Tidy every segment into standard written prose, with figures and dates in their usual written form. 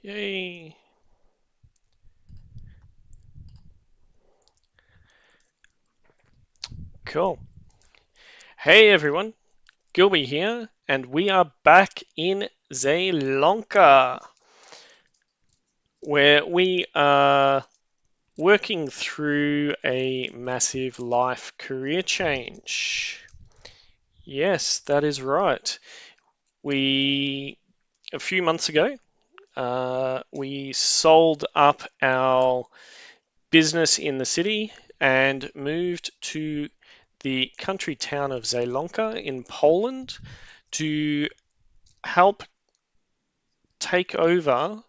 Yay. Cool. Hey everyone, Gilby here, and we are back in Zlonce, where we are working through a massive life career change. Yes, that is right. A few months ago, we sold up our business in the city and moved to the country town of Zlonce in Poland to help take over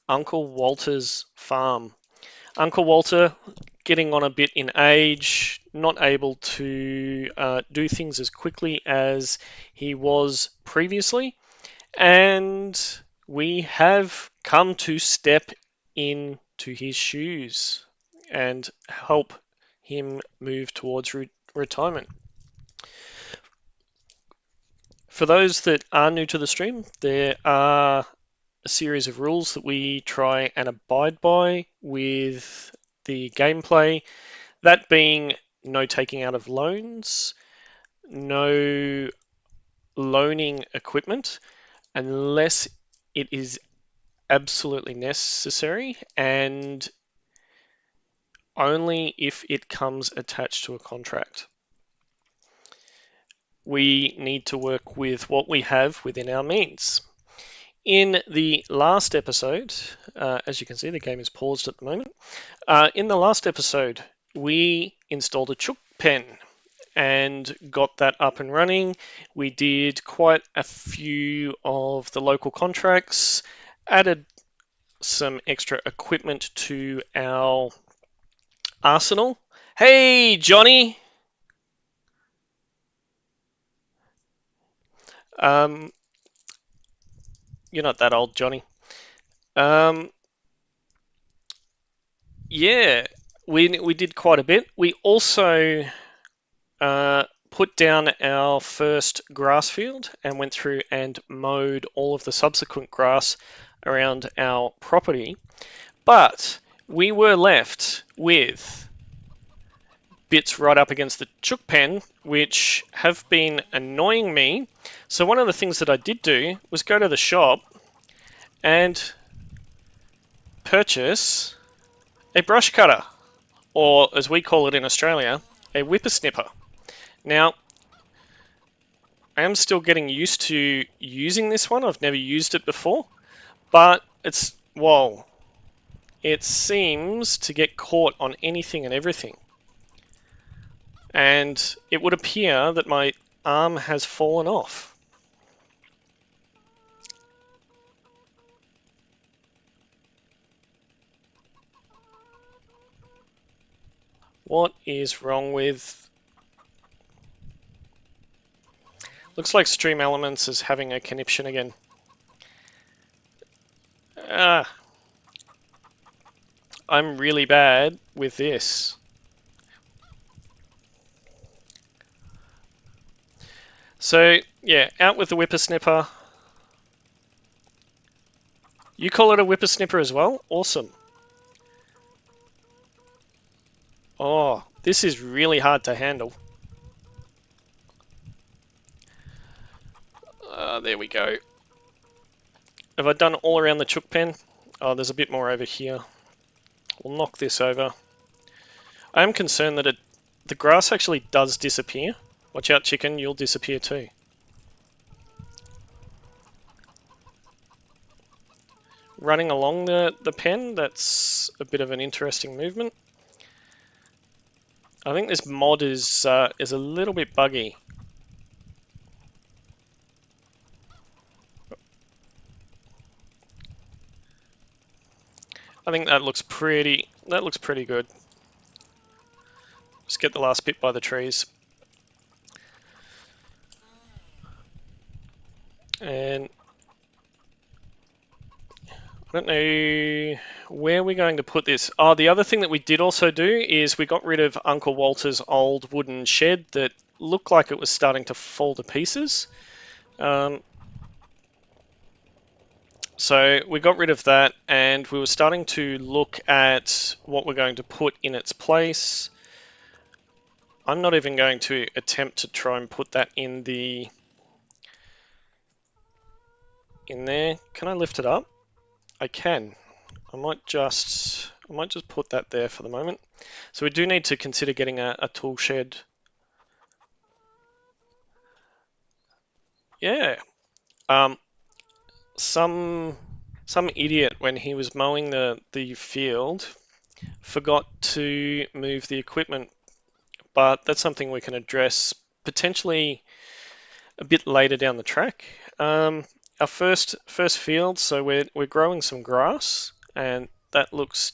Uncle Walter's farm. Uncle Walter getting on a bit in age, not able to do things as quickly as he was previously, and we have come to step into his shoes and help him move towards retirement. For those that are new to the stream, there are a series of rules that we try and abide by with the gameplay. That being no taking out of loans, no loaning equipment unless it is absolutely necessary, and only if it comes attached to a contract. We need to work with what we have within our means. In the last episode, as you can see, the game is paused at the moment. In the last episode, we installed a chook pen and got that up and running. We did quite a few of the local contracts, added some extra equipment to our arsenal. Hey, Johnny! Um, you're not that old, Johnny. Um, yeah, we did quite a bit. We also put down our first grass field and went through and mowed all of the subsequent grass around our property. But we were left with bits right up against the chook pen, which have been annoying me. So one of the things that I did do was go to the shop and purchase a brush cutter, or as we call it in Australia, a whippersnipper. Now, I am still getting used to using this one. I've never used it before, but whoa, it seems to get caught on anything and everything. And it would appear that my arm has fallen off. What is wrong with... Looks like Stream Elements is having a conniption again. I'm really bad with this. So, yeah, out with the whippersnipper. You call it a whippersnipper as well? Awesome. Oh, this is really hard to handle. There we go. Have I done all around the chook pen? Oh, there's a bit more over here. We'll knock this over. I am concerned that the grass actually does disappear. Watch out, chicken, you'll disappear too. Running along the pen, that's a bit of an interesting movement. I think this mod is a little bit buggy. I think that looks pretty good. Just get the last bit by the trees. And I don't know where we're going to put this. Oh, the other thing that we did also do is we got rid of Uncle Walter's old wooden shed that looked like it was starting to fall to pieces. So we got rid of that, and we were starting to look at what we're going to put in its place. I'm not even going to attempt to try and put that in there. Can I lift it up? I can. I might just put that there for the moment. So we do need to consider getting a tool shed. Yeah. Some idiot, when he was mowing the field, forgot to move the equipment, but that's something we can address potentially a bit later down the track. Our first field, so we're growing some grass, and that looks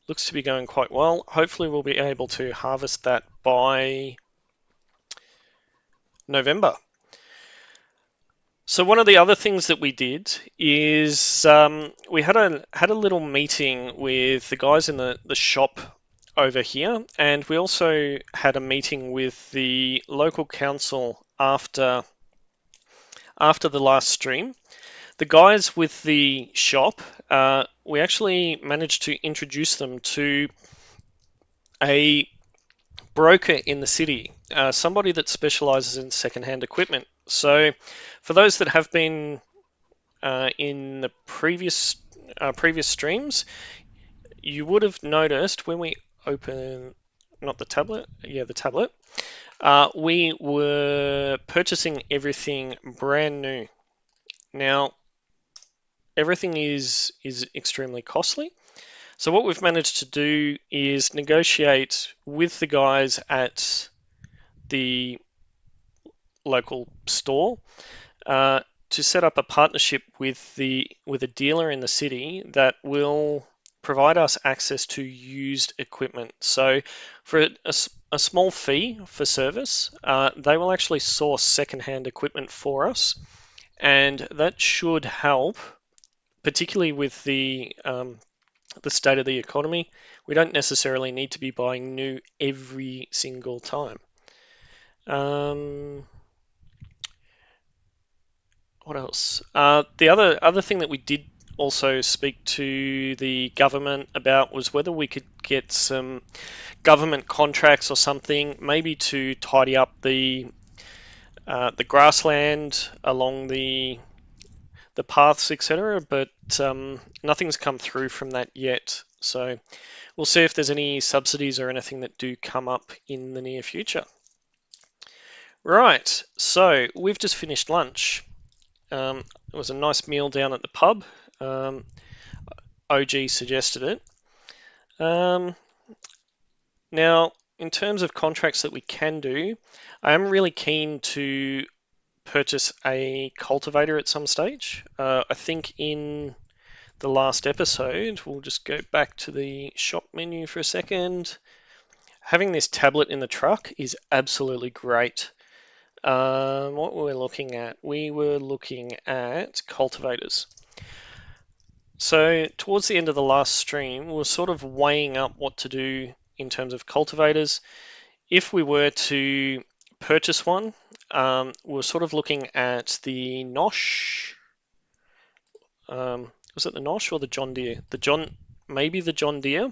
to be going quite well. Hopefully we'll be able to harvest that by November. So one of the other things that we did is we had a little meeting with the guys in the shop over here, and we also had a meeting with the local council after the last stream. The guys with the shop, we actually managed to introduce them to a broker in the city, somebody that specializes in secondhand equipment. So for those that have been in the previous streams, you would have noticed when we open, not the tablet, yeah, the tablet, we were purchasing everything brand new. Now, everything is extremely costly. So what we've managed to do is negotiate with the guys at the local store to set up a partnership with a dealer in the city that will provide us access to used equipment. So for a small fee for service, they will actually source secondhand equipment for us, and that should help, particularly with the state of the economy. We don't necessarily need to be buying new every single time. What else? The other thing that we did also speak to the government about was whether we could get some government contracts or something, maybe to tidy up the grassland along the paths, etc. But nothing's come through from that yet. So we'll see if there's any subsidies or anything that do come up in the near future. Right, so we've just finished lunch. It was a nice meal down at the pub. OG suggested it. Now, in terms of contracts that we can do, I am really keen to purchase a cultivator at some stage. I think in the last episode, we'll just go back to the shop menu for a second. Having this tablet in the truck is absolutely great. What were we looking at? We were looking at cultivators. So towards the end of the last stream, we were sort of weighing up what to do in terms of cultivators. If we were to purchase one, we're sort of looking at the Nosh. Was it the Nosh or the John Deere? Maybe the John Deere,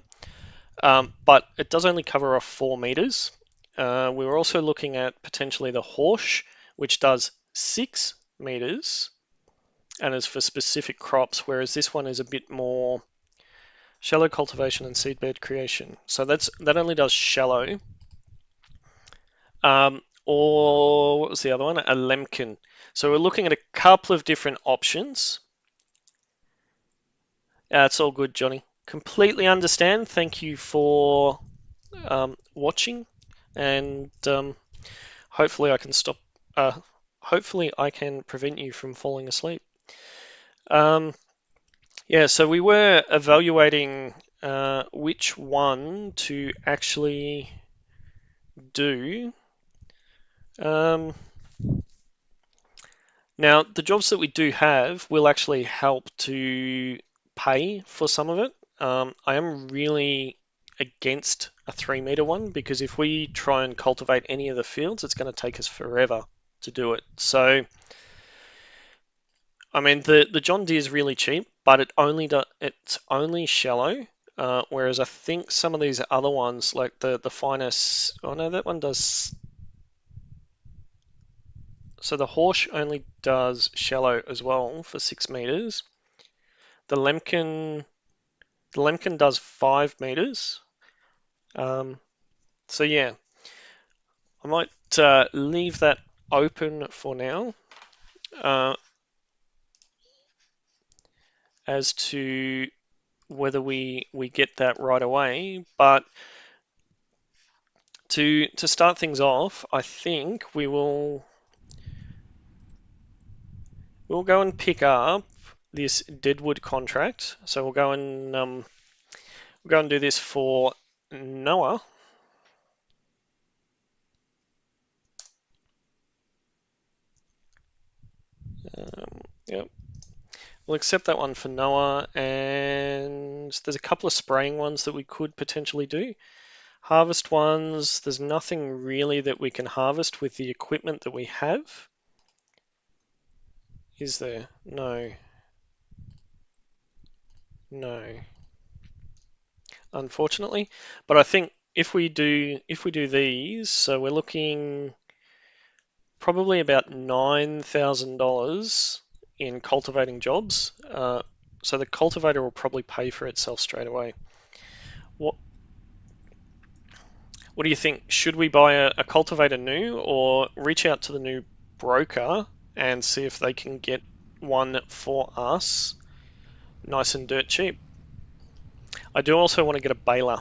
but it does only cover off 4 meters. We were also looking at potentially the Horsch, which does 6 meters and is for specific crops, whereas this one is a bit more shallow cultivation and seedbed creation. So that only does shallow. Or what was the other one? A Lemken. So we're looking at a couple of different options. It's all good, Johnny. Completely understand. Thank you for watching, and hopefully I can stop. Hopefully I can prevent you from falling asleep. Yeah, so we were evaluating which one to actually do. Now, the jobs that we do have will actually help to pay for some of it. I am really against a 3-meter one, because if we try and cultivate any of the fields, it's going to take us forever to do it. So I mean, the John Deere is really cheap, but it's only shallow. Whereas I think some of these other ones, like the finest, oh no, that one does. So the Horsch only does shallow as well for 6 meters. The Lemken, the Lemken does 5 meters. So yeah, I might leave that open for now as to whether we get that right away. But to start things off, I think we'll go and pick up this Deadwood contract. So we'll go and do this for Noah. Yep. We'll accept that one for Noah, and there's a couple of spraying ones that we could potentially do. Harvest ones, there's nothing really that we can harvest with the equipment that we have. Is there? No. No. Unfortunately. But I think if we do these, so we're looking probably about $9,000 in cultivating jobs. So the cultivator will probably pay for itself straight away. What do you think? Should we buy a cultivator new, or reach out to the new broker and see if they can get one for us nice and dirt cheap? I do also want to get a baler,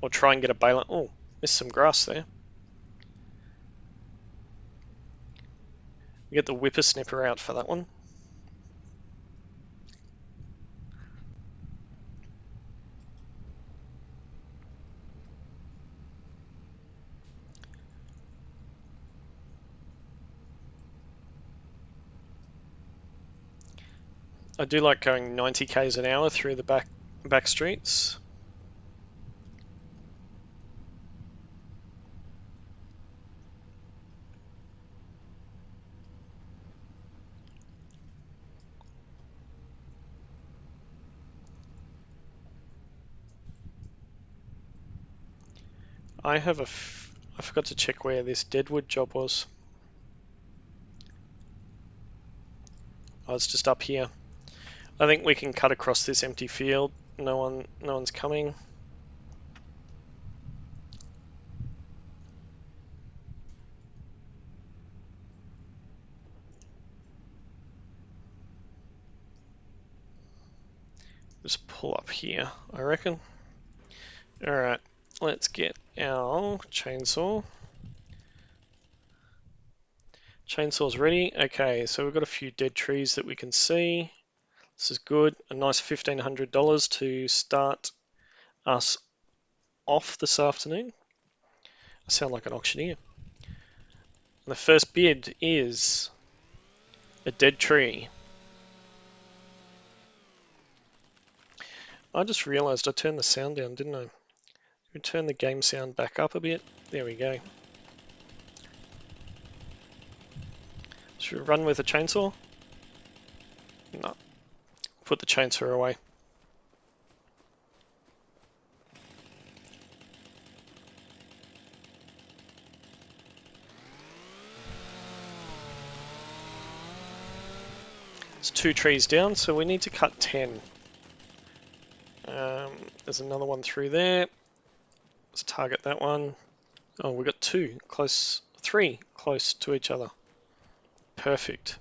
or try and get a baler. Oh, missed some grass there. We get the whippersnipper out for that one. I do like going 90 k's an hour through the back streets. I forgot to check where this Deadwood job was. Oh, it's just up here. I think we can cut across this empty field. No one's coming. Just pull up here, I reckon. Alright, let's get our chainsaw. Chainsaw's ready. Okay, so we've got a few dead trees that we can see. This is good. A nice $1,500 to start us off this afternoon. I sound like an auctioneer. And the first bid is a dead tree. I just realised I turned the sound down, didn't I? We turn the game sound back up a bit. There we go. Should we run with a chainsaw? No. Put the chainsaw away. It's 2 trees down, so we need to cut 10. There's another one through there. Let's target that one. Oh, we got 2 close, 3 close to each other. Perfect.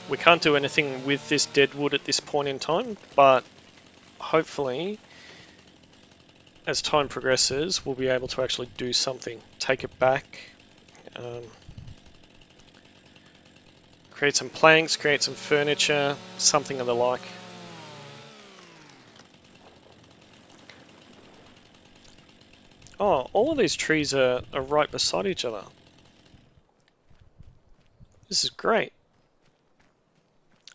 We can't do anything with this Deadwood at this point in time, but hopefully as time progresses we'll be able to actually do something. Take it back, create some planks, create some furniture, something of the like. Oh, all of these trees are right beside each other. This is great.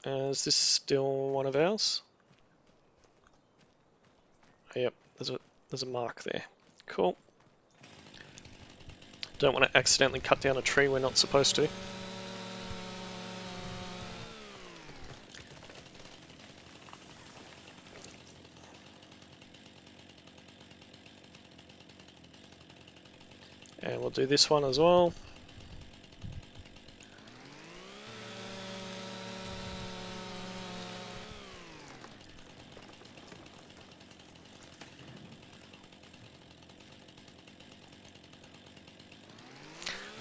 Is this still one of ours? Oh, yep, There's a mark there. Cool. Don't want to accidentally cut down a tree we're not supposed to. And we'll do this one as well.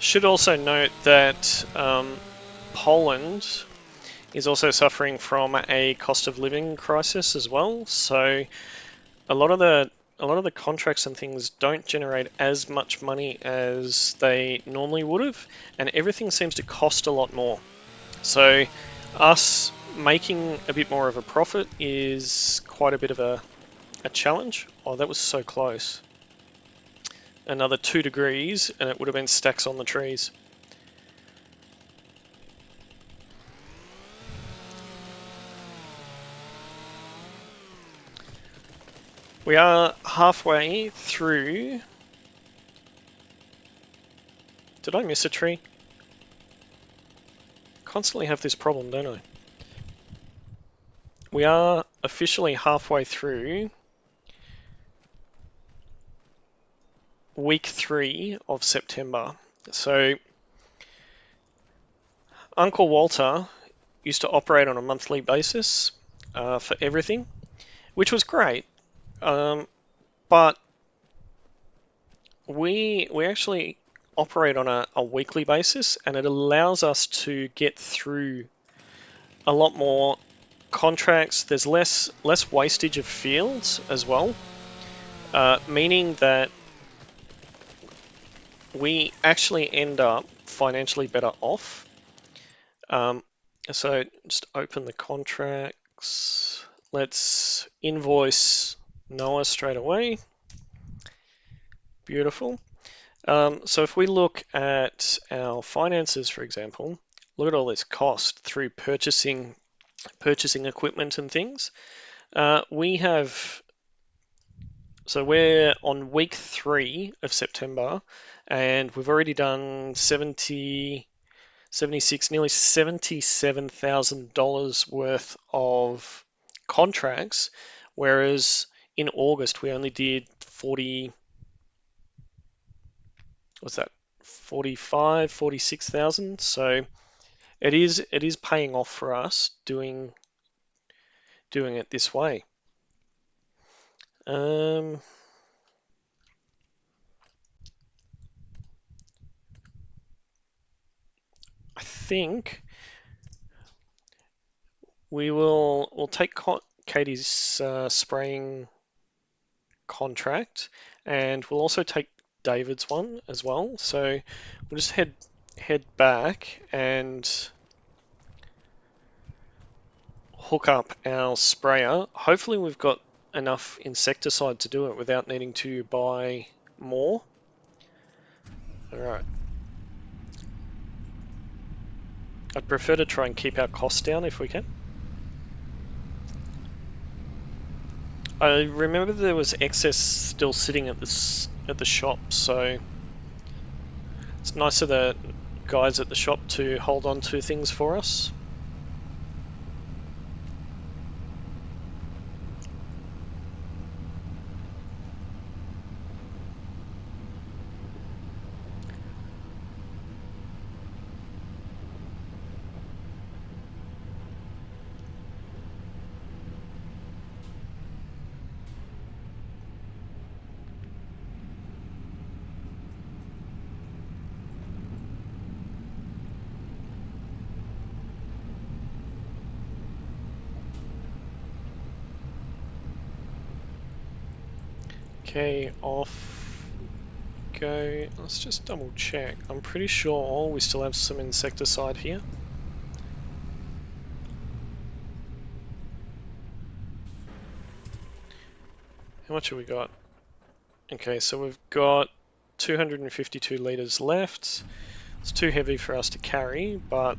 Should also note that Poland is also suffering from a cost of living crisis as well. So a lot of the contracts and things don't generate as much money as they normally would have, and everything seems to cost a lot more. So us making a bit more of a profit is quite a bit of a challenge. Oh, that was so close. Another 2 degrees and it would have been stacks on the trees. We are halfway through. Did I miss a tree? Constantly have this problem, don't I? We are officially halfway through week 3 of September. So Uncle Walter used to operate on a monthly basis for everything, which was great. But we actually operate on a weekly basis, and it allows us to get through a lot more contracts. There's less wastage of fields as well, meaning that we actually end up financially better off. So just open the contracts. Let's invoice Noah straight away. Beautiful. So if we look at our finances, for example, look at all this cost through purchasing equipment and things. So we're on week 3 of September, and we've already done 76, nearly $77,000 worth of contracts, whereas in August we only did 46,000. So it is paying off for us doing it this way. I think we'll take Katie's spraying contract, and we'll also take David's one as well. So we'll just head back and hook up our sprayer. Hopefully we've got enough insecticide to do it without needing to buy more. All right. I'd prefer to try and keep our costs down if we can. I remember there was excess still sitting at the shop, so it's nice of the guys at the shop to hold on to things for us. Okay, off go. Let's just double check. I'm pretty sure we still have some insecticide here. How much have we got? Okay, so we've got 252 litres left. It's too heavy for us to carry, but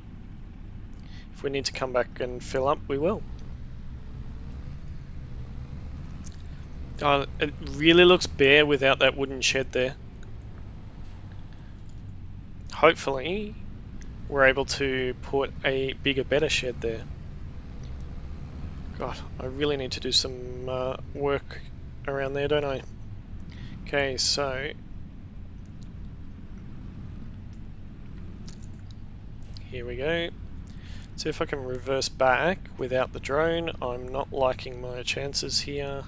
if we need to come back and fill up, we will. Oh, it really looks bare without that wooden shed there. Hopefully, we're able to put a bigger, better shed there. God, I really need to do some work around there, don't I? Okay, so here we go. See if I can reverse back without the drone. I'm not liking my chances here.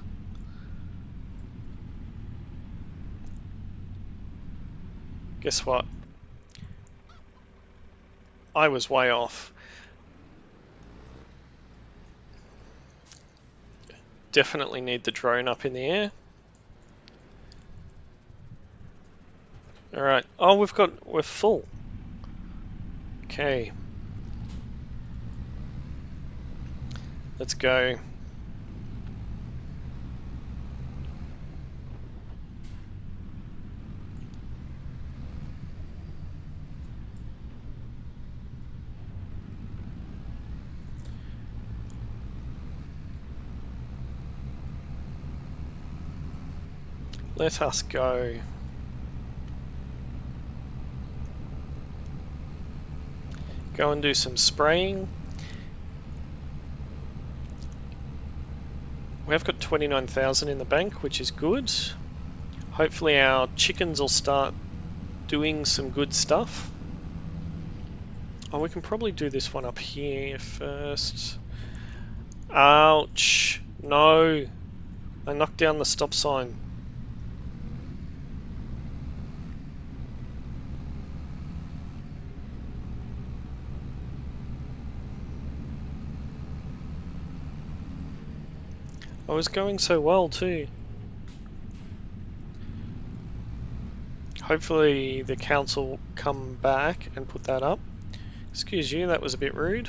Guess what? I was way off. Definitely need the drone up in the air. Alright. Oh, we're full. Okay. Let's go. Let us go. Go and do some spraying. We've got 29,000 in the bank, which is good. Hopefully our chickens will start doing some good stuff. Oh, we can probably do this one up here first. Ouch. No. I knocked down the stop sign. I was going so well too. Hopefully the council come back and put that up. Excuse you, that was a bit rude.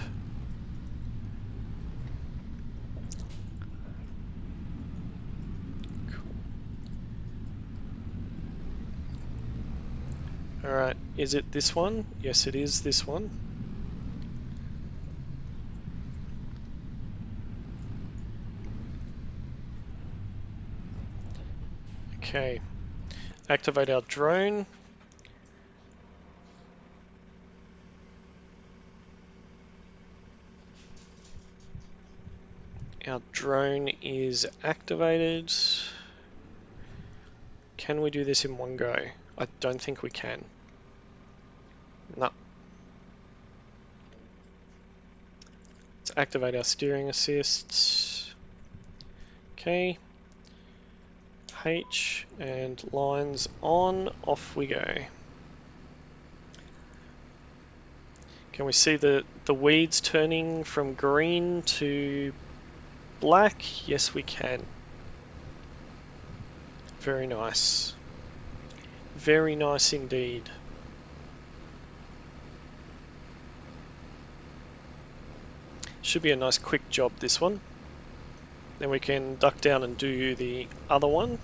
Alright, is it this one? Yes, it is this one. Okay, activate our drone. Our drone is activated. Can we do this in one go? I don't think we can. No. Let's activate our steering assist. Okay. H and lines on, off we go. Can we see the weeds turning from green to black? Yes, we can. Very nice. Very nice indeed. Should be a nice quick job, this one. Then we can duck down and do the other one.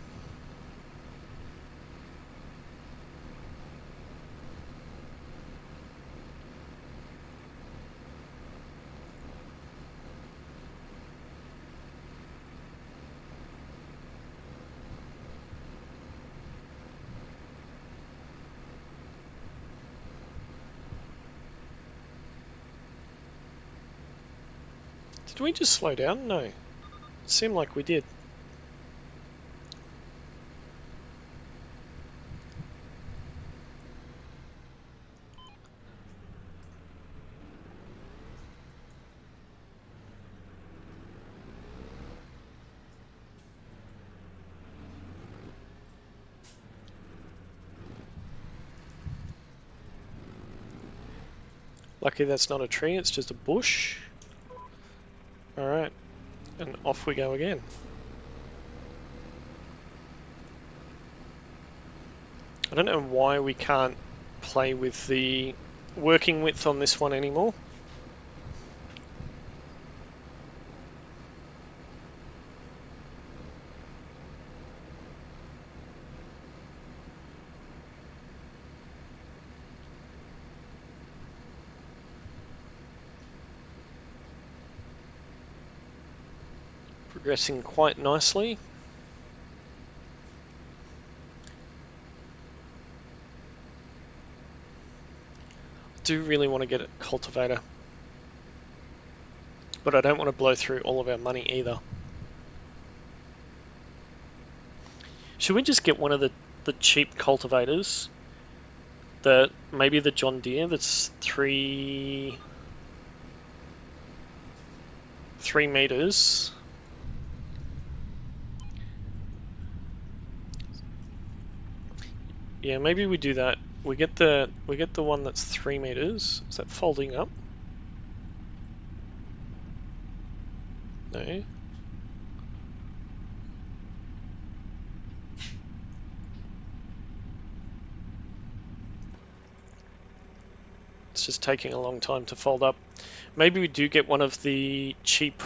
Did we just slow down? No. It seemed like we did. Lucky that's not a tree, it's just a bush. Alright, and off we go again. I don't know why we can't play with the working width on this one anymore. Progressing quite nicely. do really want to get a cultivator, but I don't want to blow through all of our money either. Should we just get one of the cheap cultivators? Maybe the John Deere that's 3 meters. Yeah, maybe we do that. We get the one that's 3 meters. Is that folding up? No. It's just taking a long time to fold up. Maybe we do get one of the cheap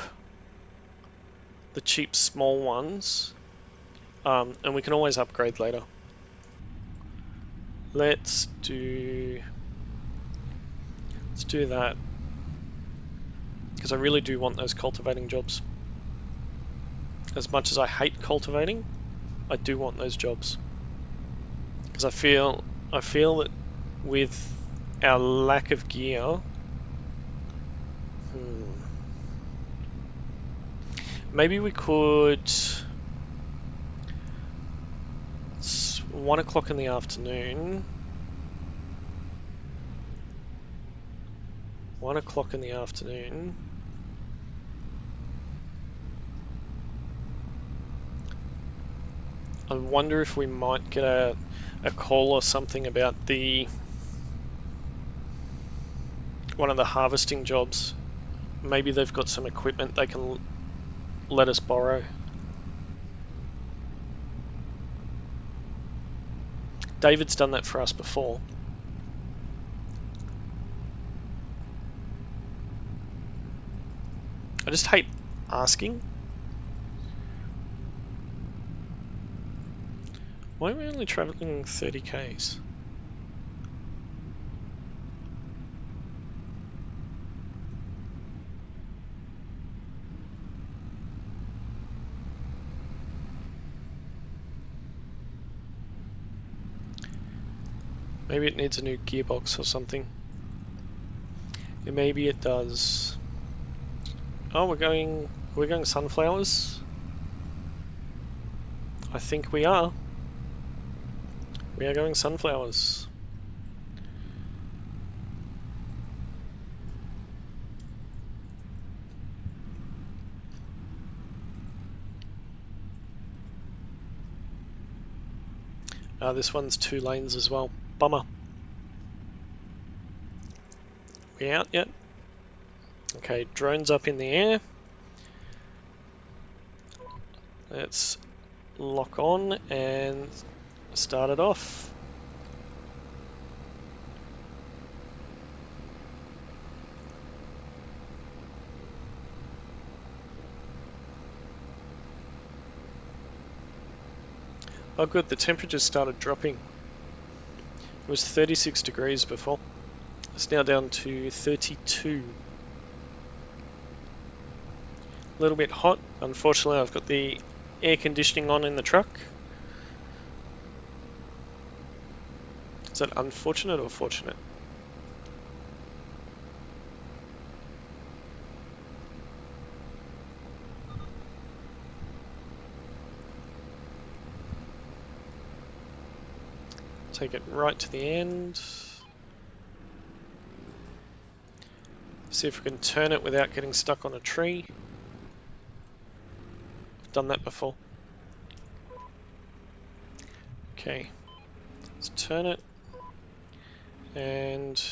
small ones, and we can always upgrade later. Let's do that, because I really do want those cultivating jobs. As much as I hate cultivating, I do want those jobs, because I feel that with our lack of gear, maybe we could. It's 1 o'clock in the afternoon. 1 o'clock in the afternoon. I wonder if we might get a call or something about one of the harvesting jobs. Maybe they've got some equipment they can let us borrow. David's done that for us before. I just hate asking. Why are we only traveling 30 k's? Maybe it needs a new gearbox or something. Yeah, maybe it does. Oh, we're going sunflowers? I think we are. We are going sunflowers. This one's 2 lanes as well. Bummer. We out yet? Okay, drones up in the air. Let's lock on and start it off. Oh good, the temperature started dropping. It was 36 degrees before. It's now down to 32. A little bit hot. Unfortunately, I've got the air conditioning on in the truck. Is that unfortunate or fortunate? Take it right to the end. See if we can turn it without getting stuck on a tree. I've done that before. Okay, let's turn it and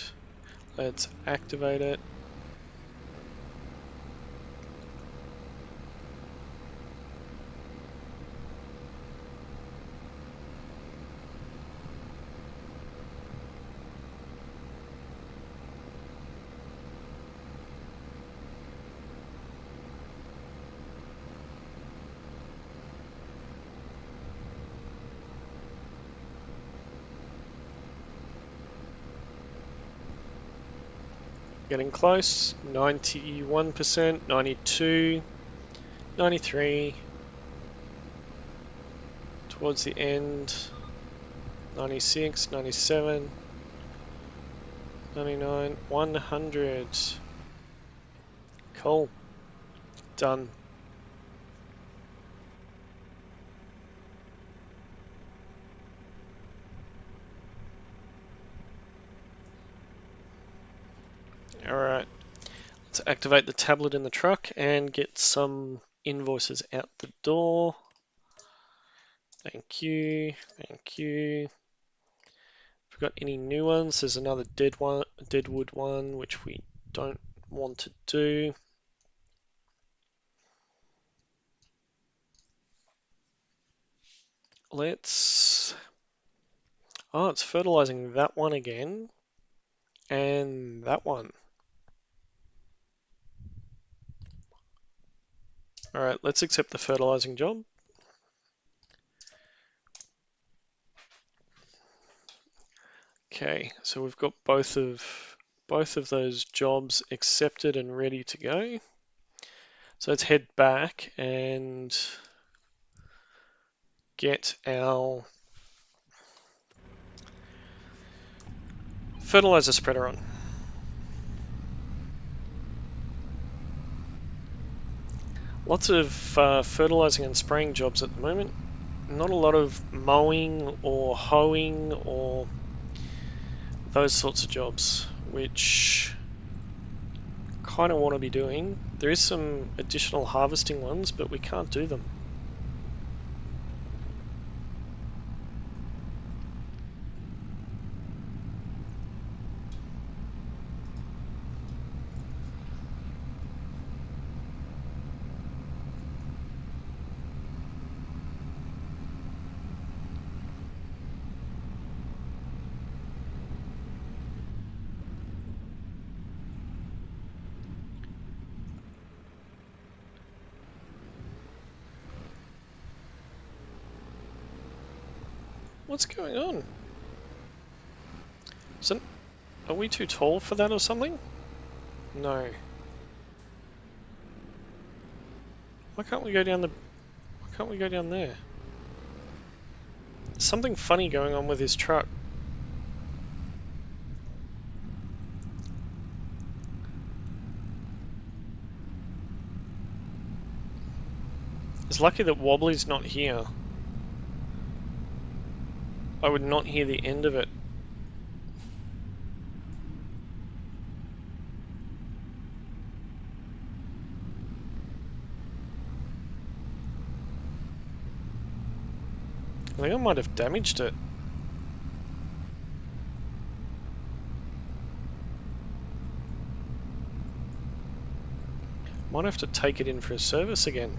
let's activate it. Getting close, 91%, 92, 93, towards the end, 96, 97, 99, 100. Cool. Done. Alright, let's activate the tablet in the truck and get some invoices out the door. Thank you, thank you. If we've got any new ones, there's another Deadwood one, which we don't want to do. Let's... Oh, it's fertilizing that one again. And that one. Alright, let's accept the fertilizing job. Okay, so we've got both of those jobs accepted and ready to go. So let's head back and get our fertilizer spreader on. Lots of fertilizing and spraying jobs at the moment. Not a lot of mowing or hoeing or those sorts of jobs, which kind of want to be doing. There is some additional harvesting ones, but we can't do them. What's going on? Are we too tall for that or something? No. Why can't we go down there? There's something funny going on with his truck. It's lucky that Wobbly's not here. I would not hear the end of it. I think I might have damaged it. Might have to take it in for a service again.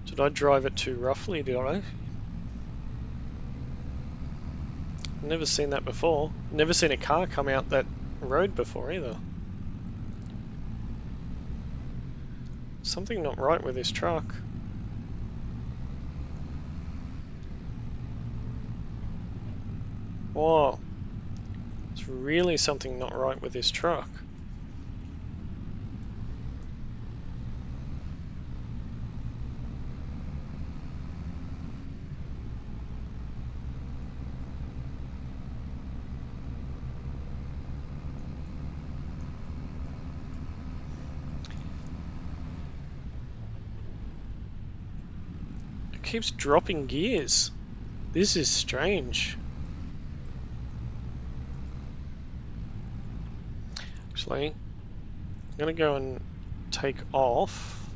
Did I drive it too roughly, did I? Never seen that before. Never seen a car come out that road before either. Something not right with this truck. Whoa. There's really something not right with this truck. Keeps dropping gears. This is strange. Actually, I'm gonna go and take off.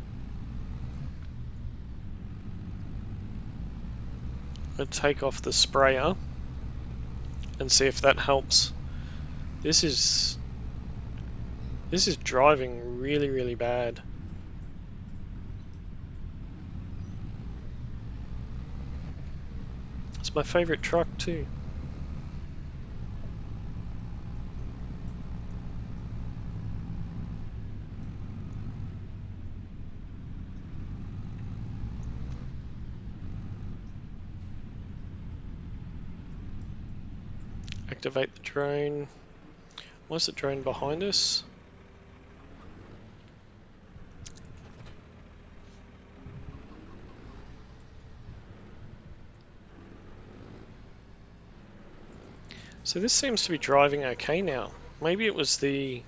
I'm gonna take off the sprayer and see if that helps. This is driving really, really bad. It's my favorite truck too. activate the drone. Where's the drone behind us? So this seems to be driving okay now. Maybe it was the...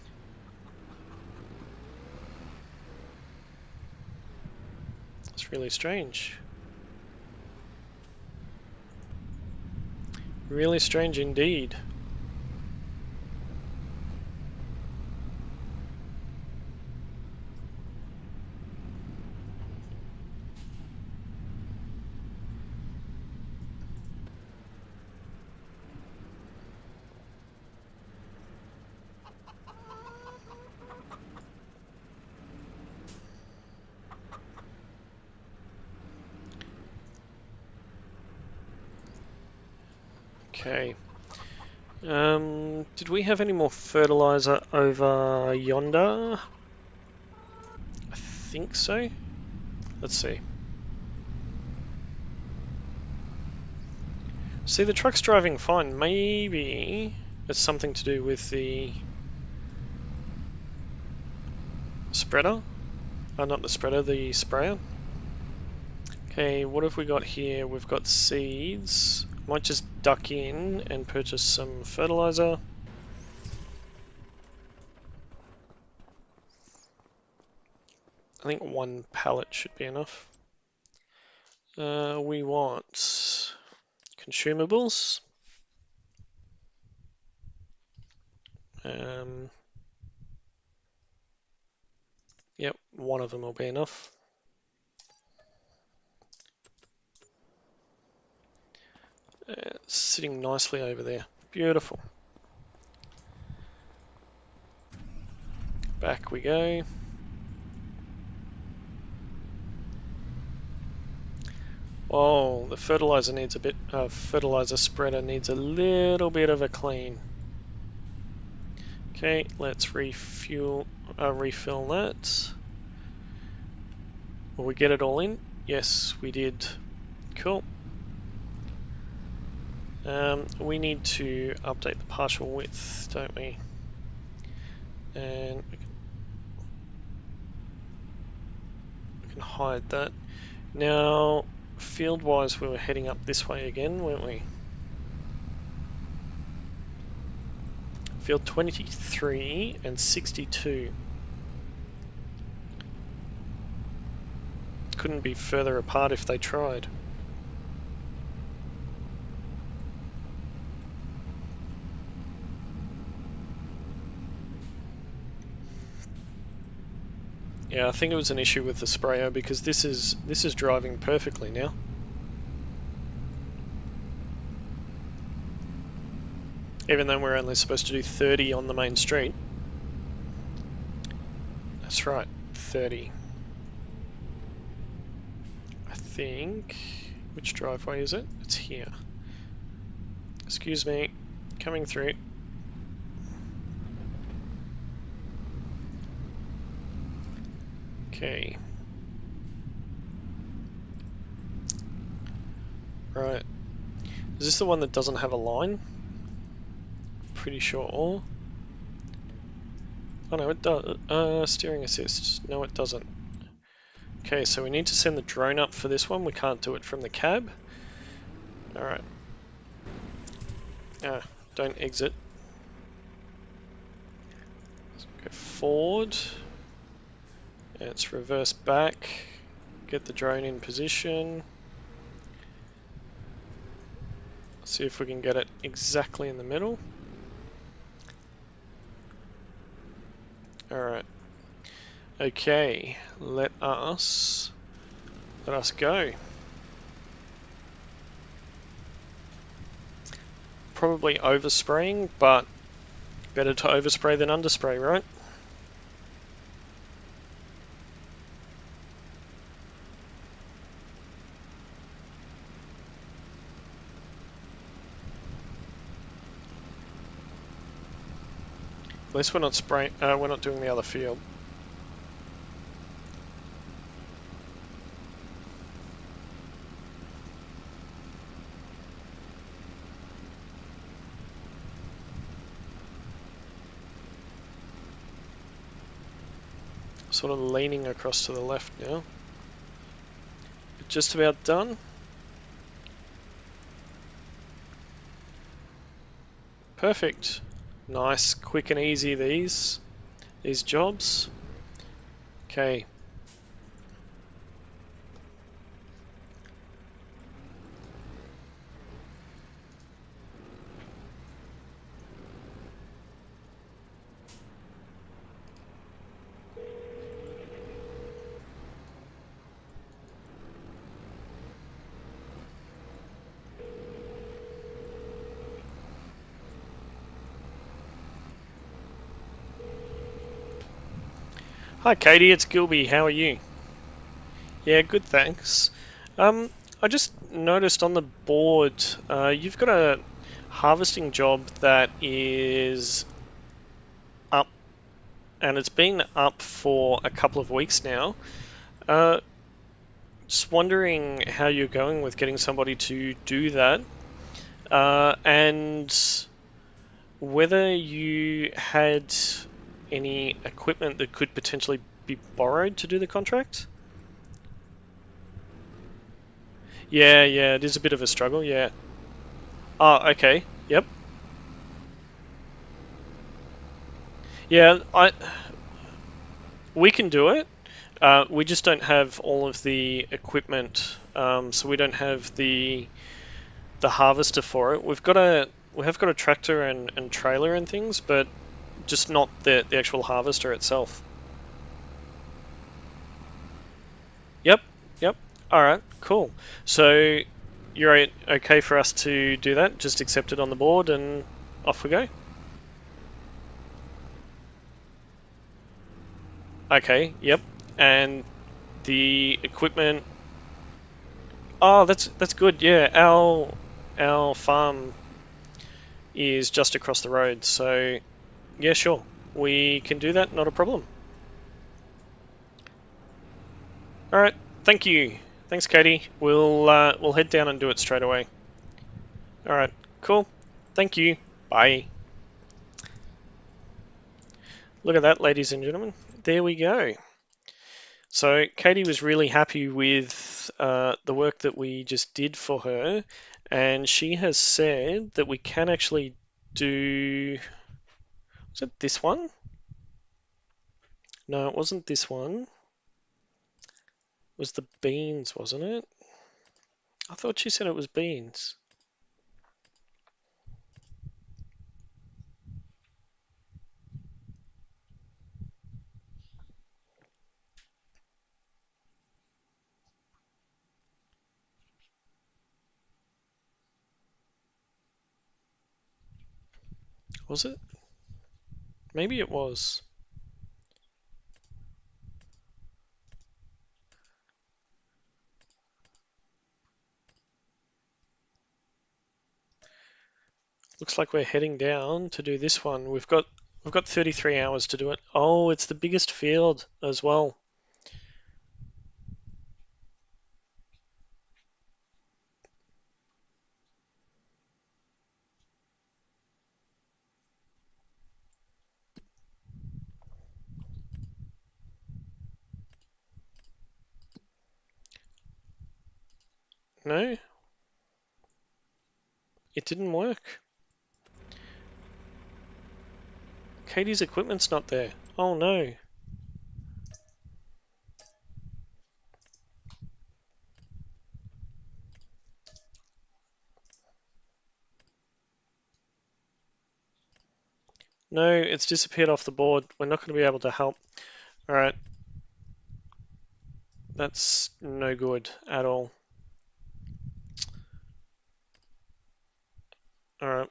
It's really strange. Really strange indeed. Okay. Did we have any more fertilizer over yonder? I think so. Let's see. See, the truck's driving fine. Maybe it's something to do with the spreader. Not the spreader, the sprayer. Okay, what have we got here? We've got seeds. Might just duck in and purchase some fertilizer. I think 1 pallet should be enough. We want consumables. Yep, 1 of them will be enough. It's sitting nicely over there. Beautiful. Back we go. Oh, the fertilizer needs a bit of fertilizer spreader needs a little bit of a clean. Okay, let's refill that. Will we get it all in? Yes, we did. Cool. We need to update the partial width, don't we? And we can hide that. Now, field-wise, we were heading up this way again, weren't we? Field 23 and 62. Couldn't be further apart if they tried. Yeah, I think it was an issue with the sprayer because this is driving perfectly now. Even though we're only supposed to do 30 on the main street. That's right, 30. I think... Which driveway is it? It's here. Excuse me, coming through. Okay. Right. Is this the one that doesn't have a line? Pretty sure. Oh no, it does. Steering assist. No, it doesn't. Okay, so we need to send the drone up for this one. We can't do it from the cab. Alright. Don't exit. Let's go forward. Let's reverse back. Get the drone in position. See if we can get it exactly in the middle. Alright. Okay, let us go. Probably overspraying, but better to overspray than underspray, right? At least we're not spraying. We're not doing the other field. sort of leaning across to the left now. Just about done. Perfect. Nice, quick and easy these jobs. Okay. Hi Katie, it's Gilby. How are you? Yeah, good, thanks. I just noticed on the board you've got a harvesting job that is up, and it's been up for a couple of weeks now. Uh, just wondering how you're going with getting somebody to do that, and whether you had any equipment that could potentially be borrowed to do the contract. Yeah, yeah, it is a bit of a struggle, yeah. Oh, okay, yep. Yeah, we can do it. We just don't have all of the equipment, so we don't have the harvester for it. We have got a tractor and trailer and things, but just not the actual harvester itself. Yep, yep. All right, cool. So you're okay for us to do that? Just accept it on the board and off we go. Okay, yep. And the equipment. Oh, that's good. Yeah, our farm is just across the road, so yeah, sure, we can do that. Not a problem. All right, thank you. Thanks, Katie. We'll head down and do it straight away. All right, cool. Thank you. Bye. Look at that, ladies and gentlemen. There we go. So Katie was really happy with the work that we just did for her, and she has said that we can actually do. Was it this one? No, it wasn't this one. It was the beans, wasn't it? I thought she said it was beans. Was it? Maybe it was. Looks like we're heading down to do this one. We've got 33 hours to do it. Oh, it's the biggest field as well. No, it didn't work. Katie's equipment's not there. Oh no. No, it's disappeared off the board. We're not going to be able to help. Alright. That's no good at all. Alright.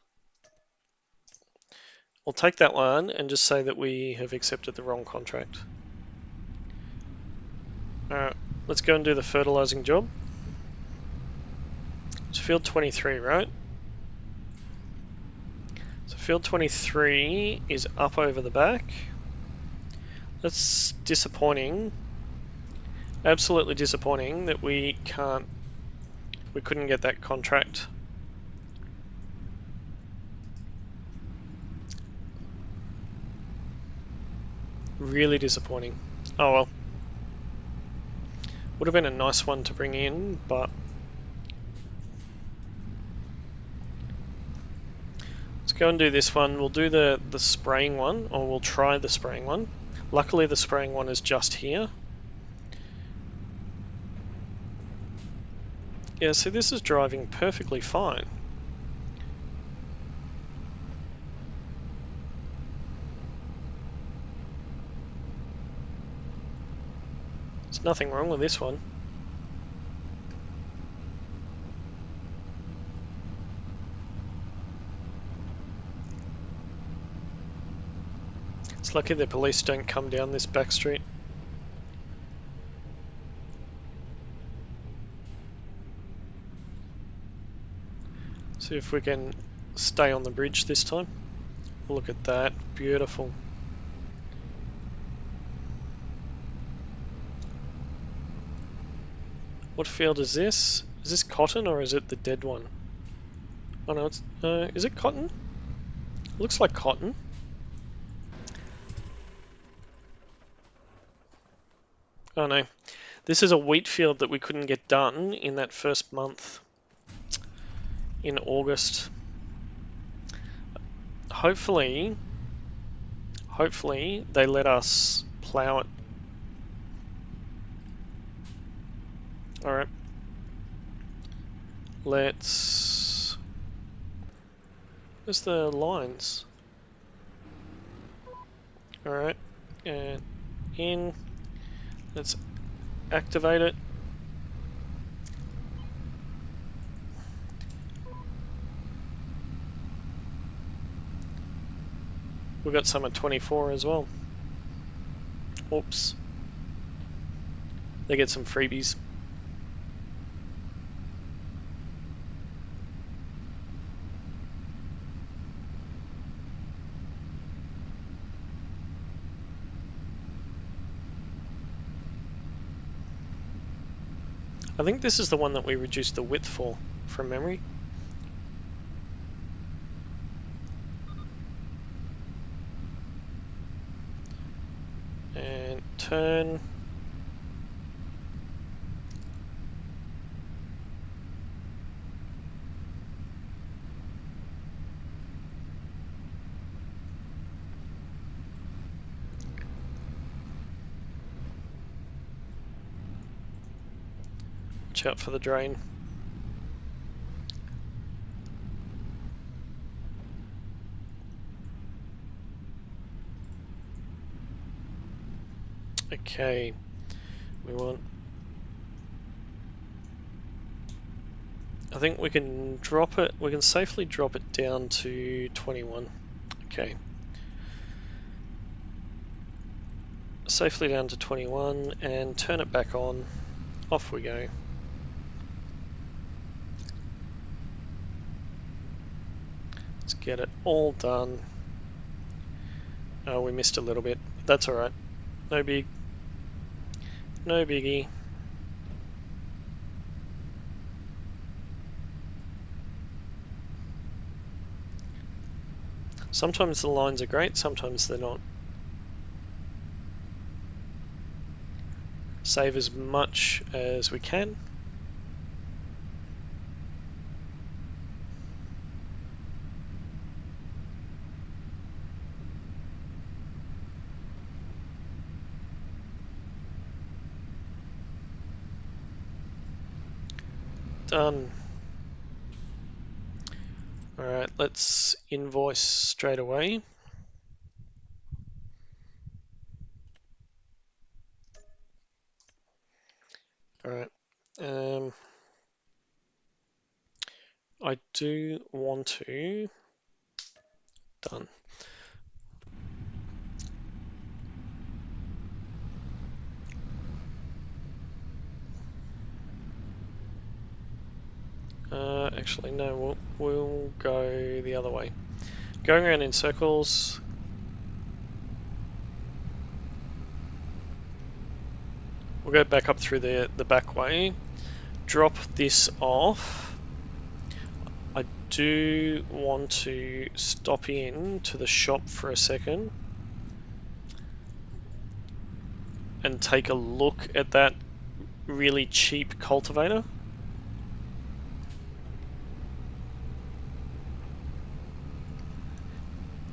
We'll take that one and just say that we have accepted the wrong contract. Alright, let's go and do the fertilizing job. It's field 23, right? So field 23 is up over the back. That's disappointing. Absolutely disappointing that we couldn't get that contract. Really disappointing. Oh well. Would have been a nice one to bring in, but let's go and do this one. We'll do the spraying one, or we'll try the spraying one. Luckily the spraying one is just here. Yeah, so this is driving perfectly fine. There's nothing wrong with this one. It's lucky the police don't come down this back street. See if we can stay on the bridge this time. Look at that, beautiful. What field is this? Is this cotton or is it the dead one? Oh no, it's, is it cotton? Looks like cotton. Oh no, this is a wheat field that we couldn't get done in that first month in August. Hopefully they let us plow it. Alright. Let's... Where's the lines? Alright, and in. Let's activate it. We've got some at 24 as well. Oops. They get some freebies. I think this is the one that we reduced the width for, from memory. And turn. Watch out for the drain. Okay, we want... I think we can drop it, we can safely drop it down to 21. Okay. Safely down to 21 and turn it back on. Off we go. Let's get it all done. Oh, we missed a little bit. That's alright. No biggie. Sometimes the lines are great, sometimes they're not. Save as much as we can. Done. Alright, let's invoice straight away. Alright. I do want to... Done. Actually, no, we'll go the other way. Going around in circles. We'll go back up through the back way. Drop this off. I do want to stop in to the shop for a second. and take a look at that really cheap cultivator?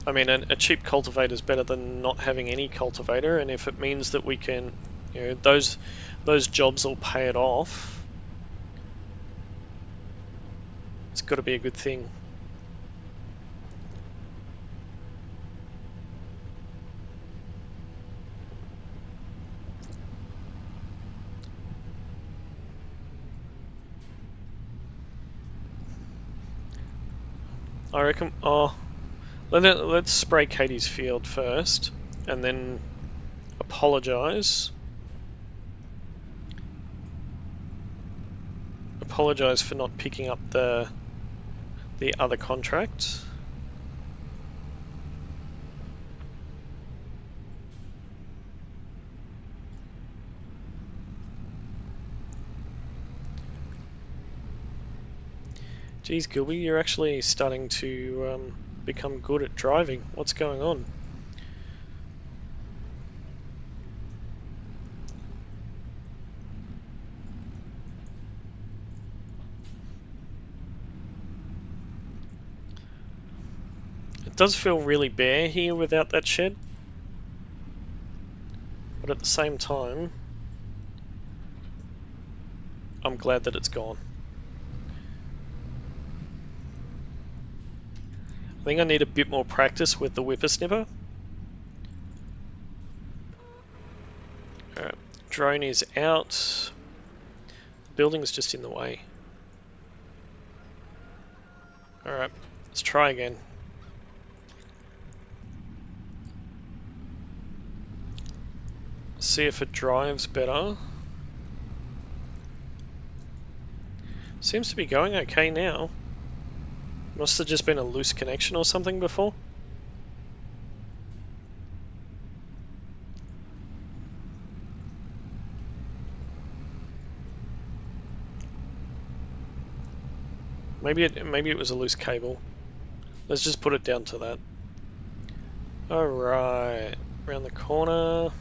I mean, a cheap cultivator is better than not having any cultivator, and if it means that we can, you know, those jobs will pay it off, it's got to be a good thing. I reckon. Oh, let's spray Katie's field first, and then apologise. Apologise for not picking up the other contract. Geez, Gilby, you're actually starting to become good at driving. What's going on? It does feel really bare here without that shed, but at the same time, I'm glad that it's gone. I think I need a bit more practice with the whippersnipper. Alright, drone is out. The building's just in the way. Alright, let's try again. See if it drives better. Seems to be going okay now. Must have just been a loose connection or something before. Maybe it was a loose cable. Let's just put it down to that. Alright, around the corner.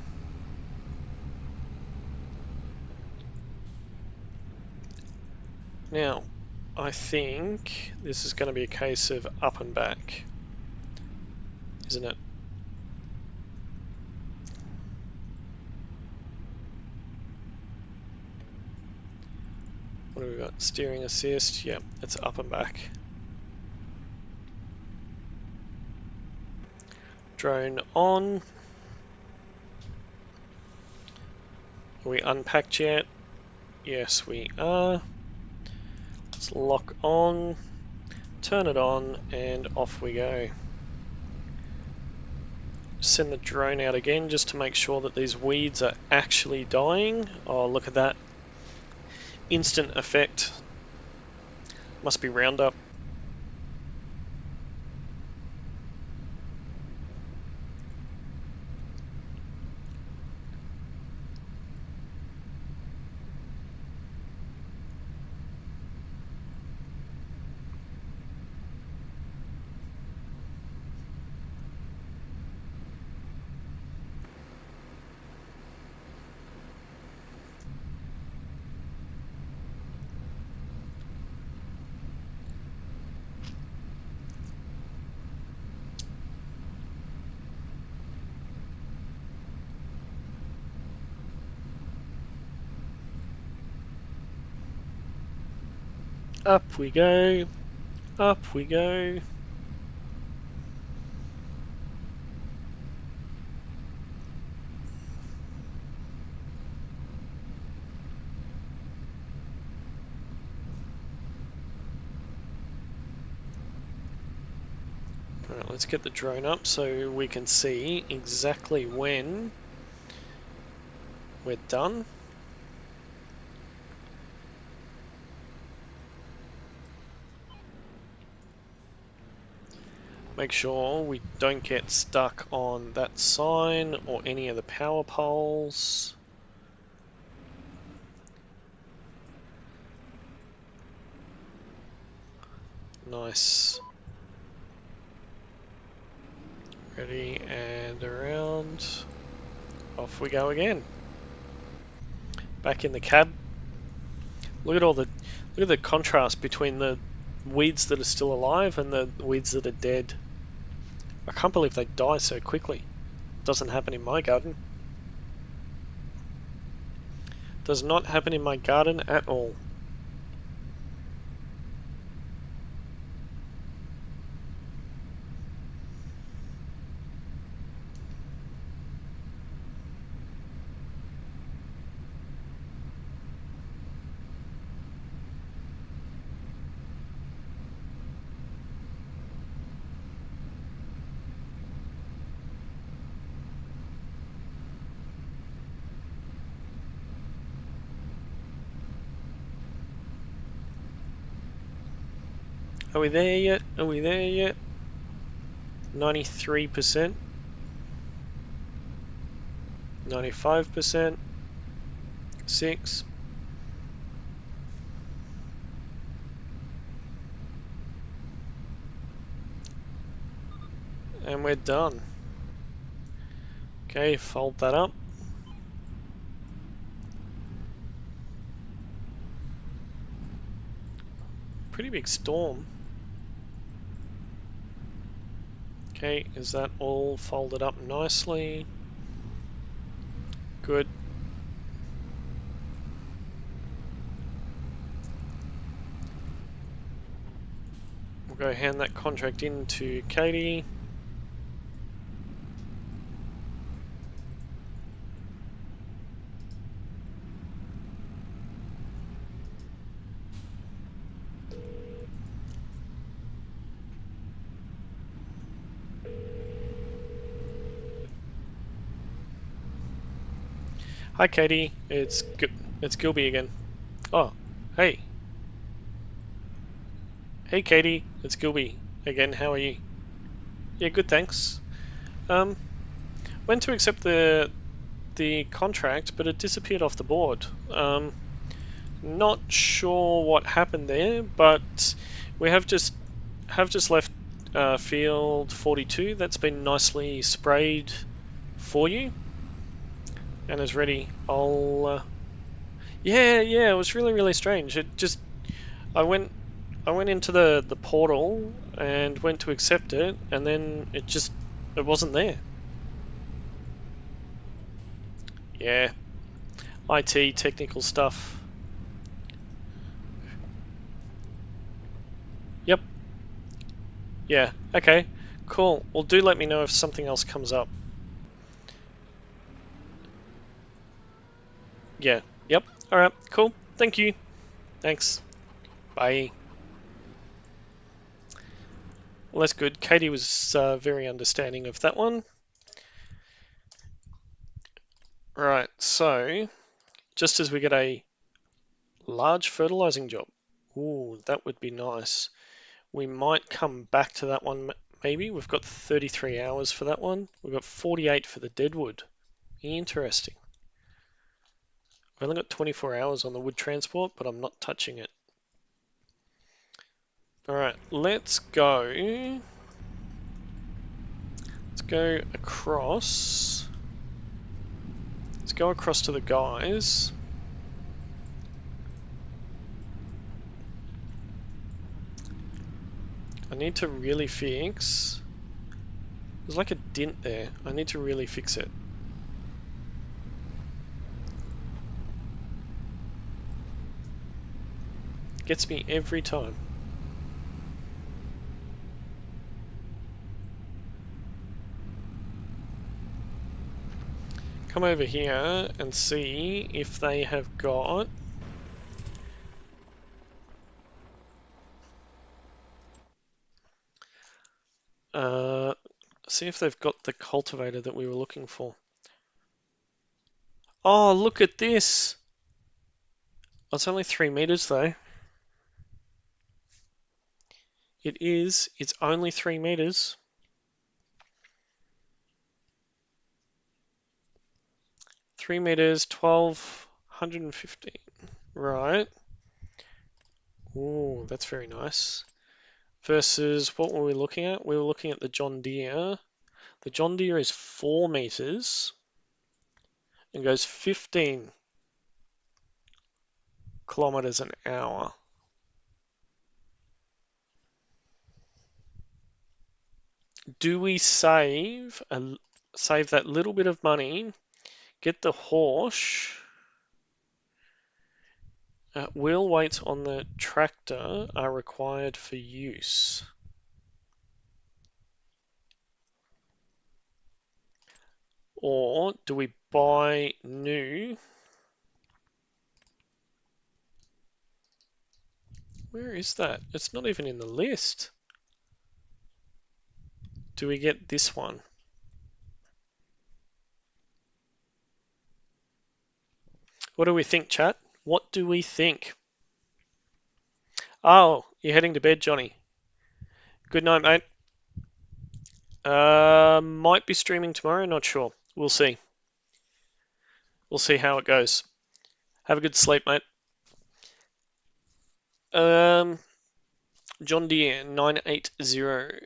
Now, I think this is going to be a case of up and back, isn't it? What have we got? Steering assist. Yep, it's up and back. Drone on. Are we unpacked yet? Yes, we are. Let's lock on, turn it on, and off we go. Send the drone out again just to make sure that these weeds are actually dying. Oh, look at that. Instant effect. Must be Roundup. Up we go, up we go. Alright, let's get the drone up so we can see exactly when we're done. Make sure we don't get stuck on that sign or any of the power poles. Nice. Ready and around. Off we go again. back in the cab. Look at the contrast between the weeds that are still alive and the weeds that are dead. I can't believe they die so quickly. Doesn't happen in my garden. Does not happen in my garden at all. Are we there yet? Are we there yet? 93%. 95%. 6. And we're done. Okay, fold that up. Pretty big storm. Okay, is that all folded up nicely? Good. We'll go hand that contract in to Katie. Hi Katie, it's Gilby again. Oh, hey. Hey Katie, it's Gilby again. How are you? Yeah, good, thanks. Went to accept the contract, but it disappeared off the board. Not sure what happened there, but we have just left field 42. That's been nicely sprayed for you and is ready. Yeah, it was really strange. It just I went into the portal and went to accept it, and then it wasn't there. Yeah, IT technical stuff. Yep. Yeah. Okay. Cool. Well, do let me know if something else comes up. Yeah. Yep. All right. Cool. Thank you. Thanks. Bye. Well, that's good. Katie was very understanding of that one. Right. So, just as we get a large fertilizing job, ooh, that would be nice. We might come back to that one. Maybe we've got 33 hours for that one. We've got 48 for the Deadwood. Interesting. I've only got 24 hours on the wood transport, but I'm not touching it. Alright, let's go. Let's go across. Let's go across to the guys. I need to really fix. There's like a dent there. I need to really fix it. Gets me every time. Come over here and see if they have got see if they've got the cultivator that we were looking for. Oh, look at this! Oh, it's only 3 meters though. It's only 3 meters. Three meters, 1,215. Right. Ooh, that's very nice. Versus, what were we looking at? We were looking at the John Deere. The John Deere is 4 meters and goes 15. kilometers an hour. Do we save that little bit of money, get the horse? Wheel weights on the tractor are required for use. Or do we buy new? Where is that? It's not even in the list. Do we get this one? What do we think, chat? What do we think? Oh, you're heading to bed, Johnny. Good night, mate. Might be streaming tomorrow, not sure. We'll see. We'll see how it goes. Have a good sleep, mate. John Deere 980.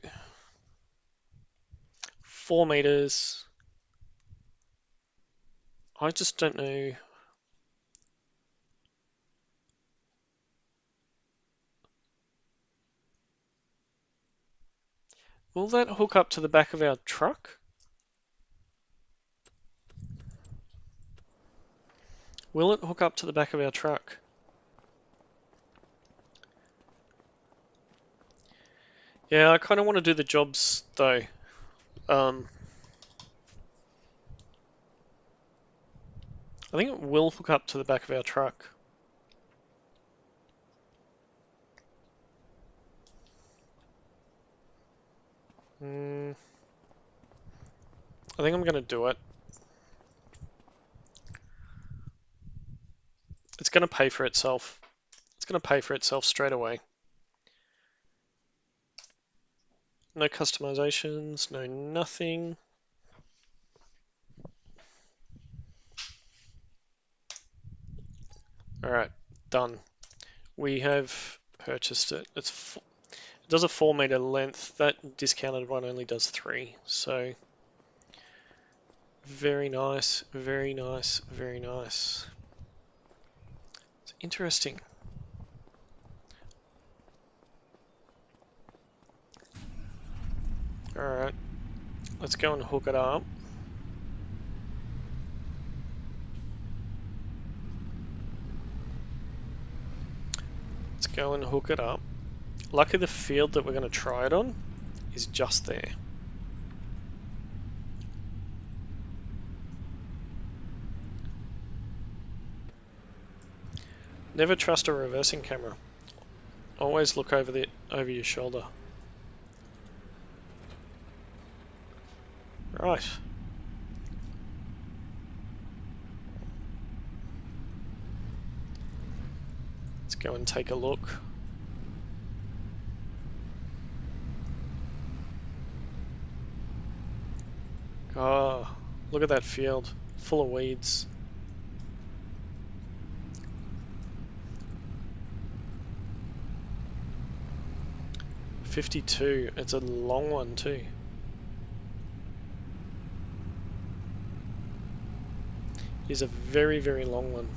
4 meters. I just don't know. Will that hook up to the back of our truck? Will it hook up to the back of our truck? Yeah, I kind of want to do the jobs though. I think it will hook up to the back of our truck. I think I'm going to do it. It's going to pay for itself. It's going to pay for itself straight away. No customizations, no nothing. All right, done. We have purchased it. It does a 4 meter length. That discounted one only does 3. So very nice, very nice, very nice. It's interesting. All right, let's go and hook it up. Let's go and hook it up. Luckily the field that we're going to try it on is just there. Never trust a reversing camera. Always look over your shoulder. Right. Let's go and take a look. Oh, look at that field, full of weeds. $52, it's a long one too. It's a very, very long one.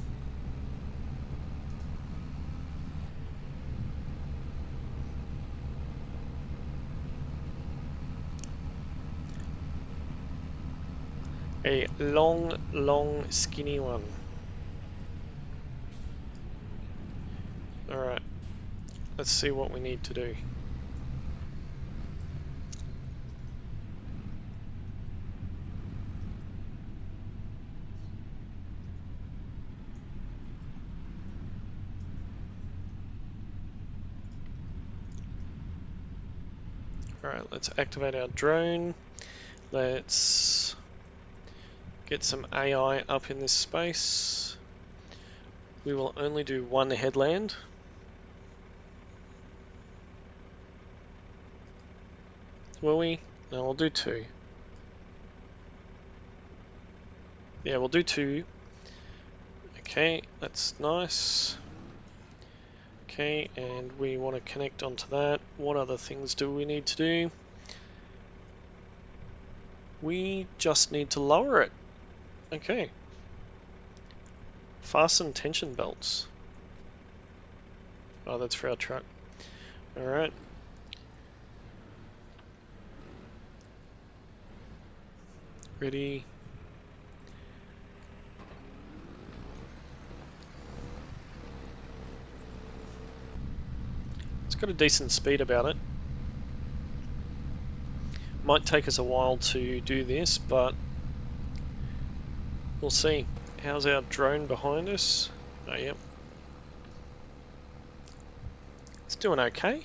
A long, long, skinny one. Alright, let's see what we need to do. Alright, let's activate our drone. Let's get some AI up in this space. We will only do one headland. Will we? No, we'll do 2. Yeah, we'll do 2. Okay, that's nice. Okay, and we want to connect onto that. What other things do we need to do? We just need to lower it. Okay. Fasten tension belts. Oh, that's for our truck. Alright. Ready. It's got a decent speed about it. Might take us a while to do this, but we'll see. How's our drone behind us? Oh, yep. It's doing okay.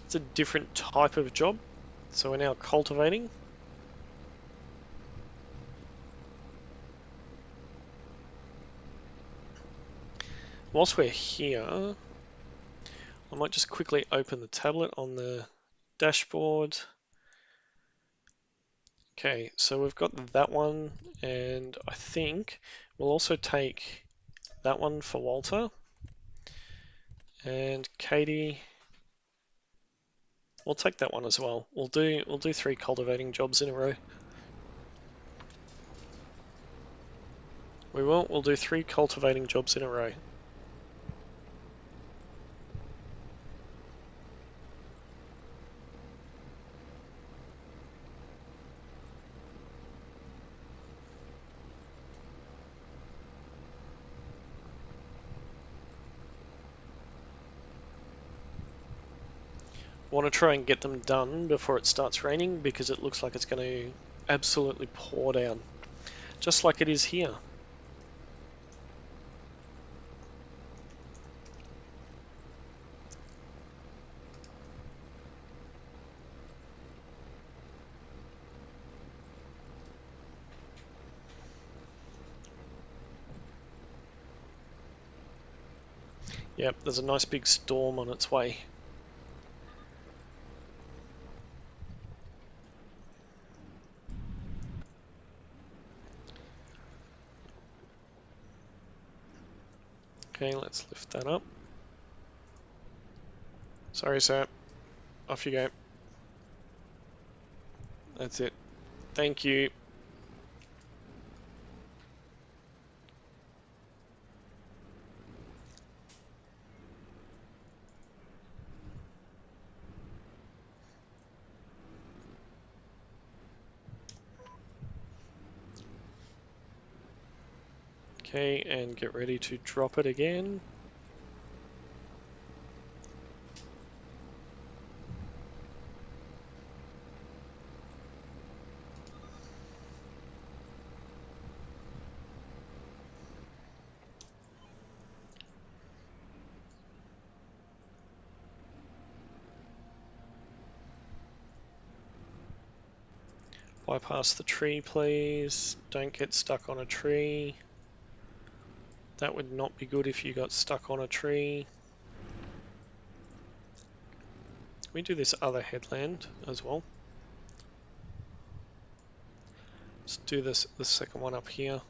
It's a different type of job. So we're now cultivating. Whilst we're here, I might just quickly open the tablet on the dashboard. Okay, so we've got that one, and I think we'll also take that one for Walter. And Katie, we'll take that one as well. We'll do 3 cultivating jobs in a row. We won't, we'll do 3 cultivating jobs in a row. Want to try and get them done before it starts raining because it looks like it's going to absolutely pour down, just like it is here. Yep, there's a nice big storm on its way. Okay, let's lift that up. Sorry, sir. Off you go. That's it. Thank you. Okay, and get ready to drop it again. Bypass the tree, please. Don't get stuck on a tree. That would not be good if you got stuck on a tree. We do this other headland as well. Let's do the second one up here.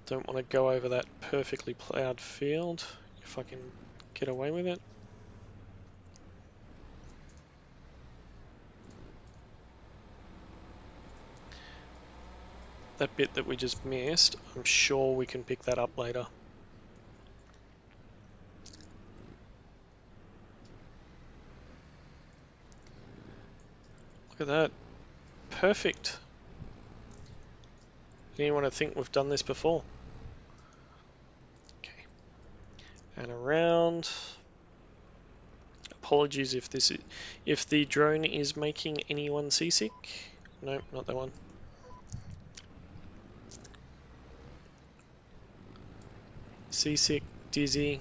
Don't want to go over that perfectly plowed field if I can get away with it. That bit that we just missed, I'm sure we can pick that up later. Look at that. Perfect. Anyone would think we've done this before. Okay. And around. Apologies if the drone is making anyone seasick. No, not that one. Seasick, dizzy.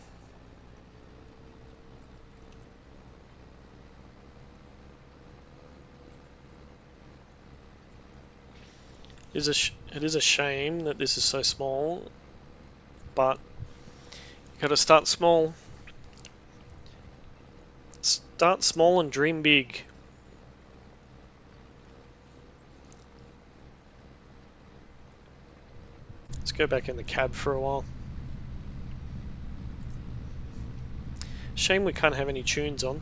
It is a shame that this is so small, but you gotta start small. Start small and dream big. Let's go back in the cab for a while. Shame we can't have any tunes on.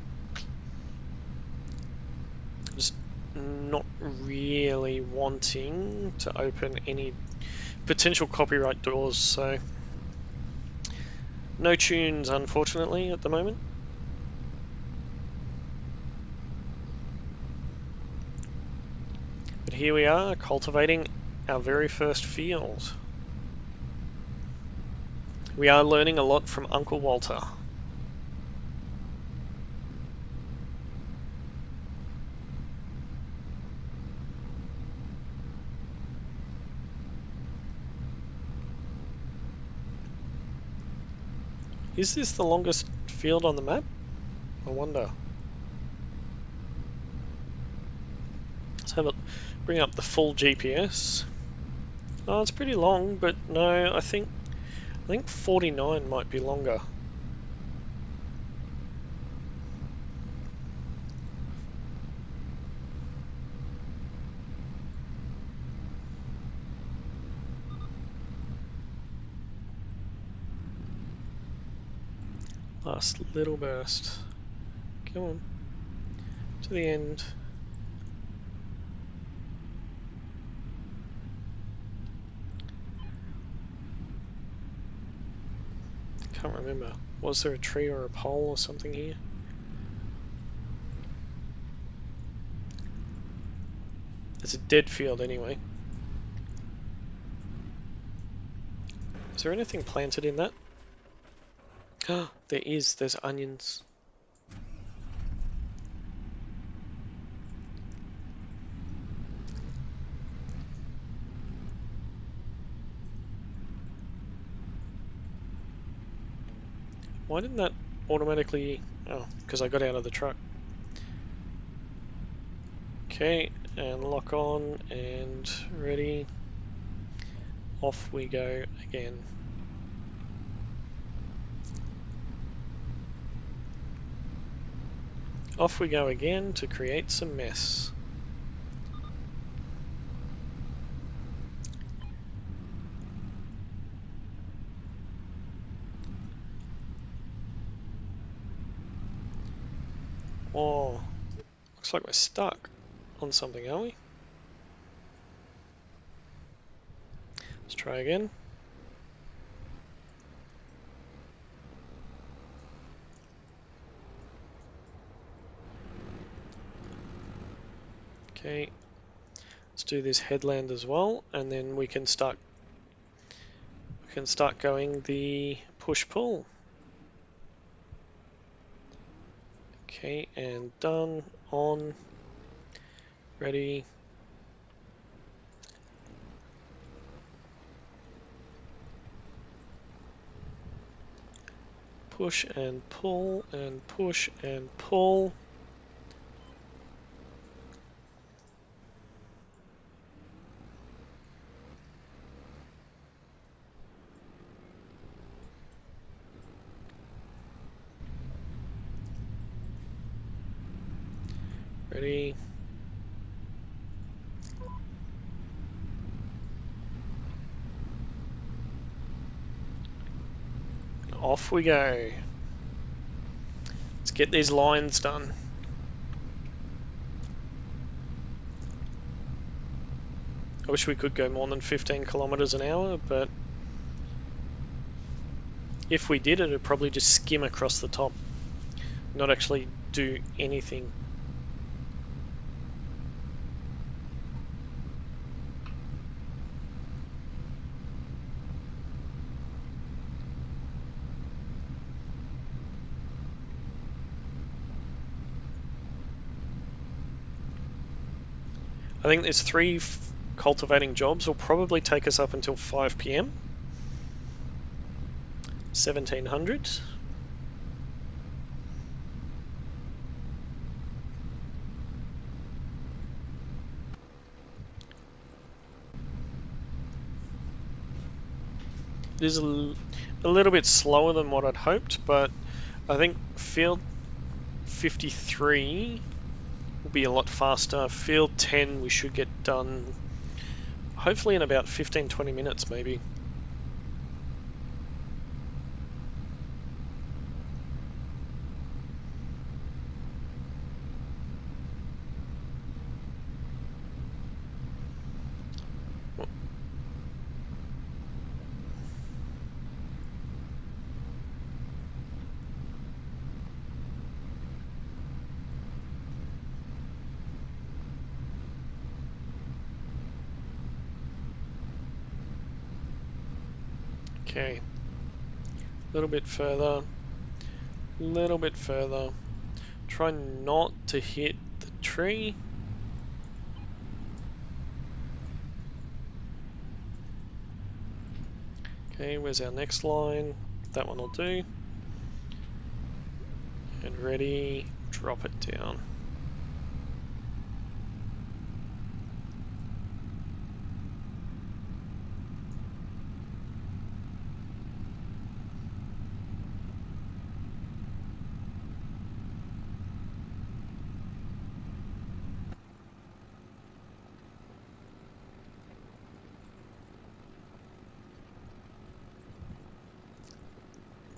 Just not really wanting to open any potential copyright doors, so no tunes unfortunately at the moment. But here we are, cultivating our very first field. We are learning a lot from Uncle Walter. Is this the longest field on the map? I wonder. Let's have a bring up the full GPS. Oh, it's pretty long, but no, I think 49 might be longer. Last little burst. Come on. To the end. Can't remember. Was there a tree or a pole or something here? It's a dead field anyway. Is there anything planted in that? Oh, there is. There's onions. Why didn't that automatically... Oh, because I got out of the truck. Okay, and lock on, and ready. Off we go again. Off we go again to create some mess. Oh, looks like we're stuck on something, are we? Let's try again. Okay, let's do this headland as well, and then we can start going the push-pull. Okay, and done, on, ready. Push and pull and push and pull. Ready. Off we go. Let's get these lines done. I wish we could go more than 15 kilometers an hour, but if we did, it would probably just skim across the top, not actually do anything. I think there's 3 cultivating jobs will probably take us up until 5 PM. 1700. It is a little bit slower than what I'd hoped, but I think field 53 will be a lot faster. Field 10 we should get done hopefully in about 15-20 minutes maybe. Okay. A little bit further. Little bit further. Try not to hit the tree. Okay, where's our next line? That one will do. And ready, drop it down.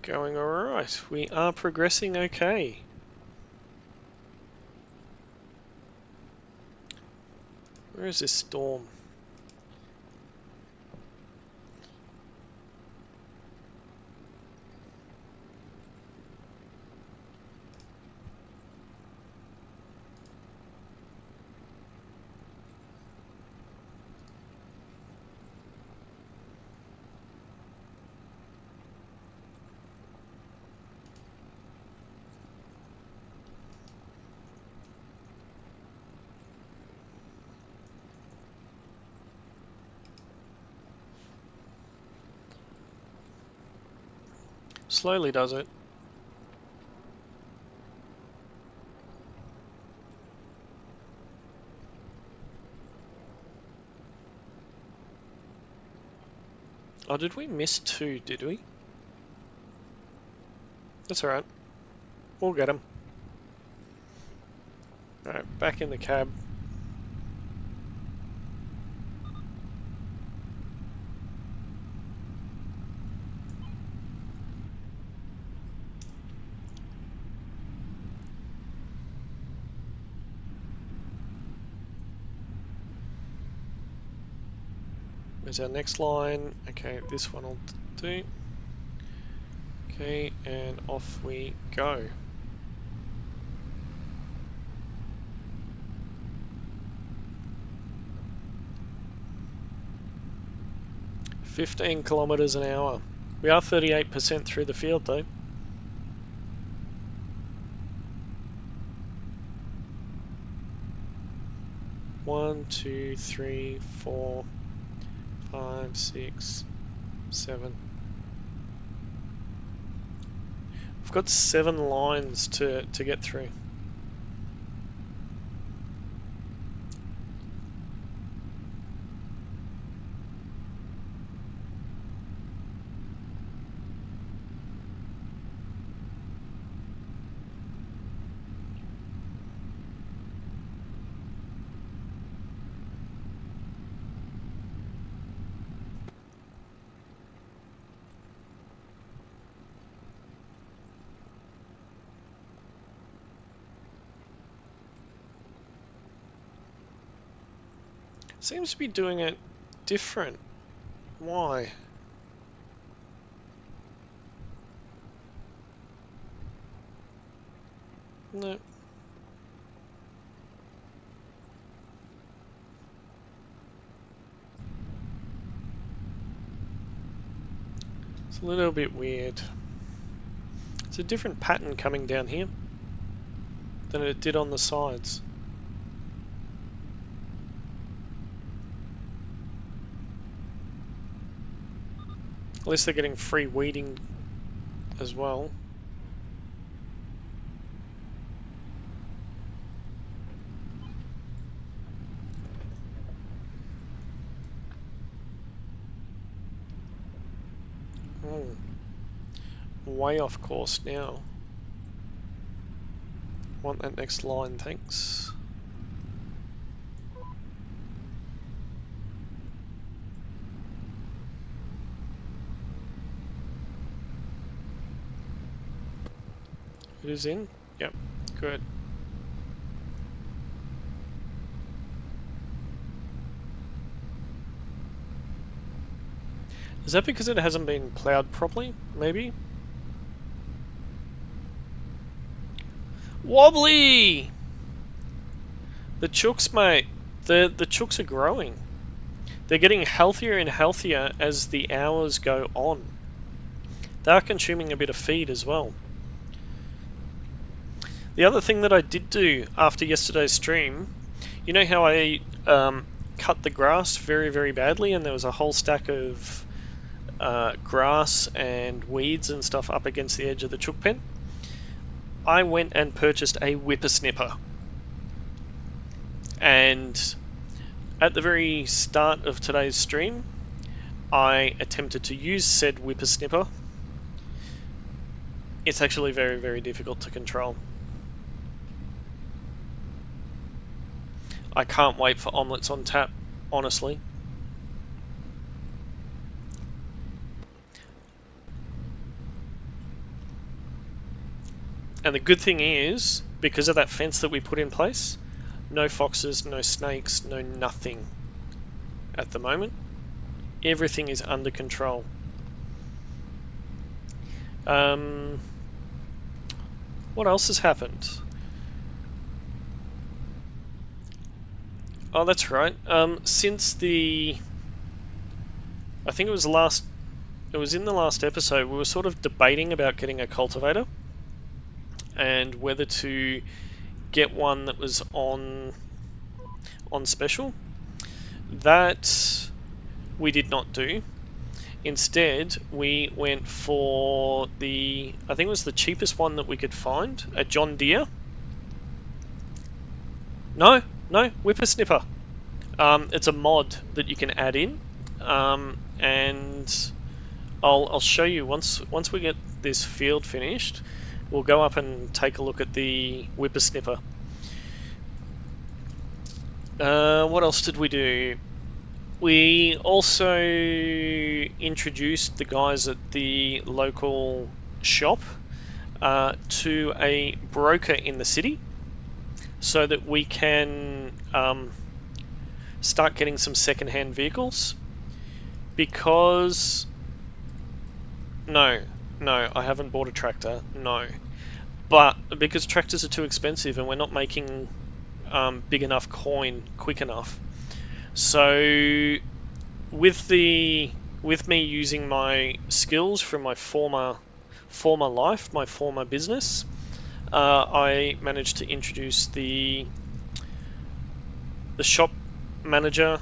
Going alright. We are progressing okay. Where is this storm? Slowly does it. Oh, did we miss two, did we? That's alright. We'll get them. Alright, back in the cab. Where's our next line? Okay, this one will do. Okay, and off we go. (15 kilometers an hour). We are 38% through the field though. One, two, three, 4, 5, 6, 7. We've got 7 lines to get through. Seems to be doing it different. Why? No. It's a little bit weird. It's a different pattern coming down here than it did on the sides. At least they're getting free weeding as well. Oh, way off course now. Want that next line, thanks. It is in? Yep, good. Is that because it hasn't been ploughed properly, maybe? Wobbly! The chooks, mate. The chooks are growing. They're getting healthier and healthier as the hours go on. They are consuming a bit of feed as well. The other thing that I did do after yesterday's stream, you know how I cut the grass very, very badly, and there was a whole stack of grass and weeds and stuff up against the edge of the chook pen? I went and purchased a whippersnipper. And at the very start of today's stream, I attempted to use said whippersnipper. It's actually very, very difficult to control. I can't wait for omelets on tap, honestly. And the good thing is, because of that fence that we put in place, no foxes, no snakes, no nothing at the moment. Everything is under control. What else has happened? Oh, that's right. Since I think it was in the last episode, we were sort of debating about getting a cultivator and whether to get one that was on special. That we did not do. Instead, we went for I think it was the cheapest one that we could find, a John Deere. No, whippersnipper. It's a mod that you can add in, and I'll show you once we get this field finished. We'll go up and take a look at the whippersnipper. What else did we do? We also introduced the guys at the local shop to a broker in the city so that we can start getting some second-hand vehicles. Because no, I haven't bought a tractor, no. But because tractors are too expensive and we're not making big enough coin quick enough. So with me using my skills from my former life, my former business, I managed to introduce the shop manager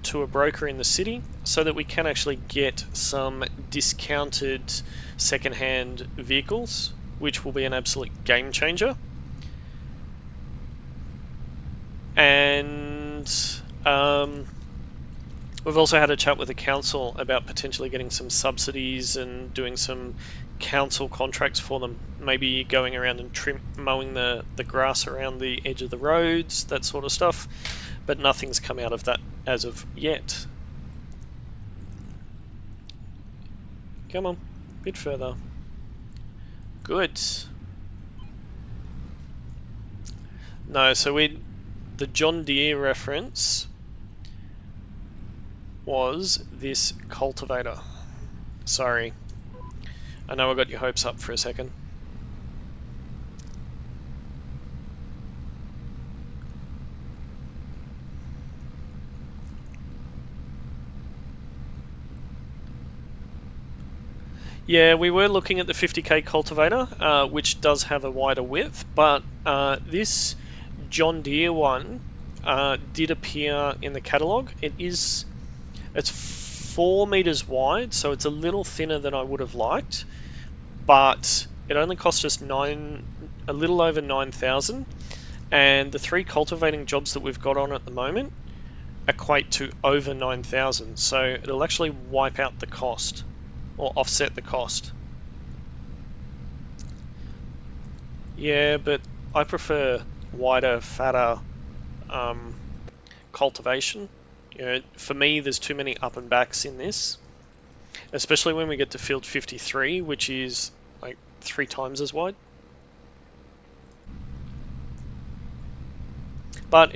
to a broker in the city so that we can actually get some discounted second-hand vehicles, which will be an absolute game changer. And we've also had a chat with the council about potentially getting some subsidies and doing some council contracts for them, maybe going around and mowing the grass around the edge of the roads, that sort of stuff, but nothing's come out of that as of yet. Come on, a bit further. Good. No, so the John Deere reference was this cultivator. Sorry, I know I got your hopes up for a second. Yeah, we were looking at the 50k cultivator, which does have a wider width, but this John Deere one did appear in the catalogue. It's 4 meters wide, so it's a little thinner than I would have liked, but it only cost us a little over 9,000, and the 3 cultivating jobs that we've got on at the moment equate to over 9,000, so it'll actually wipe out the cost or offset the cost. Yeah, but I prefer wider, fatter cultivation. You know, for me, there's too many up and backs in this, especially when we get to field 53, which is like 3 times as wide. But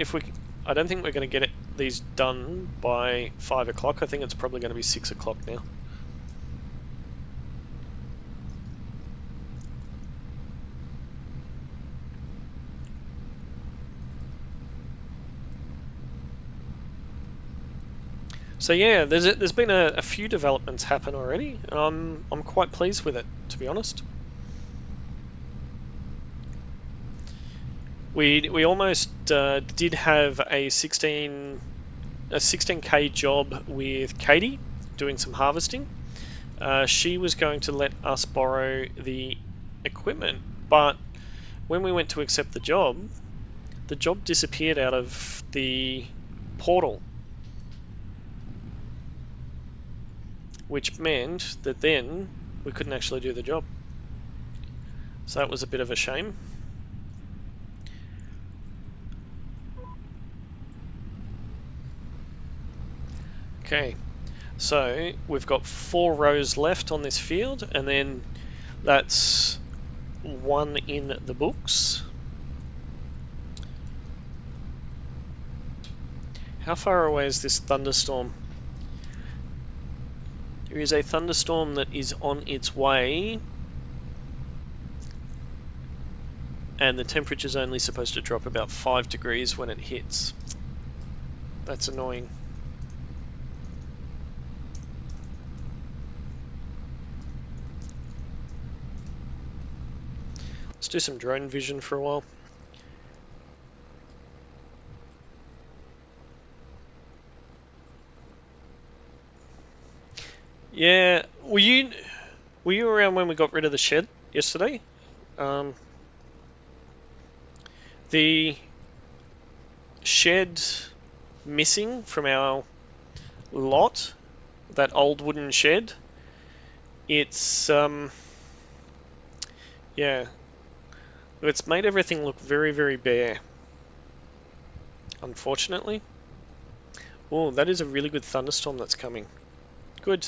I don't think we're going to get these done by 5 o'clock. I think it's probably going to be 6 o'clock now. So yeah, there's been a few developments happen already, and I'm quite pleased with it, to be honest. We almost did have a 16K job with Katie doing some harvesting. She was going to let us borrow the equipment, but when we went to accept the job disappeared out of the portal, which meant that then we couldn't actually do the job. So that was a bit of a shame. Okay, so we've got 4 rows left on this field, and then that's 1 in the books. How far away is this thunderstorm? There is a thunderstorm that is on its way, and the temperature's only supposed to drop about 5 degrees when it hits. That's annoying. Let's do some drone vision for a while. Yeah, were you around when we got rid of the shed yesterday? The shed missing from our lot, that old wooden shed, it's yeah, it's made everything look very, very bare, unfortunately. Oh, that is a really good thunderstorm that's coming. Good.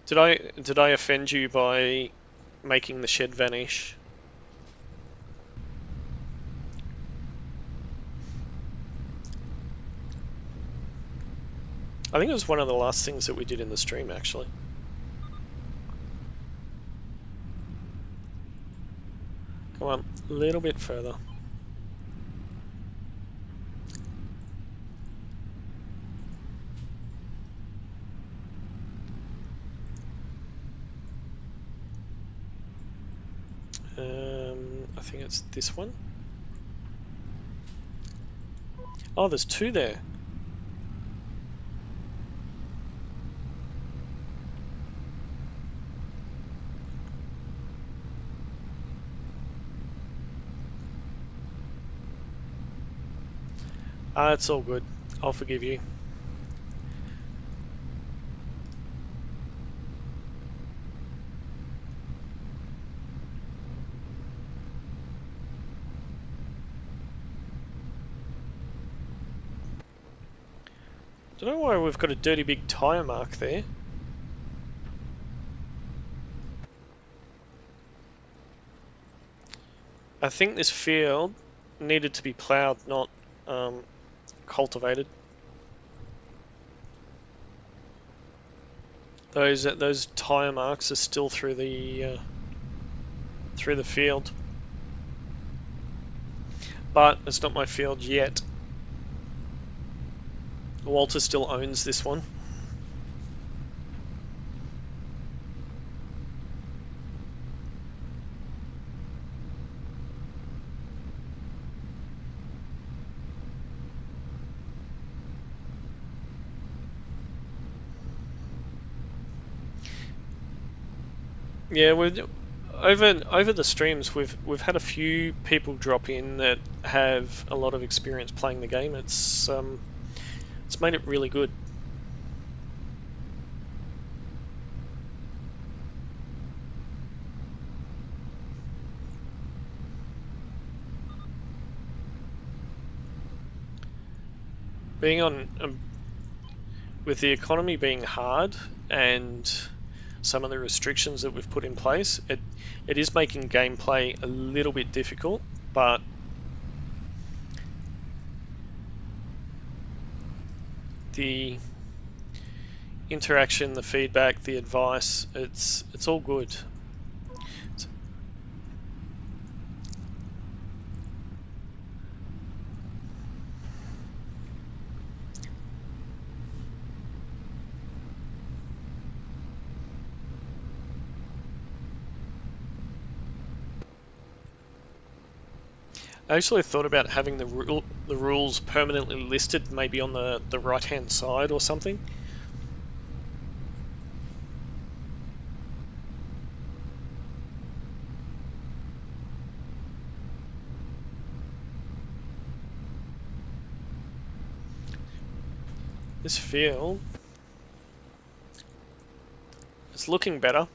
Did I offend you by making the shed vanish? I think it was one of the last things that we did in the stream, actually. Come on, a little bit further. I think it's this one. Oh, there's 2 there. It's all good. I'll forgive you. Don't know why we've got a dirty big tyre mark there. I think this field needed to be ploughed, not cultivated. Those tyre marks are still through the field, but it's not my field yet. Walter still owns this one. Yeah, over the streams we've had a few people drop in that have a lot of experience playing the game. It's made it really good. Being on with the economy being hard and some of the restrictions that we've put in place, it is making gameplay a little bit difficult, but the interaction, the feedback, the advice, it's all good. I actually thought about having the rules permanently listed, maybe on the right hand side or something. This field is looking better.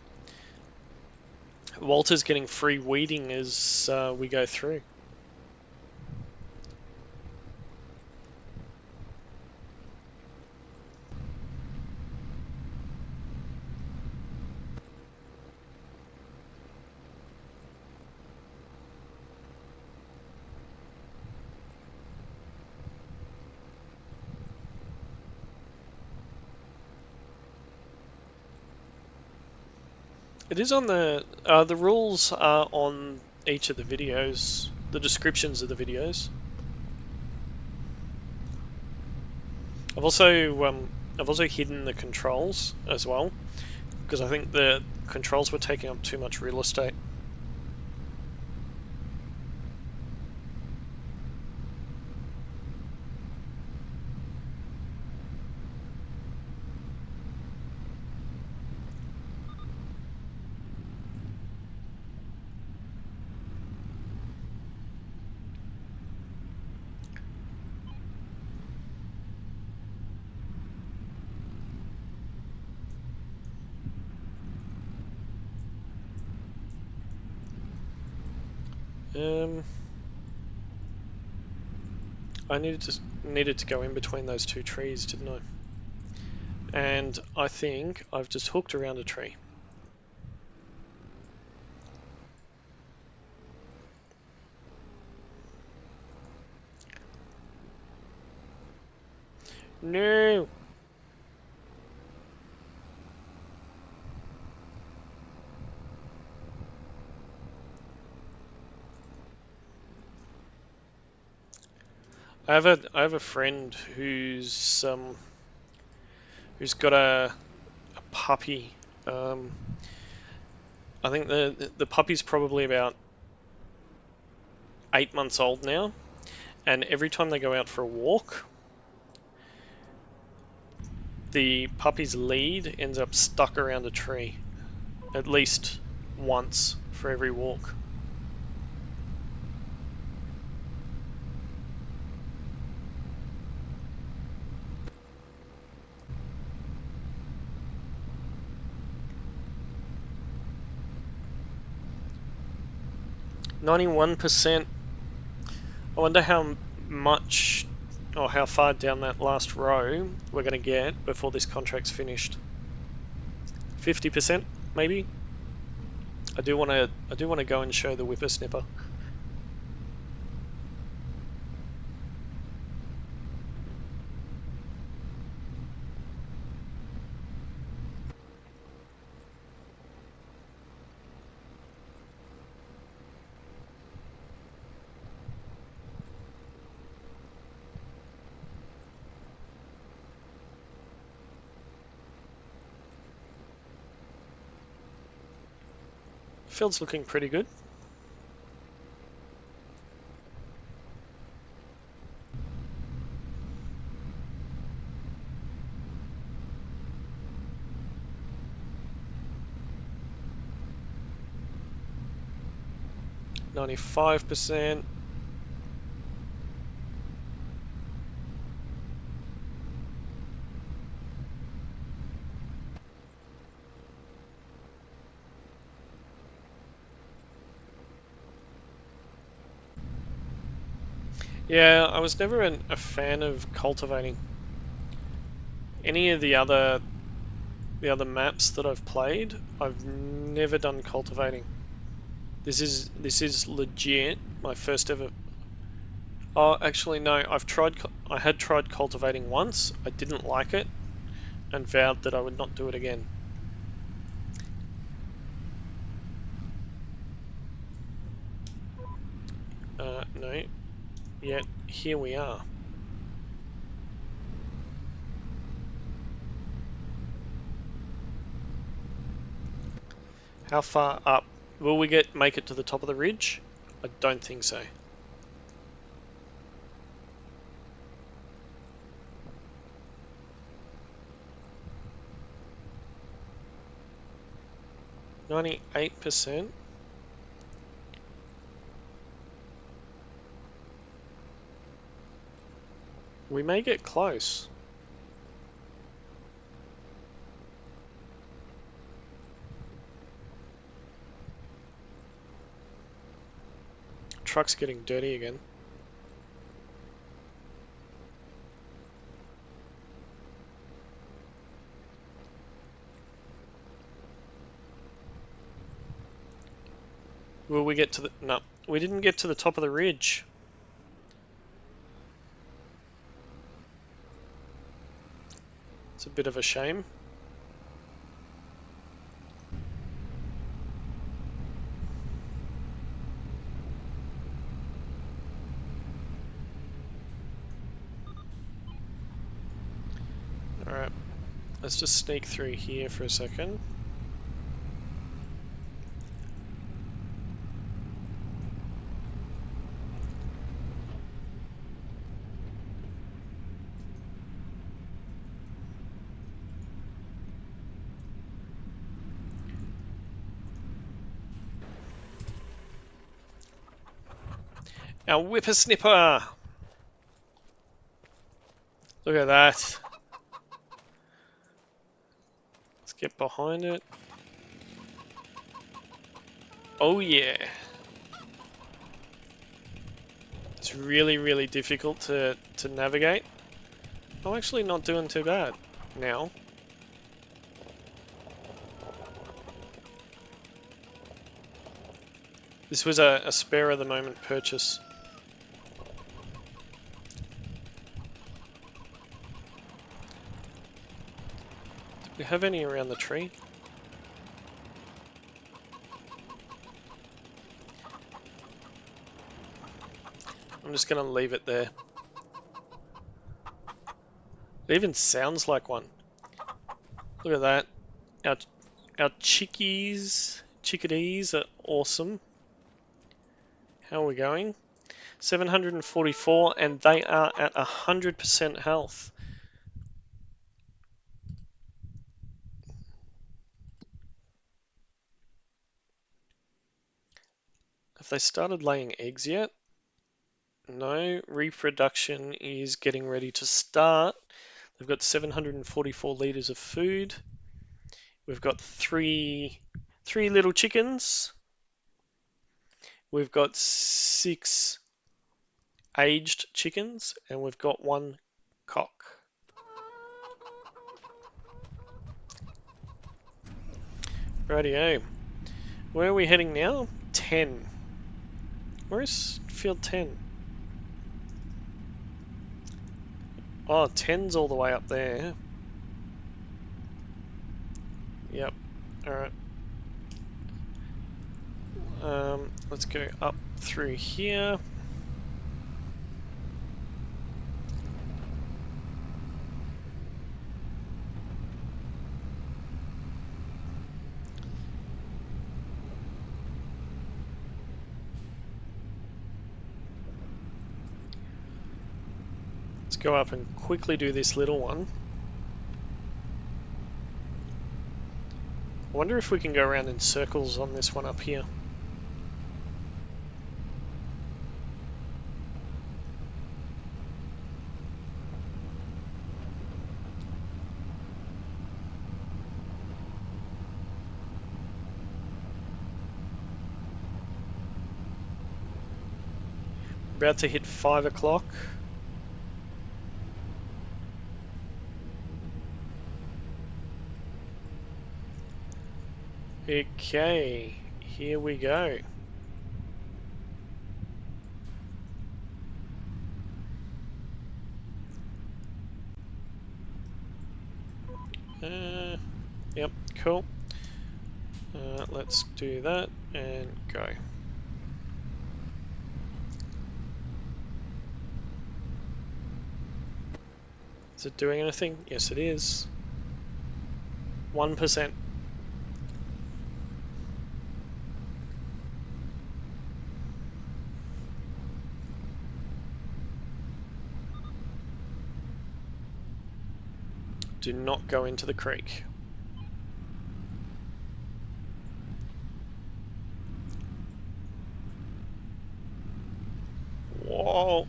Walter's getting free weeding as we go through. It is on the rules are on each of the videos, the descriptions of the videos. I've also hidden the controls as well, because I think the controls were taking up too much real estate. I needed to go in between those two trees, didn't I? And I think I've just hooked around a tree. No! I have a friend who's got a puppy. I think the puppy's probably about 8 months old now, and every time they go out for a walk, the puppy's lead ends up stuck around a tree at least once for every walk. %. I wonder how much or how far down that last row we're going to get before this contract's finished. 50% maybe. I do want to go and show the whippersnipper. Field's looking pretty good. %95. Yeah, I was never a fan of cultivating. Any of the other maps that I've played, I've never done cultivating. This is legit my first ever. Oh, actually no, I had tried cultivating once. I didn't like it and vowed that I would not do it again. No. Yet here we are. How far up? Will we make it to the top of the ridge? I don't think so. 98%. We may get close. Truck's getting dirty again. Will we get to the... No, we didn't get to the top of the ridge. It's a bit of a shame. Alright, let's just sneak through here for a second. Our whippersnipper! Look at that. Let's get behind it. Oh yeah. It's really, really difficult to navigate. I'm actually not doing too bad now. This was a spare of the moment purchase. Do we have any around the tree? I'm just gonna leave it there. It even sounds like one. Look at that. Our chickadees are awesome. How are we going? 744, and they are at 100% health. Have they started laying eggs yet? No, reproduction is getting ready to start. They've got 744 litres of food. We've got three little chickens. We've got 6 aged chickens, and we've got 1 cock. Rightio. Where are we heading now? 10. Where is field 10? Oh, 10's all the way up there. Yep. Alright. Let's go up through here. Let's go up and quickly do this little one. I wonder if we can go around in circles on this one up here. About to hit 5 o'clock. Okay, here we go. Yep, cool. Let's do that and go. Is it doing anything? Yes, it is. 1%. Do not go into the creek. Oh.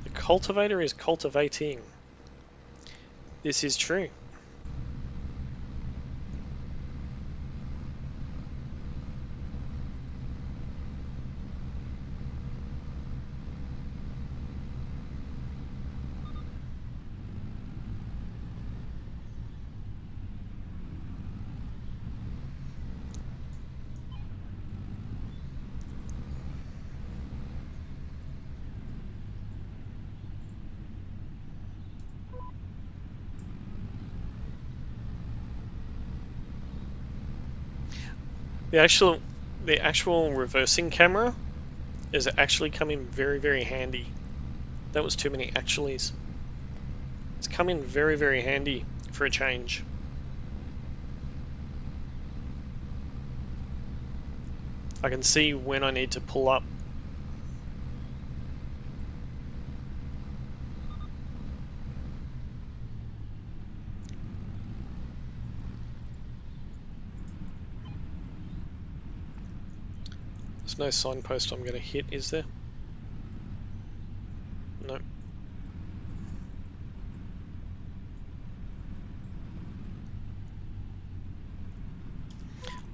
The cultivator is cultivating. This is true. The actual reversing camera is actually come in very, very handy. That was too many actuallys. It's come in very, very handy for a change. I can see when I need to pull up. There's no signpost I'm going to hit, is there? No.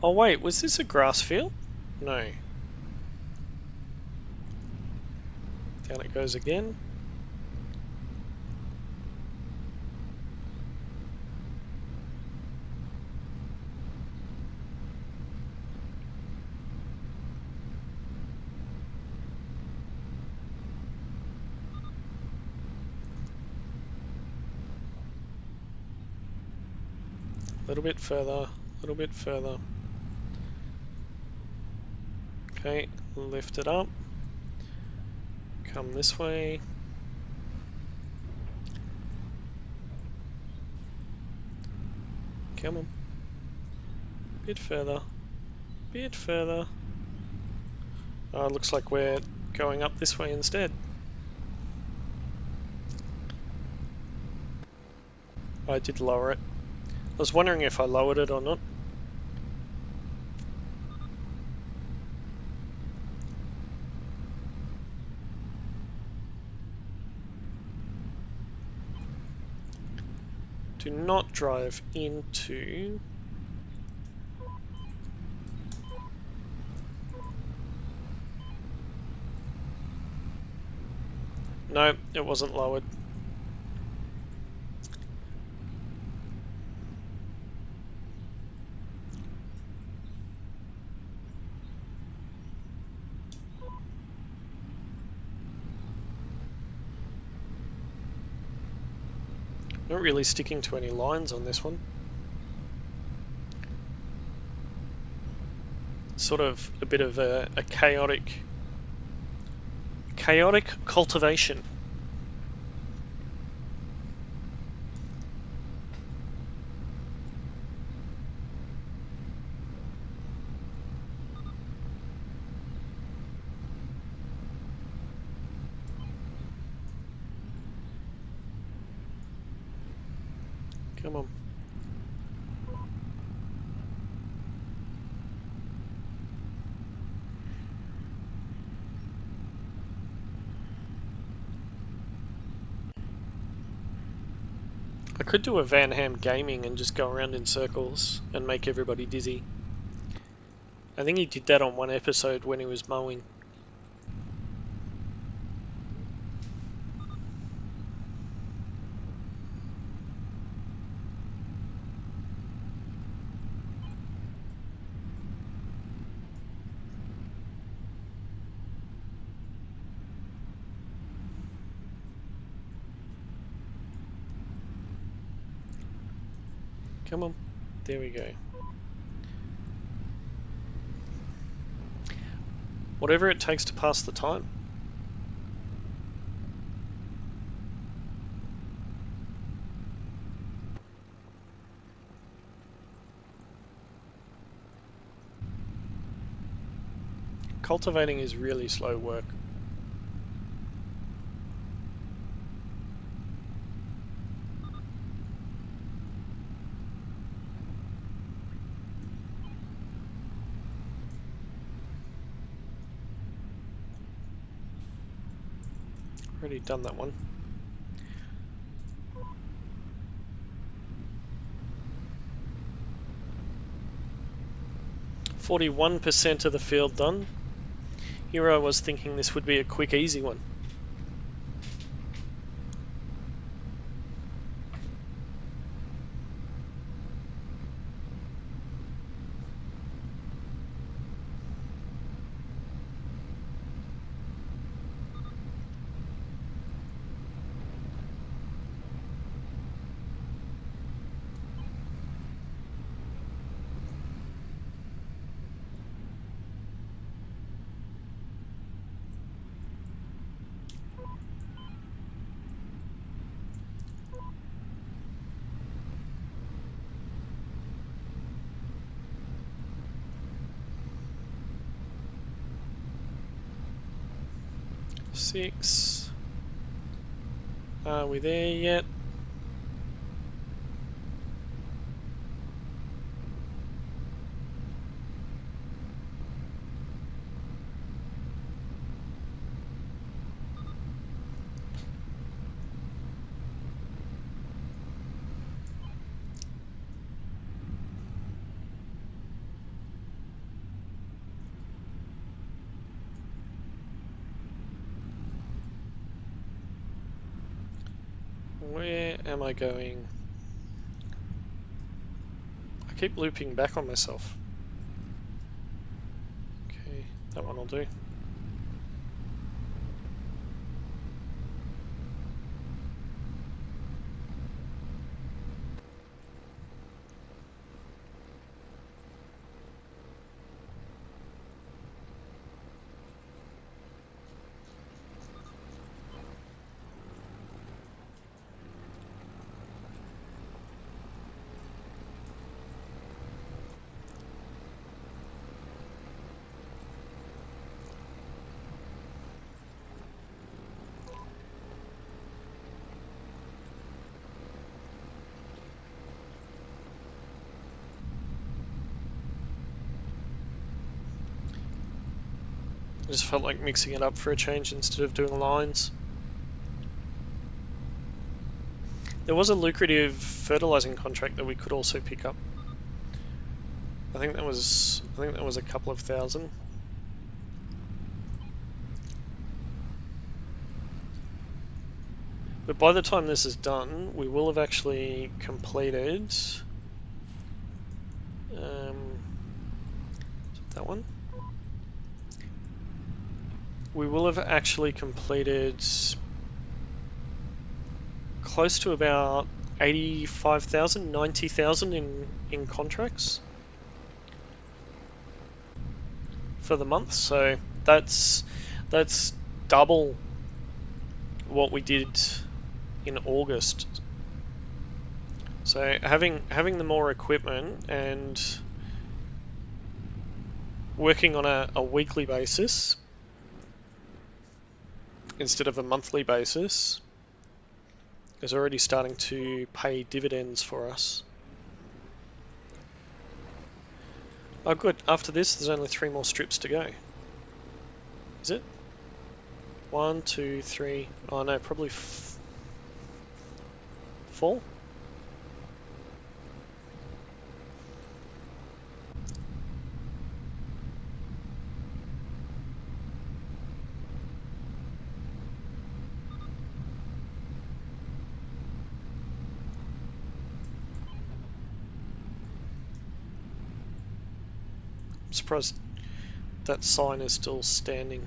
Oh wait, was this a grass field? No. Down it goes again. A little bit further, a little bit further. Okay, lift it up. Come this way. Come on. Bit further. Bit further. Oh, it looks like we're going up this way instead. I did lower it. I was wondering if I lowered it or not. Do not drive into... No, it wasn't lowered. Not really sticking to any lines on this one. Sort of a bit of a chaotic cultivation. Come on. I could do a Van Ham gaming and just go around in circles and make everybody dizzy. I think he did that on one episode when he was mowing. Come on. There we go. Whatever it takes to pass the time. Cultivating is really slow work. Already done that one. 41% of the field done. Here I was thinking this would be a quick, easy one. Six. Are we there yet? Where am I going? I keep looping back on myself. Okay, that one will do. I just felt like mixing it up for a change instead of doing lines. There was a lucrative fertilizing contract that we could also pick up. I think that was a couple of thousand. But by the time this is done, we will have actually completed that one. We will have actually completed close to about 85,000, 90,000 in contracts for the month. So that's double what we did in August. So having the more equipment and working on a weekly basis instead of a monthly basis is already starting to pay dividends for us. Oh good, after this there's only 3 more strips to go. Is it? 1, 2, 3, oh no, probably 4? I'm surprised that sign is still standing.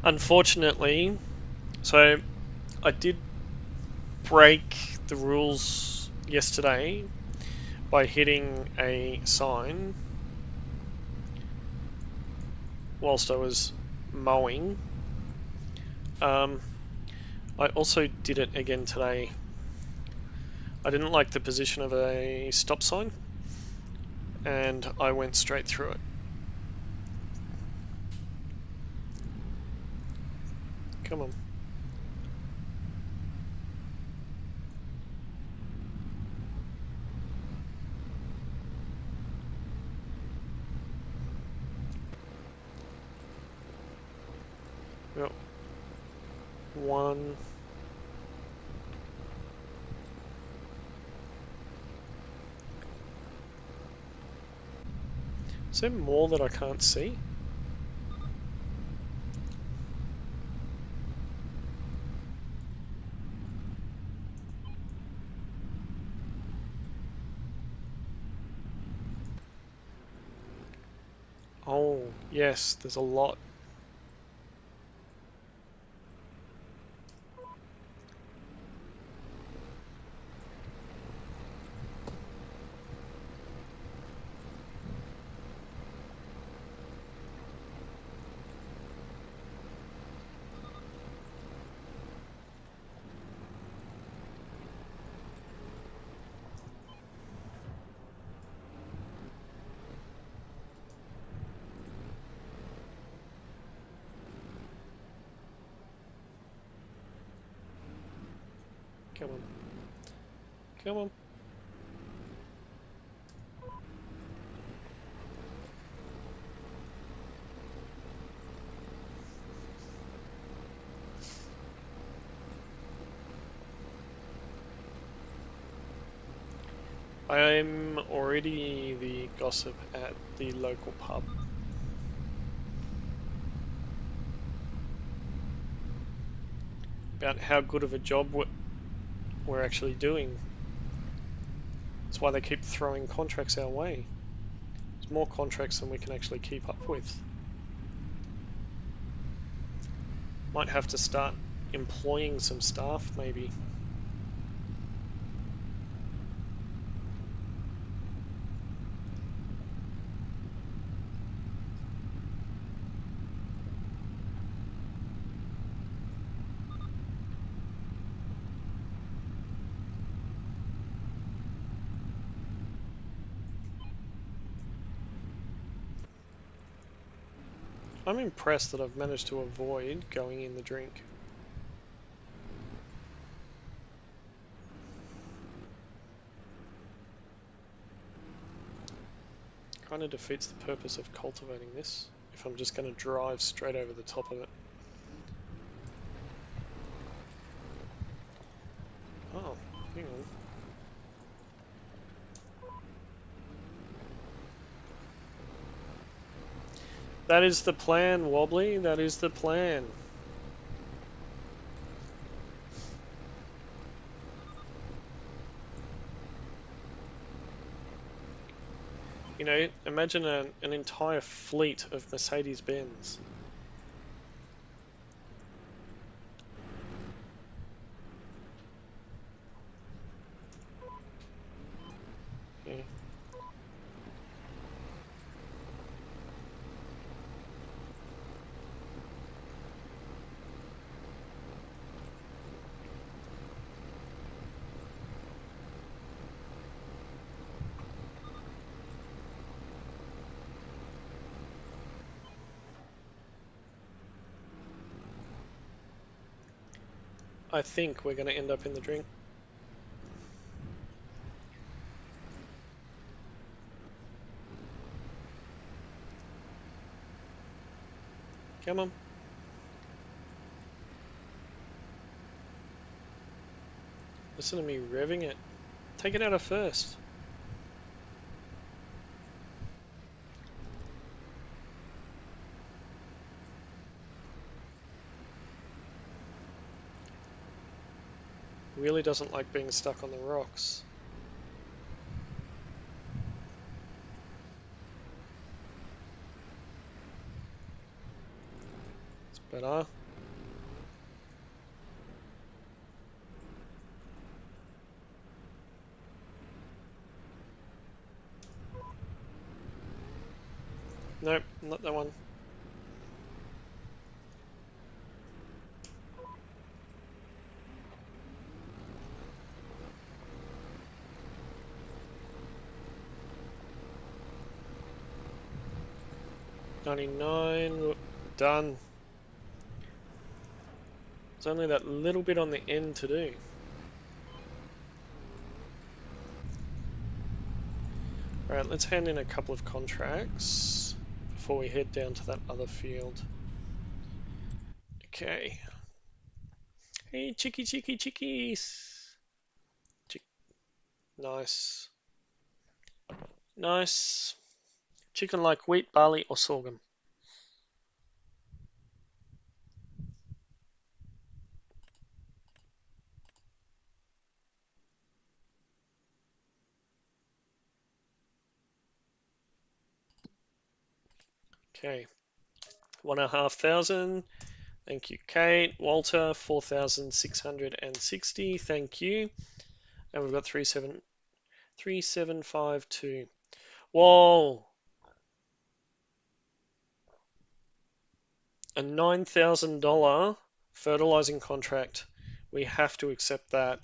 Unfortunately, so I did break the rules yesterday by hitting a sign whilst I was mowing. I also did it again today. I didn't like the position of a stop sign, and I went straight through it. Come on. Yep. One. Is there more that I can't see? Oh, yes, there's a lot. Come on. Come on. I'm already the gossip at the local pub. About how good of a job we're actually doing. That's why they keep throwing contracts our way. There's more contracts than we can actually keep up with. Might have to start employing some staff, maybe. I'm impressed that I've managed to avoid going in the drink. Kind of defeats the purpose of cultivating this if I'm just going to drive straight over the top of it. Oh, hang on. That is the plan, Wobbly. That is the plan. You know, imagine an entire fleet of Mercedes-Benz. Yeah. I think we're going to end up in the drink. Come on. Listen to me revving it. Take it out of first. Really doesn't like being stuck on the rocks. It's better. Nope, not that one. 99, done. There's only that little bit on the end to do. Alright, let's hand in a couple of contracts before we head down to that other field. Okay. Hey, chickies! Nice. Nice. Chicken like wheat, barley, or sorghum. Okay. 1,500. Thank you, Kate. Walter, 4,660. Thank you. And we've got 3752. Whoa! A $9,000 fertilizing contract. We have to accept that.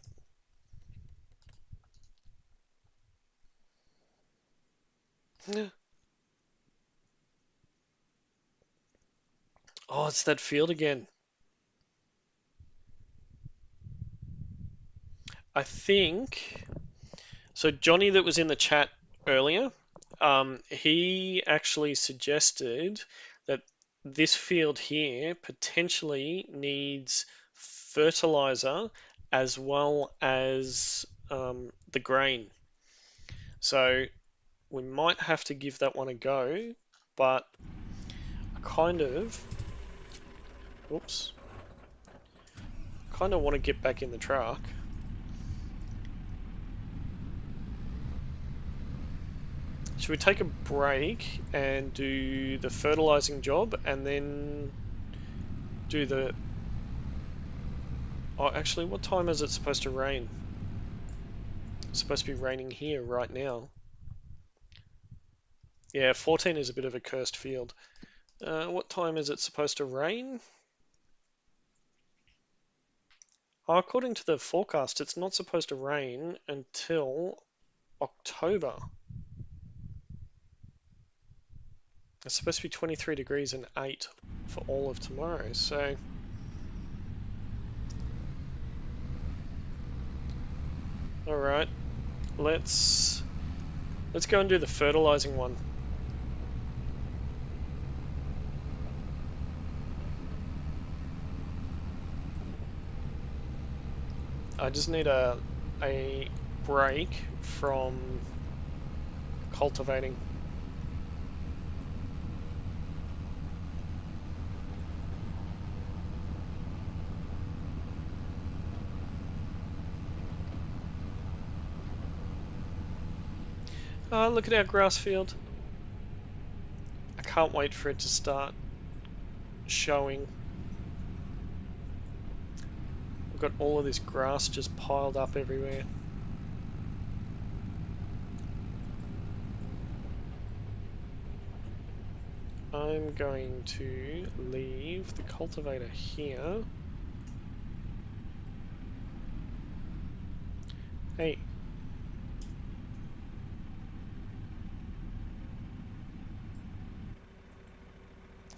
Oh, it's that field again. I think so. Johnny, that was in the chat earlier, he actually suggested that this field here potentially needs fertilizer as well as the grain. So we might have to give that one a go, but I kind of want to get back in the truck. Should we take a break and do the fertilizing job and then do the... Oh, actually, what time is it supposed to rain? It's supposed to be raining here right now. Yeah, 14 is a bit of a cursed field. What time is it supposed to rain? Oh, according to the forecast, it's not supposed to rain until October. It's supposed to be 23 degrees and 8 for all of tomorrow, so... Alright, let's go and do the fertilizing one. I just need a break from cultivating. Oh, look at our grass field. I can't wait for it to start showing. We've got all of this grass just piled up everywhere. I'm going to leave the cultivator here. Hey.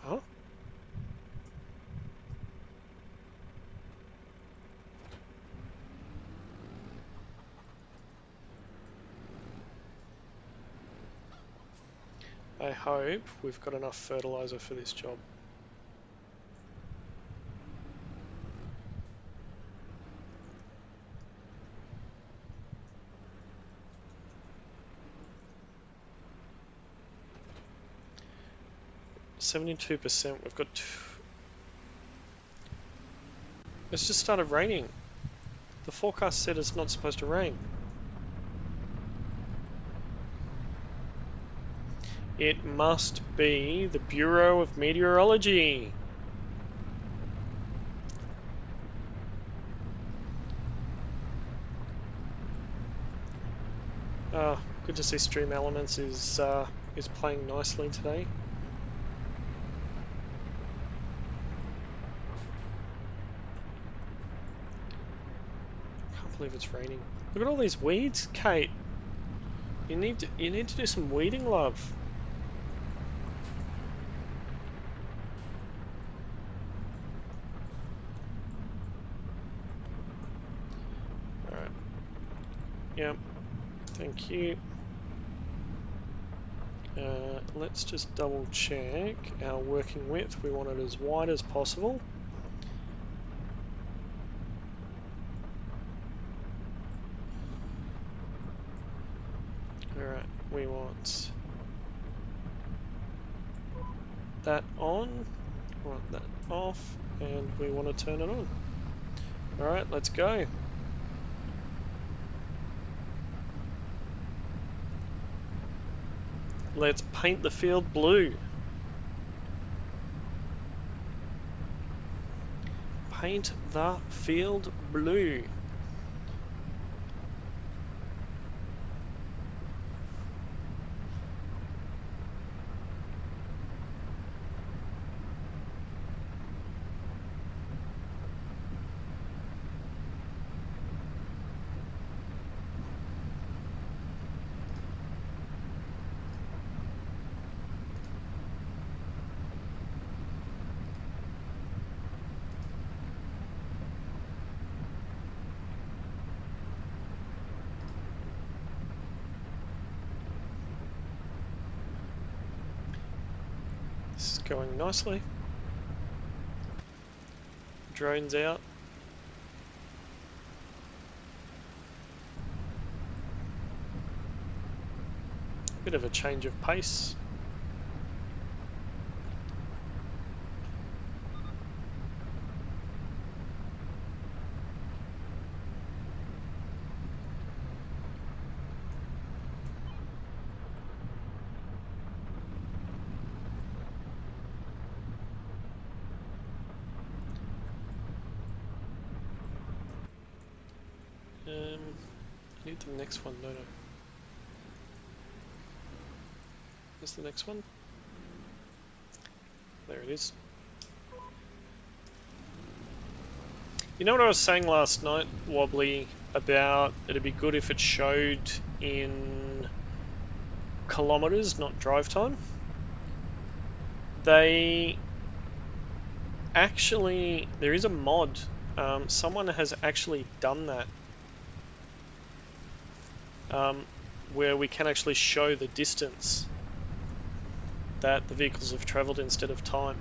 Huh? I hope we've got enough fertilizer for this job. %. We've got... It's just started raining. The forecast said it's not supposed to rain. It must be the Bureau of Meteorology. Good to see Stream Elements is playing nicely today. I can't believe it's raining. Look at all these weeds, Kate. You need to do some weeding, love. Yep. Thank you. Let's just double check our working width. We want it as wide as possible. Alright, we want that on, we want that off, and we want to turn it on. Alright, let's go. Let's paint the field blue. Paint the field blue. This is going nicely. Drones out. Bit of a change of pace. I need the next one, don't I? Where's the next one? There it is. You know what I was saying last night, Wobbly, about it'd be good if it showed in kilometers, not drive time? They actually, there is a mod. Someone has actually done that. Where we can actually show the distance that the vehicles have travelled instead of time.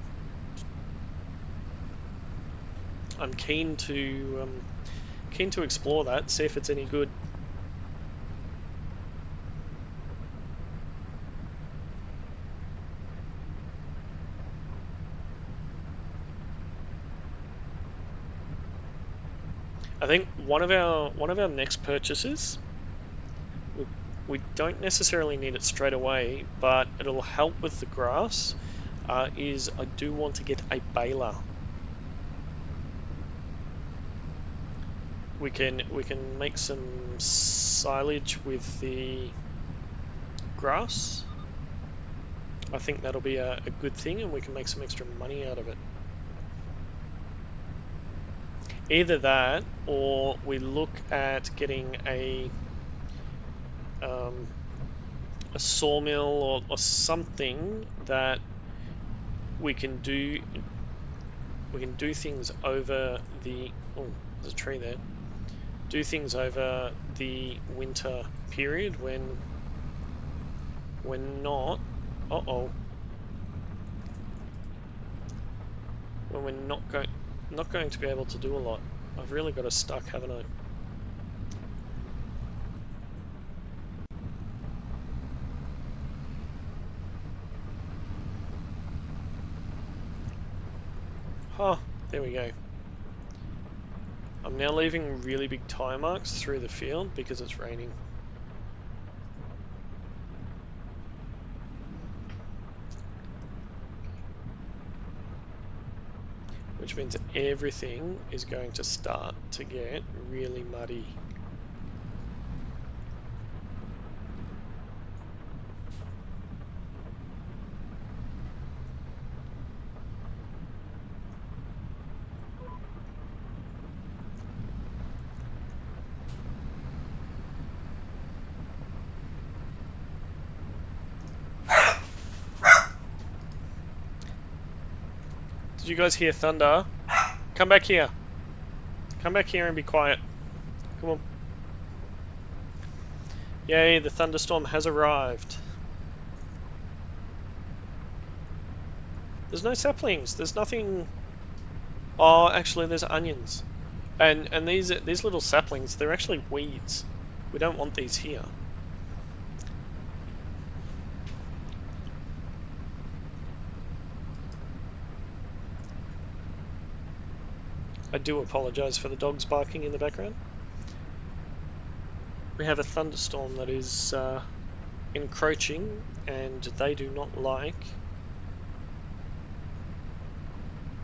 I'm keen to explore that, see if it's any good. I think one of our next purchases, we don't necessarily need it straight away, but it'll help with the grass, is I do want to get a baler. We can make some silage with the grass. I think that'll be a good thing, and we can make some extra money out of it. Either that, or we look at getting a sawmill or something that we can do things over the, oh, there's a tree there, do things over the winter period when we're not when we're not going to be able to do a lot. I've really got us stuck, haven't I? Oh, there we go. I'm now leaving really big tire marks through the field because it's raining. Which means everything is going to start to get really muddy. Did you guys hear thunder? Come back here. Come back here and be quiet. Come on. Yay, the thunderstorm has arrived. There's no saplings. There's nothing. Oh, actually, there's onions. And these little saplings, they're actually weeds. We don't want these here. I do apologise for the dogs barking in the background. We have a thunderstorm that is encroaching, and they do not like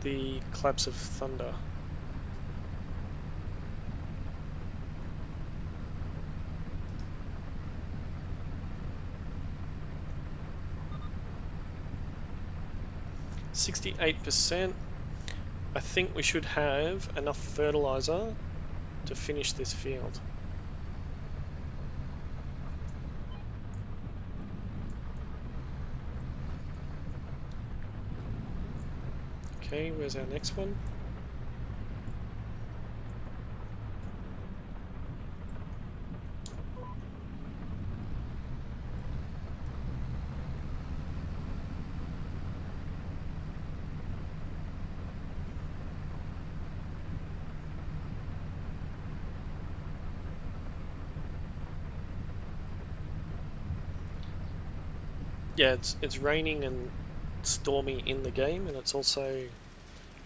the claps of thunder. %. I think we should have enough fertilizer to finish this field. Okay, where's our next one? Yeah, it's raining and stormy in the game, and it's also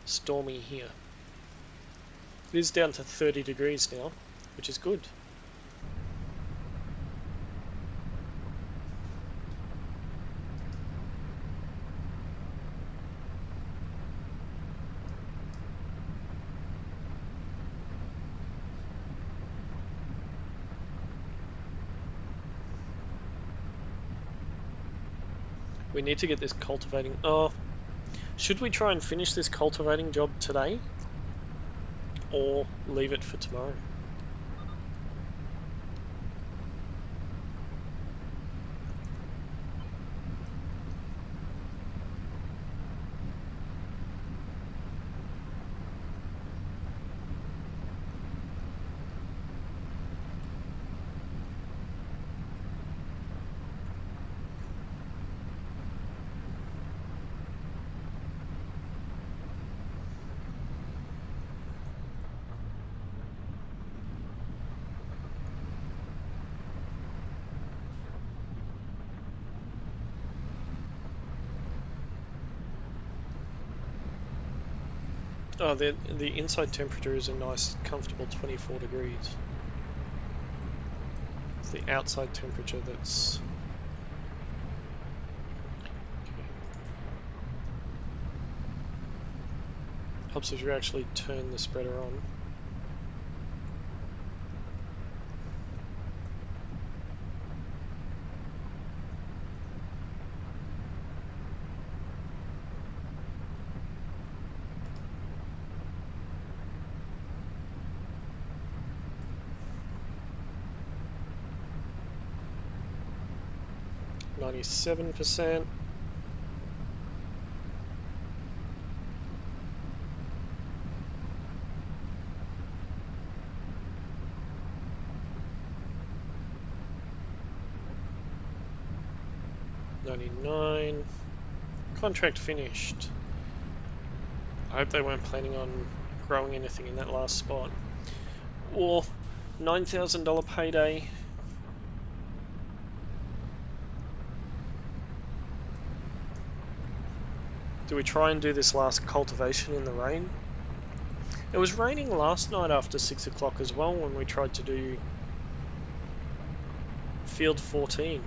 stormy here. It is down to 30 degrees now, which is good. We need to get this cultivating. Oh, should we try and finish this cultivating job today? Or leave it for tomorrow? Oh, the inside temperature is a nice, comfortable 24 degrees. It's the outside temperature that's... Okay. Helps if you actually turn the spreader on. %. $99. Contract finished. I hope they weren't planning on growing anything in that last spot. Or $9,000 payday. Do we try and do this last cultivation in the rain? It was raining last night after 6 o'clock as well when we tried to do field 14.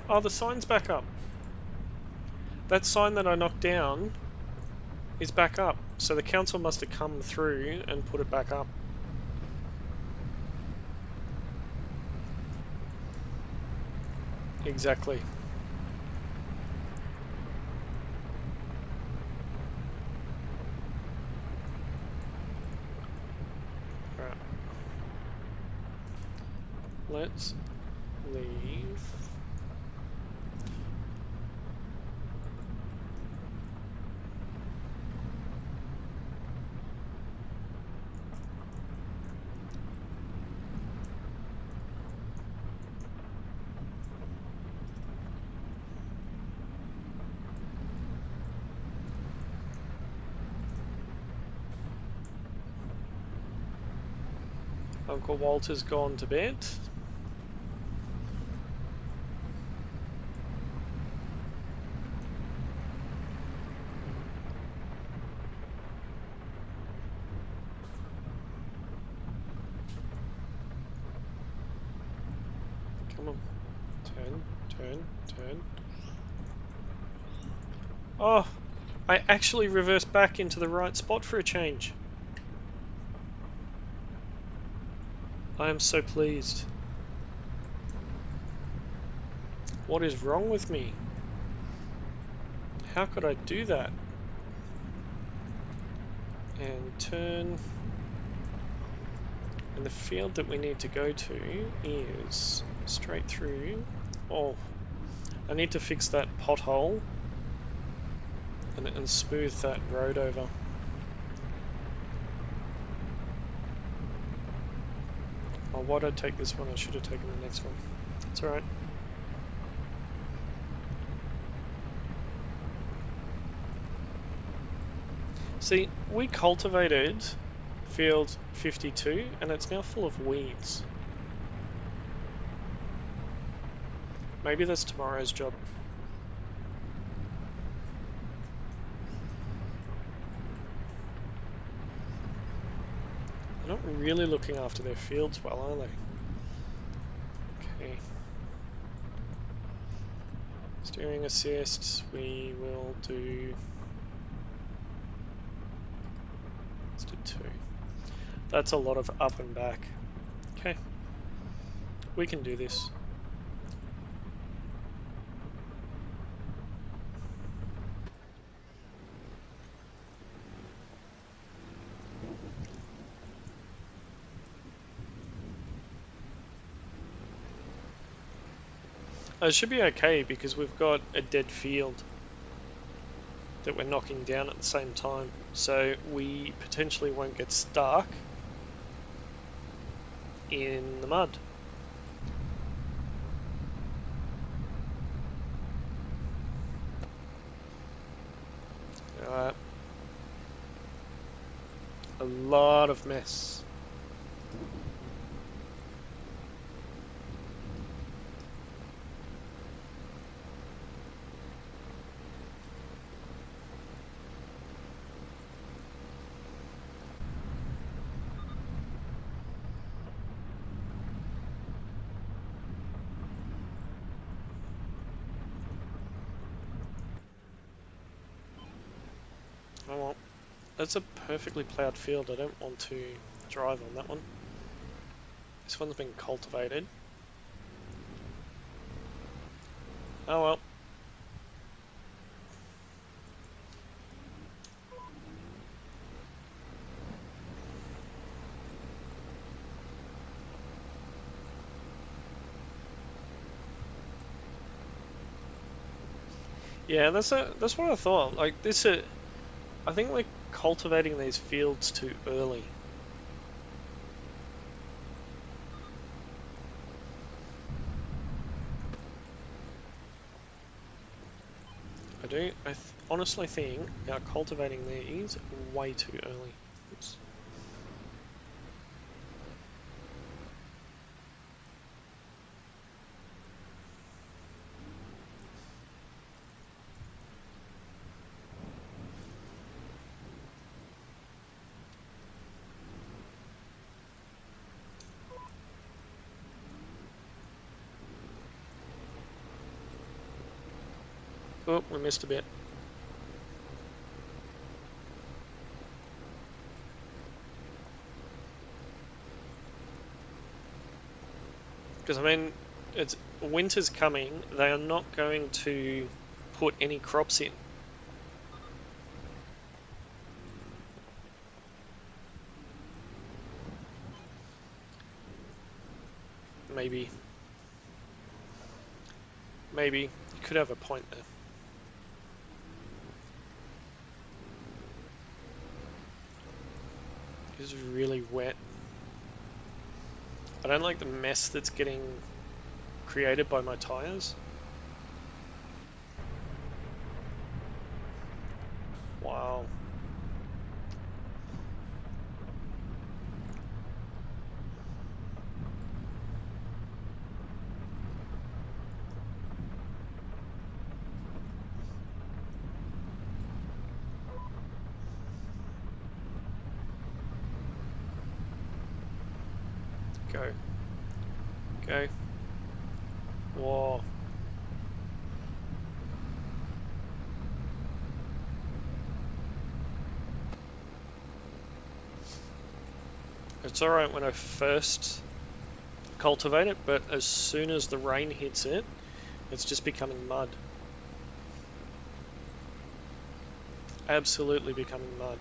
Oh, the sign's back up. That sign that I knocked down is back up. So the council must have come through and put it back up. Exactly. Alright. Let's leave. Uncle Walter's gone to bed. Come on. Turn. Oh, I actually reversed back into the right spot for a change. I am so pleased. What is wrong with me? How could I do that? And turn. And the field that we need to go to is straight through. Oh, I need to fix that pothole and smooth that road over. Oh, why did I take this one? I should have taken the next one. It's alright. See, we cultivated field 52 and it's now full of weeds. Maybe that's tomorrow's job. They're not really looking after their fields well, are they? Okay. Steering assist, we will do... Let's do 2. That's a lot of up and back. Okay. We can do this. It should be okay because we've got a dead field that we're knocking down at the same time, so we potentially won't get stuck in the mud. Alright. A lot of mess. Oh well, that's a perfectly ploughed field. I don't want to drive on that one. This one's been cultivated. Oh well. Yeah, that's what I thought. Like this, I think we're cultivating these fields too early. I honestly think we are cultivating these way too early. Oops. Oh, we missed a bit. Because I mean, it's winter's coming. They are not going to put any crops in. Maybe. Maybe. You could have a point there. It's really wet. I don't like the mess that's getting created by my tires. Wow. Go. Go. Whoa. It's alright when I first cultivate it, but as soon as the rain hits it, it's just becoming mud. Absolutely becoming mud.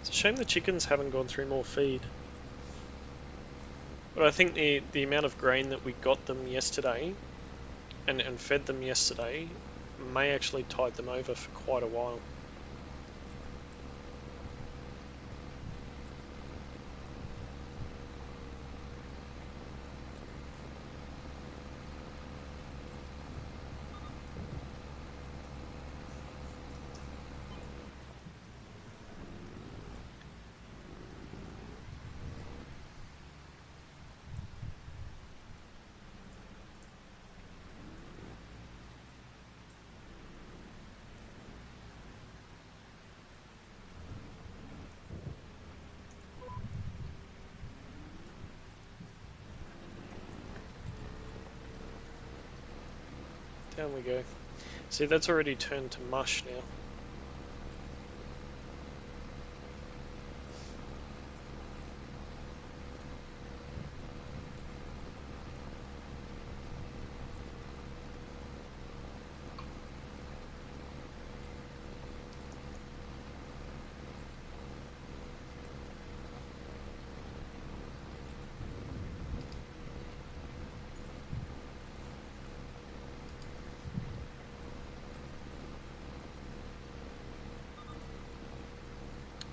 It's a shame the chickens haven't gone through more feed. But I think the amount of grain that we got them yesterday and fed them yesterday may actually tide them over for quite a while. Down we go. See, that's already turned to mush now.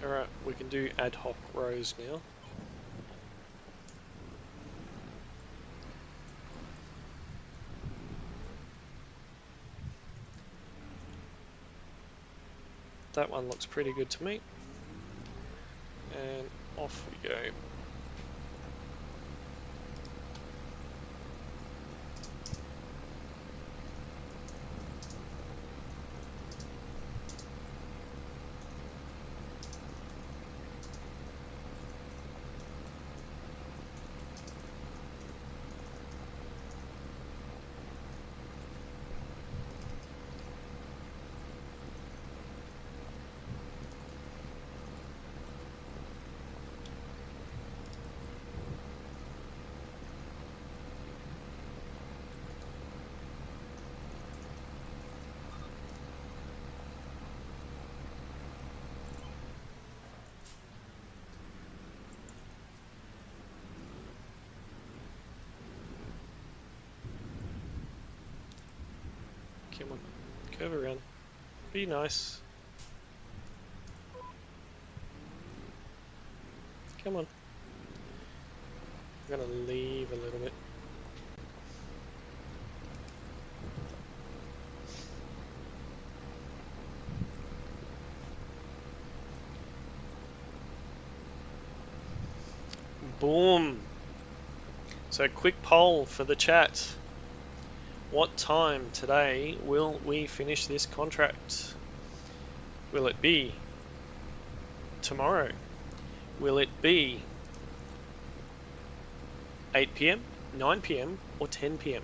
Alright, we can do ad hoc rows now. That one looks pretty good to me. And off we go. Come on, curve around. Be nice. Come on. I'm gonna leave a little bit. Boom. So quick poll for the chat. What time today will we finish this contract? Will it be tomorrow? Will it be 8 p.m., 9 p.m. or 10 p.m?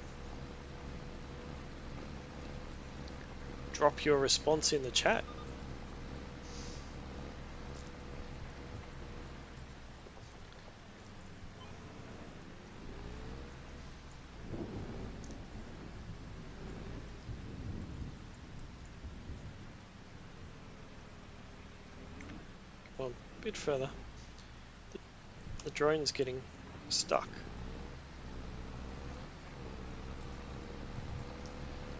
Drop your response in the chat. Well, a bit further. The drone's getting stuck.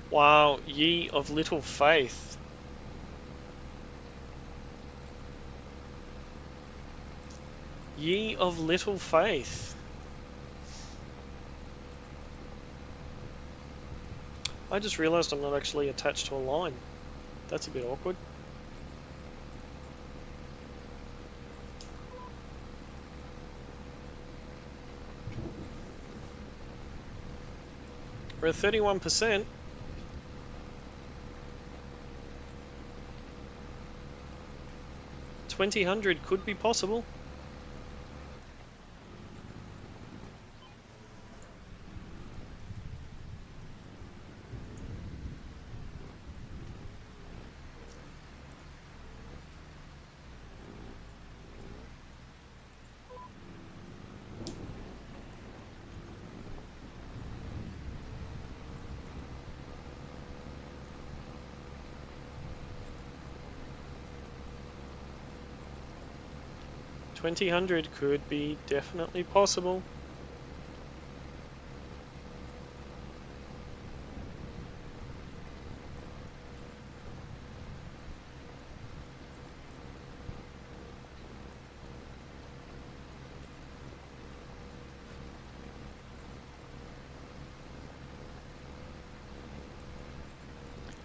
Wow, ye of little faith. Ye of little faith. I just realised I'm not actually attached to a line. That's a bit awkward. We're at 31%. $2,000 could be possible. $2,000 could be definitely possible.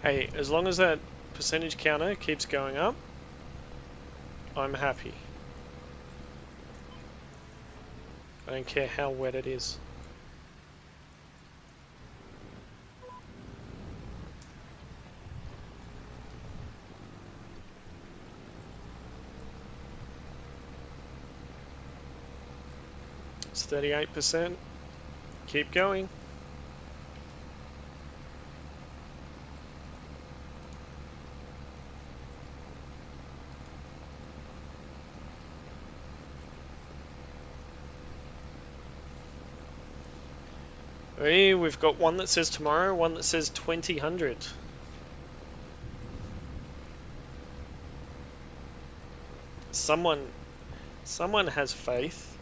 Hey, as long as that percentage counter keeps going up, I'm happy. I don't care how wet it is. It's 38%. Keep going. Hey, we've got one that says tomorrow, one that says 2,000. Someone has faith.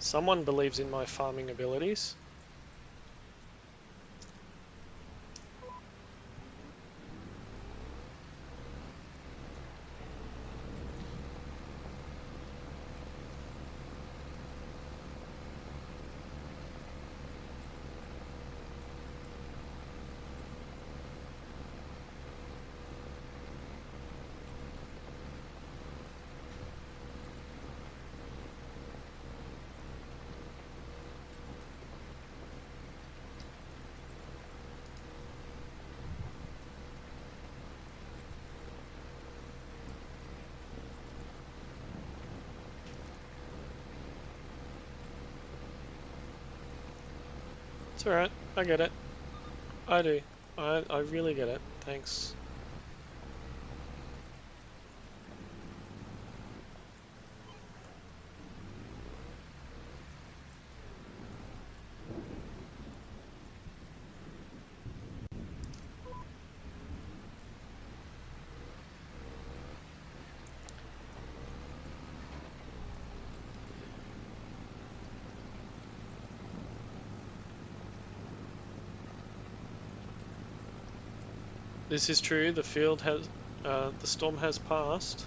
Someone believes in my farming abilities. It's alright, I get it. I do. I really get it. Thanks. This is true, the field has, the storm has passed.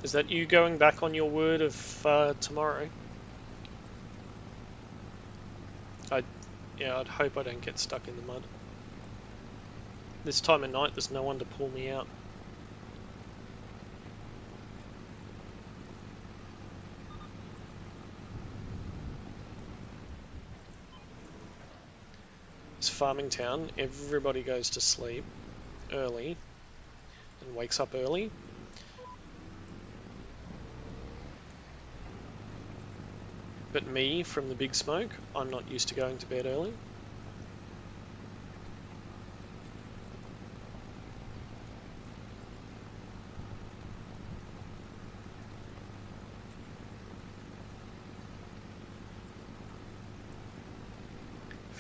Is that you going back on your word of tomorrow? Yeah, I'd hope I don't get stuck in the mud. This time of night, there's no one to pull me out. It's farming town. Everybody goes to sleep early and wakes up early. But me, from the big smoke, I'm not used to going to bed early.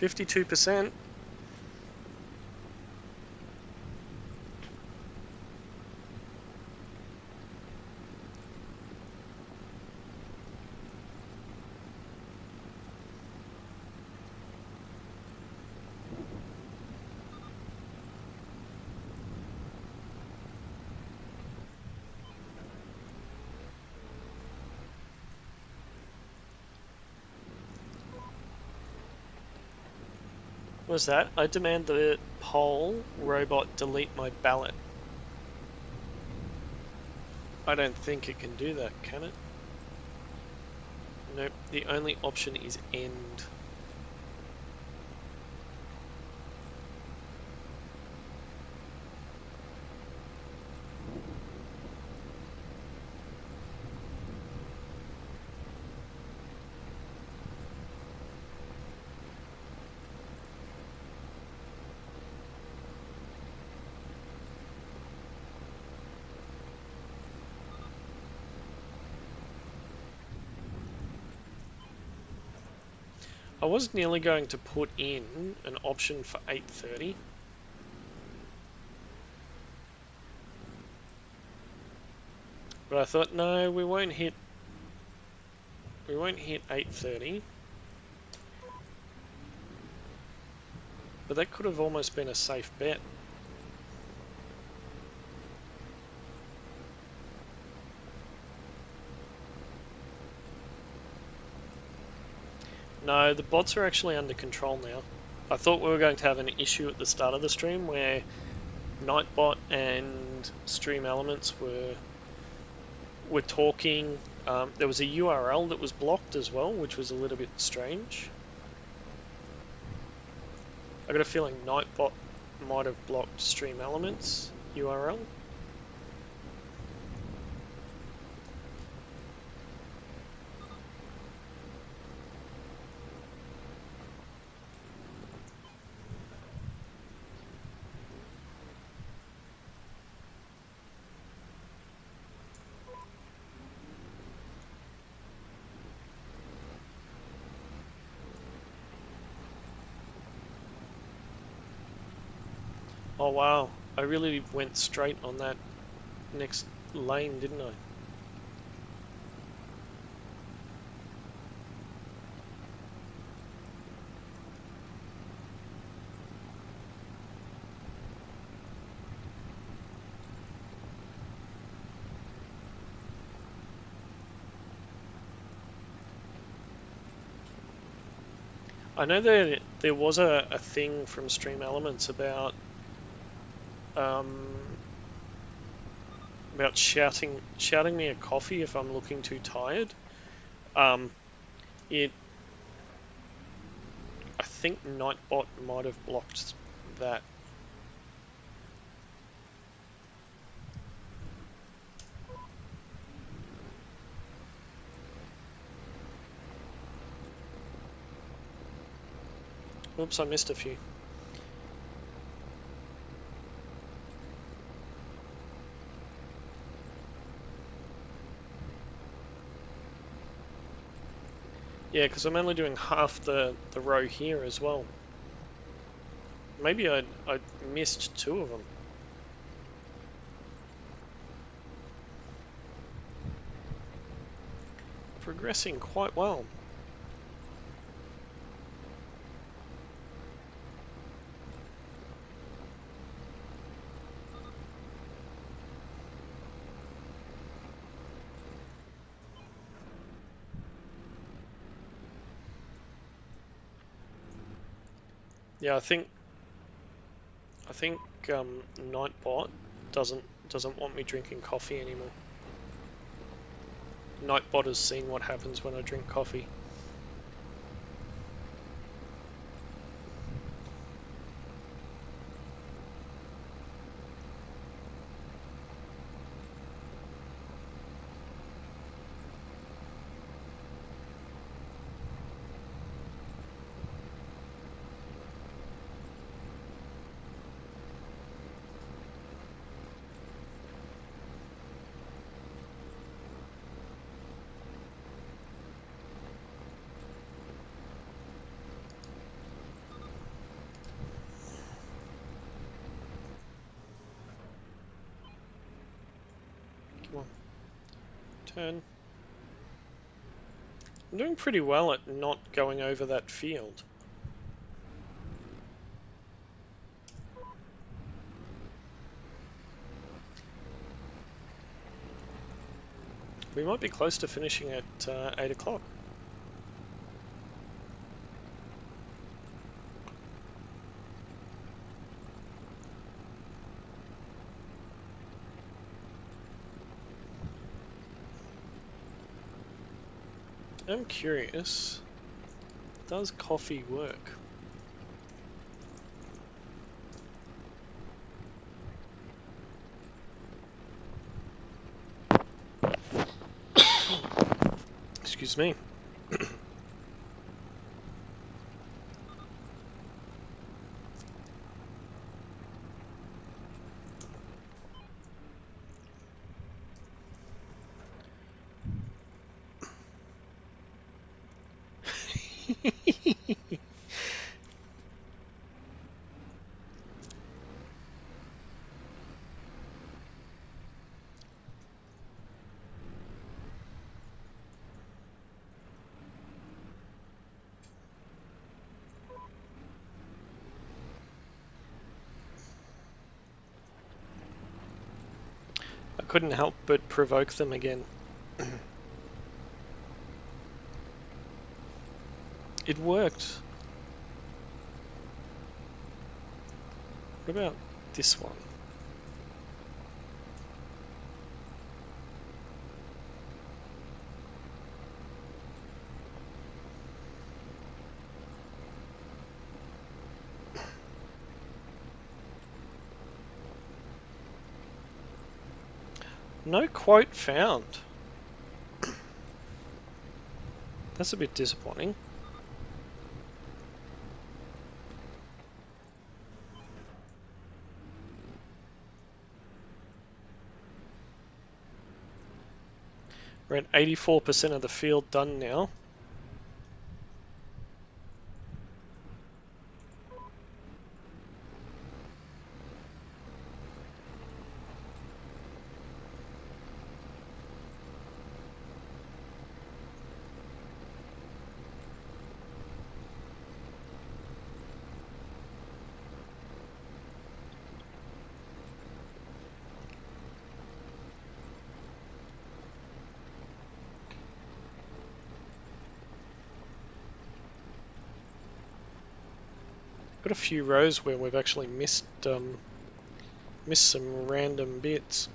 $52%. What was that? I demand the poll robot delete my ballot. I don't think it can do that, can it? Nope, the only option is end. I was nearly going to put in an option for 8:30. But I thought, no, we won't hit 8:30. But that could have almost been a safe bet. No, the bots are actually under control now. I thought we were going to have an issue at the start of the stream where Nightbot and Stream Elements were talking. There was a URL that was blocked as well, which was a little bit strange. I got a feeling Nightbot might have blocked Stream Elements URL. Oh wow, I really went straight on that next lane, didn't I? I know there was a thing from Stream Elements about shouting me a coffee if I'm looking too tired. I think Nightbot might have blocked that. Oops, I missed a few. Yeah, because I'm only doing half the row here as well. Maybe I missed 2 of them. Progressing quite well. Yeah, I think Nightbot doesn't want me drinking coffee anymore. Nightbot has seen what happens when I drink coffee. Come on. Turn. I'm doing pretty well at not going over that field. We might be close to finishing at 8 o'clock. I'm curious, does coffee work? Excuse me. I couldn't help but provoke them again. It worked. What about this one? No quote found. That's a bit disappointing. We're at 84% of the field done now. Got a few rows where we've actually missed some random bits.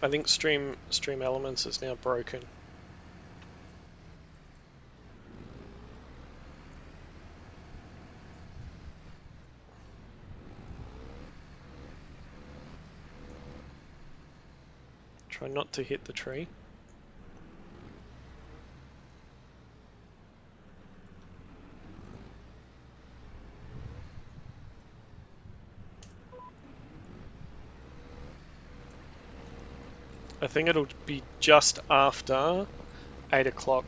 I think Stream Elements is now broken. Try not to hit the tree. I think it'll be just after 8 o'clock.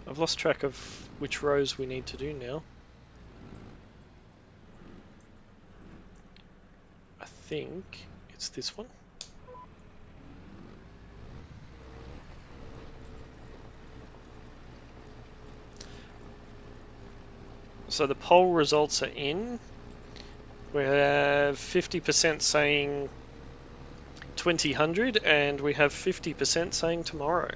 I've lost track of which rows we need to do now. I think it's this one. So the poll results are in. We have 50% saying 2000 and we have 50% saying tomorrow.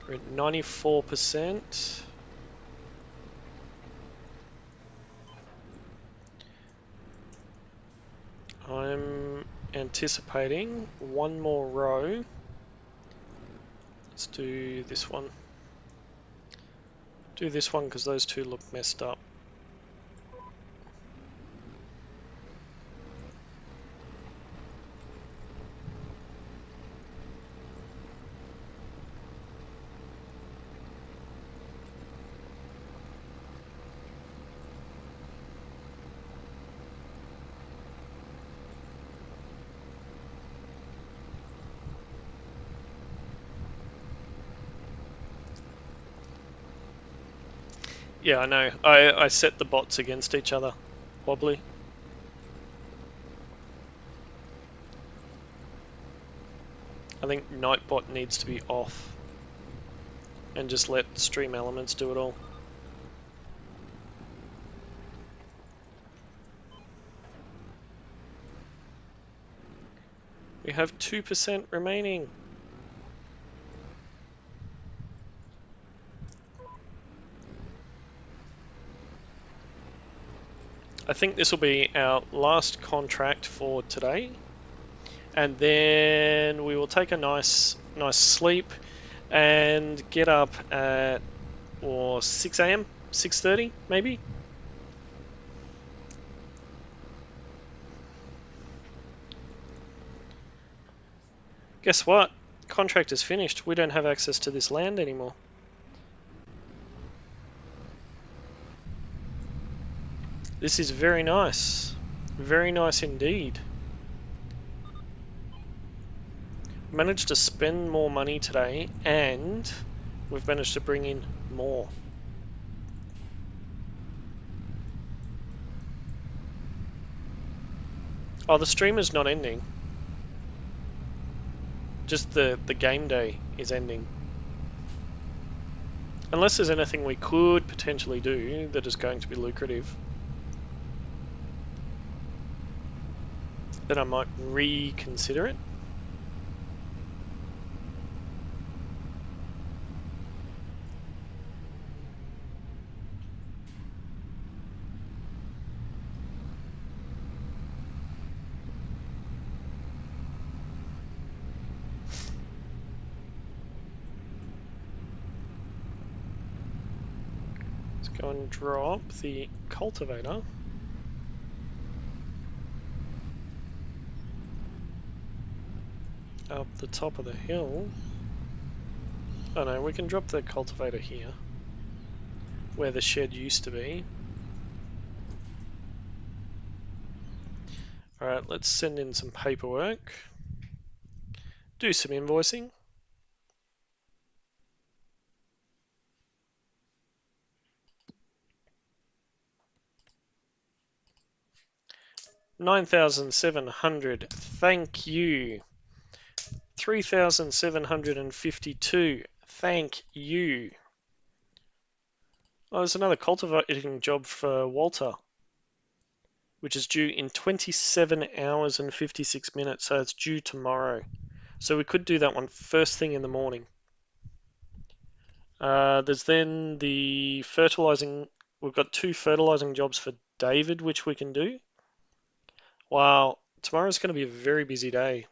We're at 94%. I'm anticipating one more row. Let's do this one. Do this one because those two look messed up. Yeah, I know. I set the bots against each other. Wobbly. I think Nightbot needs to be off. And just let Stream Elements do it all. We have 2% remaining. I think this will be our last contract for today. And then we will take a nice sleep and get up at 6 a.m., 6:30 maybe. Guess what? Contract is finished. We don't have access to this land anymore. This is very nice. Very nice indeed. Managed to spend more money today and we've managed to bring in more. Oh, the stream is not ending. Just the game day is ending. Unless there's anything we could potentially do that is going to be lucrative, then I might reconsider it. Let's go and drop the Cultivator. Up the top of the hill. Oh no, we can drop the Cultivator here, where the shed used to be. Alright, let's send in some paperwork. Do some invoicing. $9,700, thank you. 3,752, thank you. Oh, there's another cultivating job for Walter, which is due in 27 hours and 56 minutes, so it's due tomorrow. So we could do that one first thing in the morning. There's then the fertilizing. We've got 2 fertilizing jobs for David, which we can do. Wow, tomorrow's going to be a very busy day.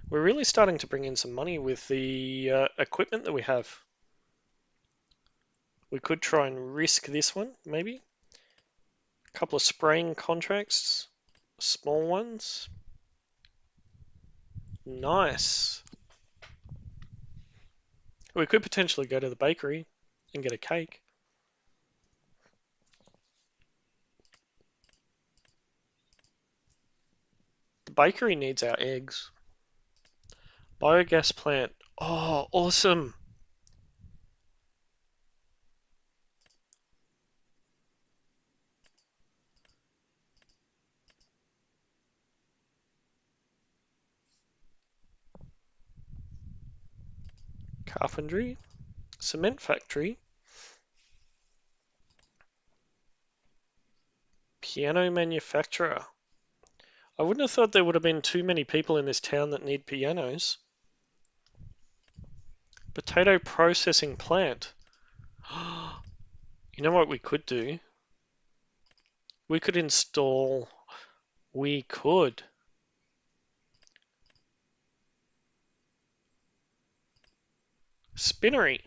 We're really starting to bring in some money with the equipment that we have. We could try and risk this one, maybe. A couple of spraying contracts, small ones. Nice. We could potentially go to the bakery and get a cake. The bakery needs our eggs. Biogas plant. Oh, awesome. carpentry, cement factory, piano manufacturer. I wouldn't have thought there would have been too many people in this town that need pianos. Potato processing plant. You know what we could do? We could install... We could. Spinnery.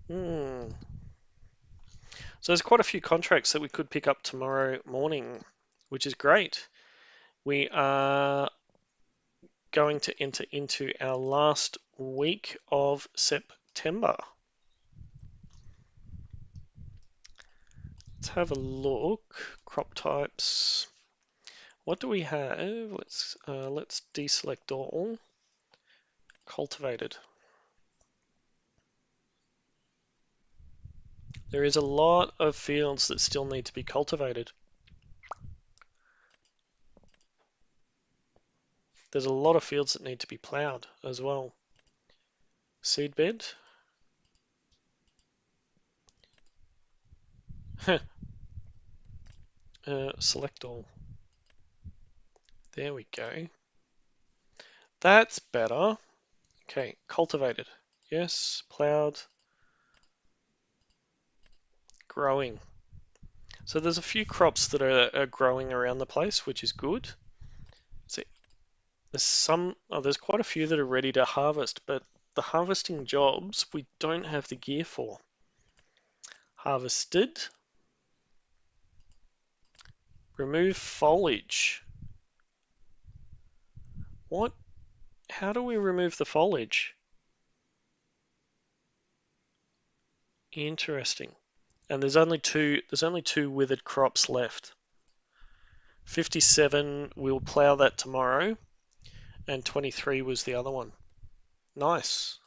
So there's quite a few contracts that we could pick up tomorrow morning, which is great. We are going to enter into our last week of September. Let's have a look. Crop types. What do we have? Let's deselect all. Cultivated. There is a lot of fields that still need to be cultivated. There's a lot of fields that need to be ploughed as well. Seed bed. Select all. There we go. That's better. Okay, cultivated. Yes, ploughed. Growing. So there's a few crops that are growing around the place, which is good. See, there's quite a few that are ready to harvest, but the harvesting jobs we don't have the gear for. Harvested. Remove foliage. What? How do we remove the foliage? Interesting. And there's only two withered crops left. 57, we'll plough that tomorrow, and 23 was the other one. Nice.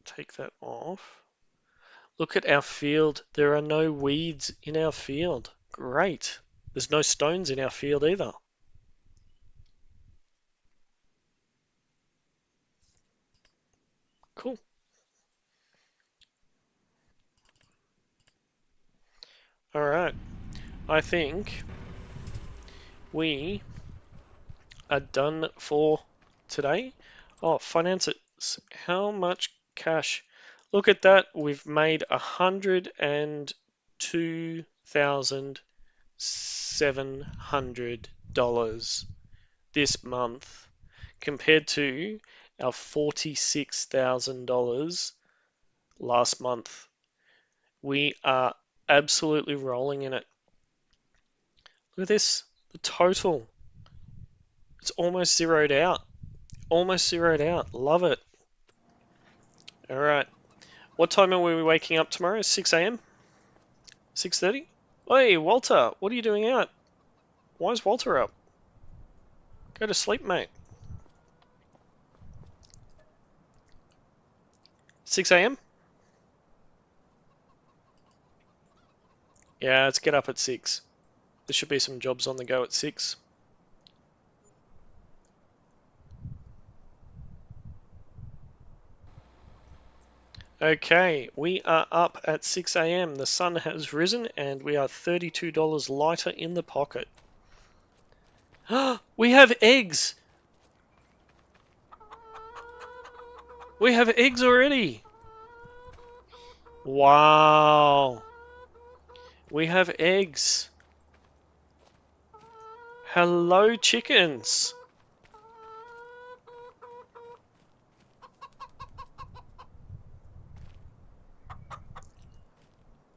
Take that off. Look at our field. There are no weeds in our field. Great. There's no stones in our field either. Cool. All right. I think we are done for today. Oh, finances. How much cash? Look at that. We've made $102,700 this month compared to our $46,000 last month. We are absolutely rolling in it. Look at this. The total. It's almost zeroed out. Almost zeroed out. Love it. All right. What time are we waking up tomorrow? 6 a.m.? 6:30? Hey, Walter, what are you doing out? Why is Walter up? Go to sleep, mate. 6 a.m.? Yeah, let's get up at 6. There should be some jobs on the go at 6. Okay, we are up at 6 a.m. The sun has risen and we are $32 lighter in the pocket. We have eggs! We have eggs already! Wow! We have eggs. Hello, chickens.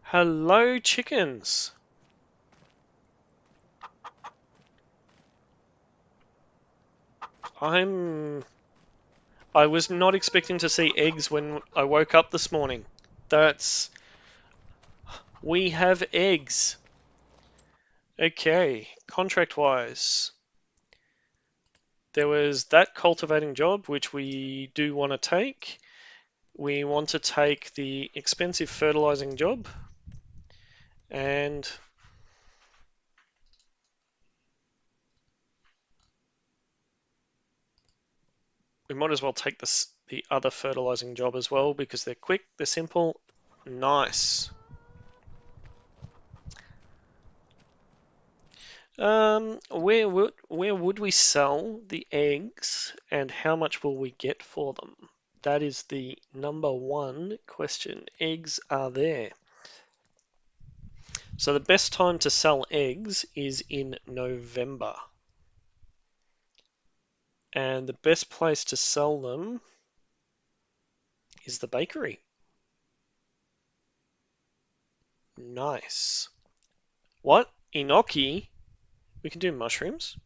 Hello, chickens. I was not expecting to see eggs when I woke up this morning. We have eggs. Okay, contract-wise. There was that cultivating job, which we do want to take. We want to take the expensive fertilizing job. And we might as well take the other fertilizing job as well because they're quick, they're simple, nice. Where would we sell the eggs and how much will we get for them? That is the number one question. Eggs are there. So the best time to sell eggs is in November. And the best place to sell them is the bakery. Nice. What? Enoki? We can do mushrooms.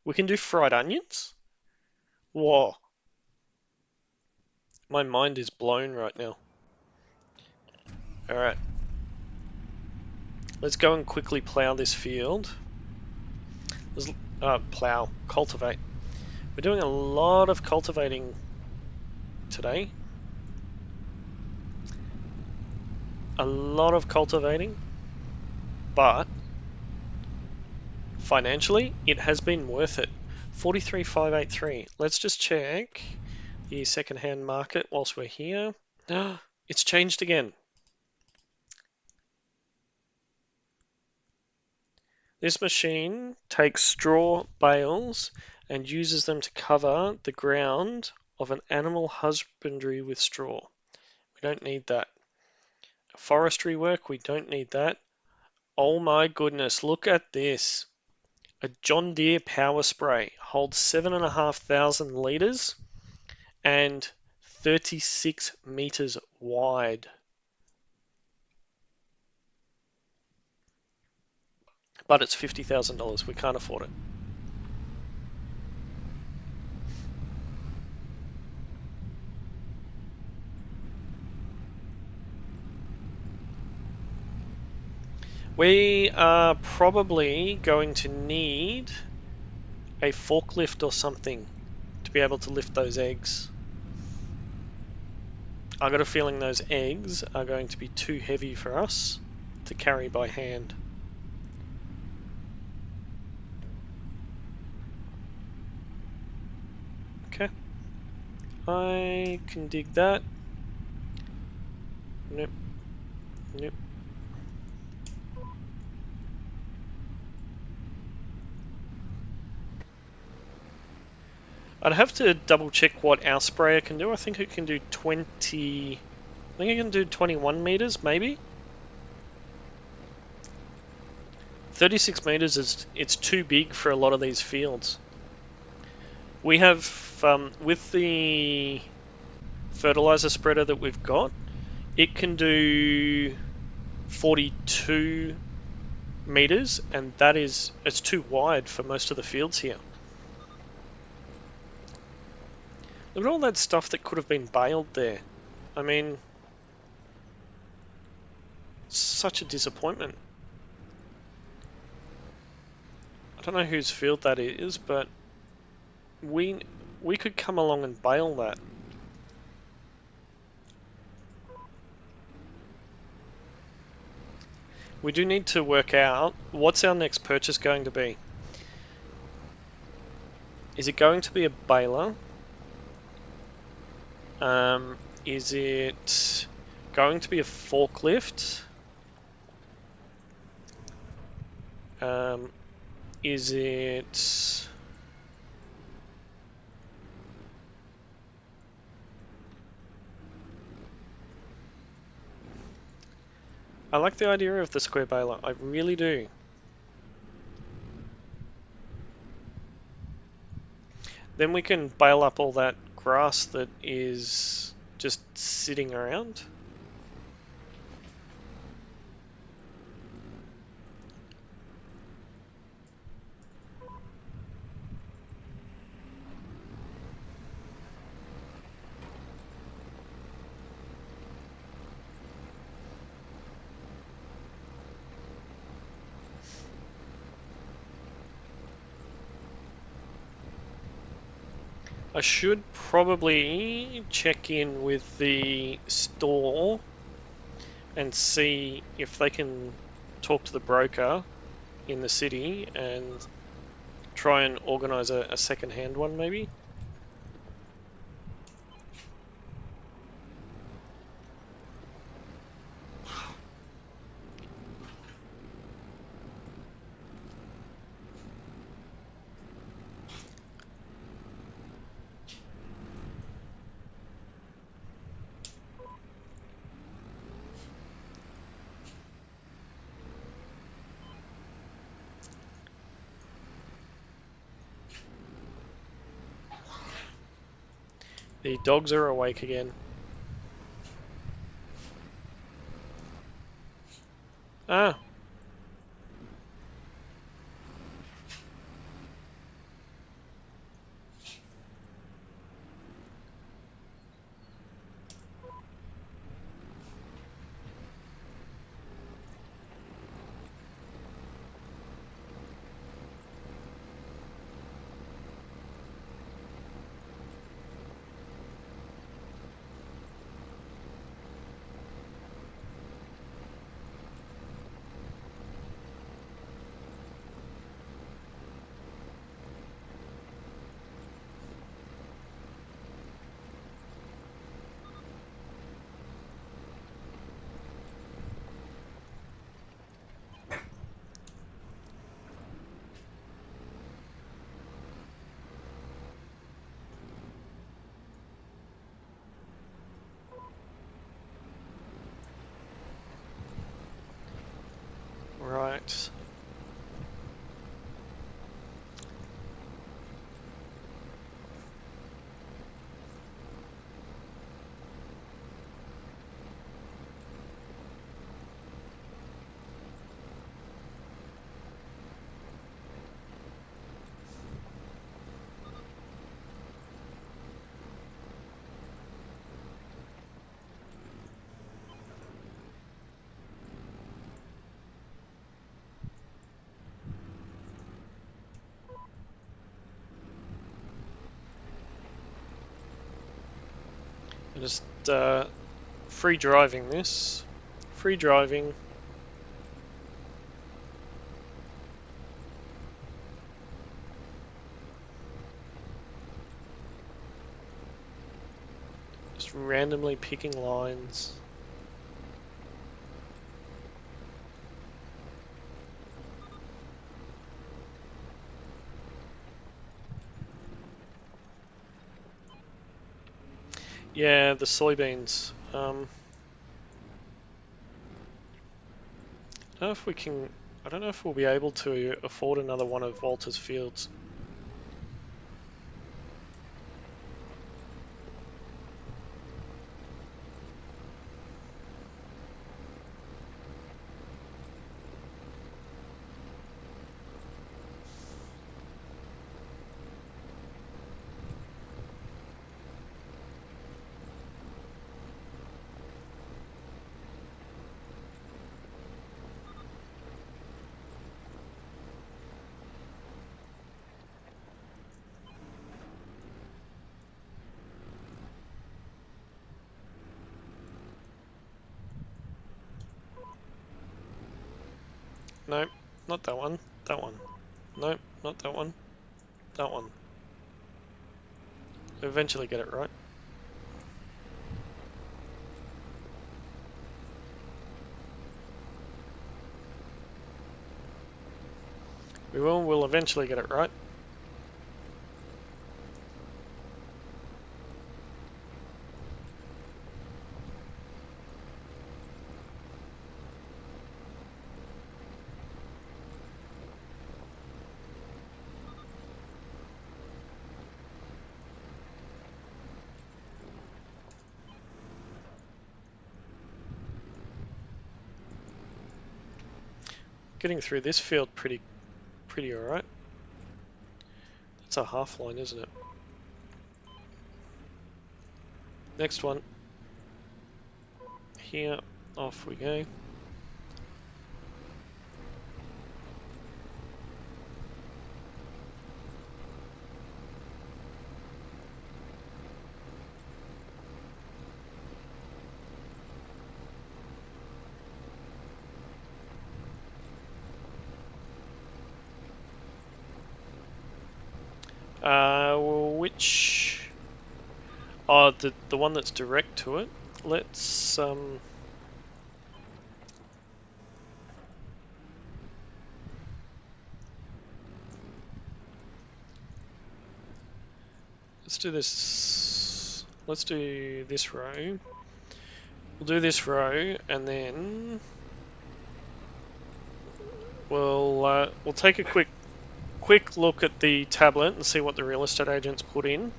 We can do fried onions. Whoa. My mind is blown right now. Alright. Let's go and quickly plow this field. Cultivate. We're doing a lot of cultivating today. A lot of cultivating, but financially, it has been worth it. 43,583. Let's just check the second-hand market whilst we're here. It's changed again. This machine takes straw bales and uses them to cover the ground of an animal husbandry with straw. We don't need that. Forestry work, we don't need that. Oh my goodness, look at this. A John Deere power spray holds 7,500 litres and 36 metres wide. But it's $50,000. We can't afford it. We are probably going to need a forklift or something to be able to lift those eggs. I've got a feeling those eggs are going to be too heavy for us to carry by hand. Okay. I can dig that. Nope. Nope. I'd have to double check what our sprayer can do. I think it can do 20... I think it can do 21 meters, maybe? 36 meters it's too big for a lot of these fields. We have, with the fertilizer spreader that we've got, it can do 42 meters, and it's too wide for most of the fields here. Look at all that stuff that could have been baled there. I mean, such a disappointment. I don't know whose field that is, but we could come along and bale that. We do need to work out what's our next purchase going to be. Is it going to be a baler? Is it going to be a forklift? Is it... I like the idea of the square baler, I really do. Then we can bale up all that grass that is just sitting around. I should probably check in with the store and see if they can talk to the broker in the city and try and organise a second-hand one maybe. The dogs are awake again. Ah, right. I'm just free driving this. Free driving. Just randomly picking lines. Yeah, the soybeans. I don't know if we can. I don't know if we'll be able to afford another one of Walter's fields. Nope, not that one. That one. Nope, not that one. That one. Eventually get it right. We will. We'll eventually get it right. Getting through this field pretty alright. That's a half line, isn't it? Next one. Here, off we go. Which? Oh, the one that's direct to it. Let's let's do this. Let's do this row. We'll do this row, and then we'll take a quick look at the tablet and see what the real estate agents put in.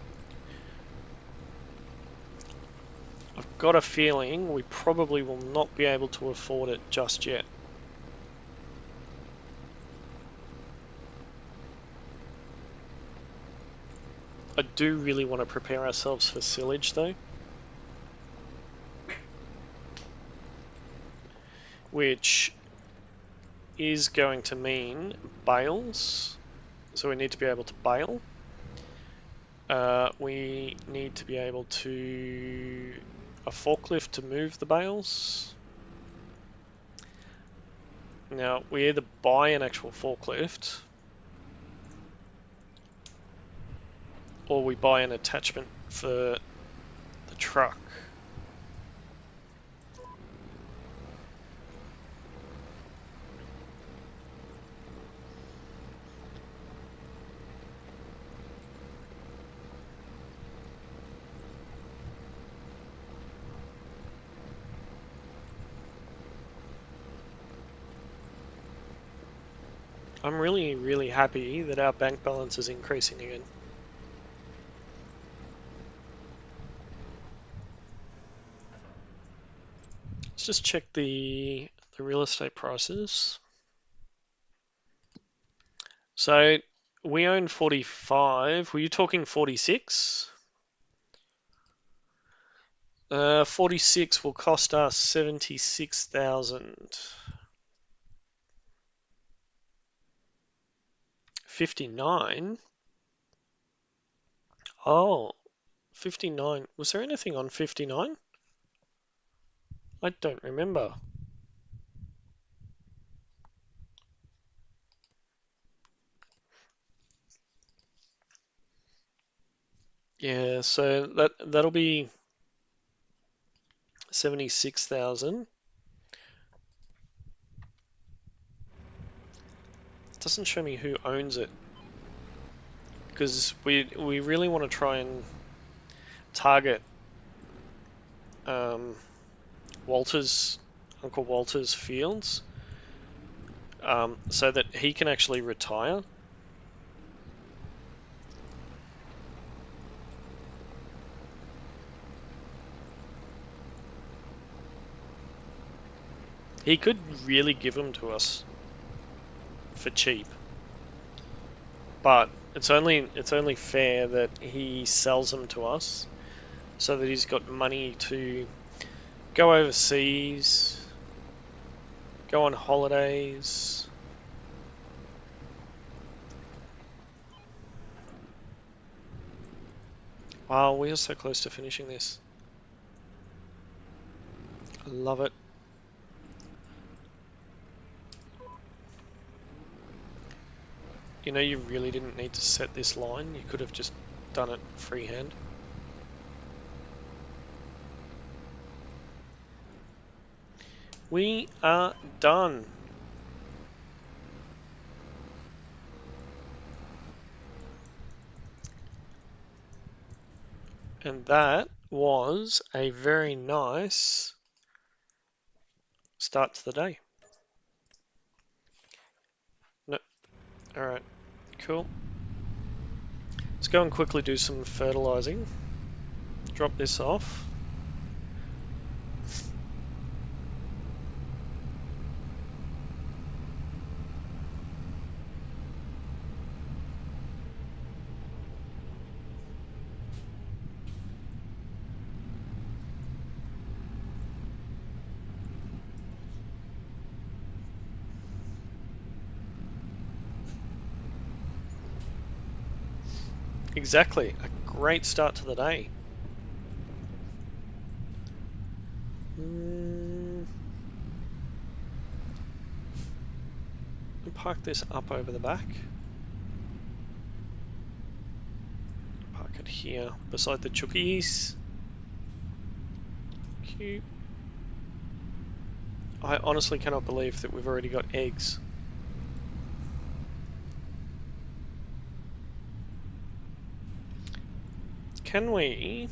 got a feeling we probably will not be able to afford it just yet. I do really want to prepare ourselves for silage though, which is going to mean bales. So we need to be able to bale. We need to be able to a forklift to move the bales. Now we either buy an actual forklift or we buy an attachment for the truck. I'm really, really happy that our bank balance is increasing again. Let's just check the real estate prices. So we own 45. Were you talking 46? 46 will cost us 76,000. 59? Oh, 59. Was there anything on 59? I don't remember. Yeah, so that'll be 76,000. It doesn't show me who owns it because we really want to try and target Walter's Uncle Walter's fields so that he can actually retire. He could really give them to us for cheap, but it's only fair that he sells them to us so that he's got money to go overseas, go on holidays. Wow, we are so close to finishing this. I love it. You know, you really didn't need to set this line. You could have just done it freehand. We are done. And that was a very nice start to the day. No, all right, cool. Let's go and quickly do some fertilizing. Drop this off. Exactly, a great start to the day. Park this up over the back. Park it here beside the chookies. Cute. I honestly cannot believe that we've already got eggs. Can we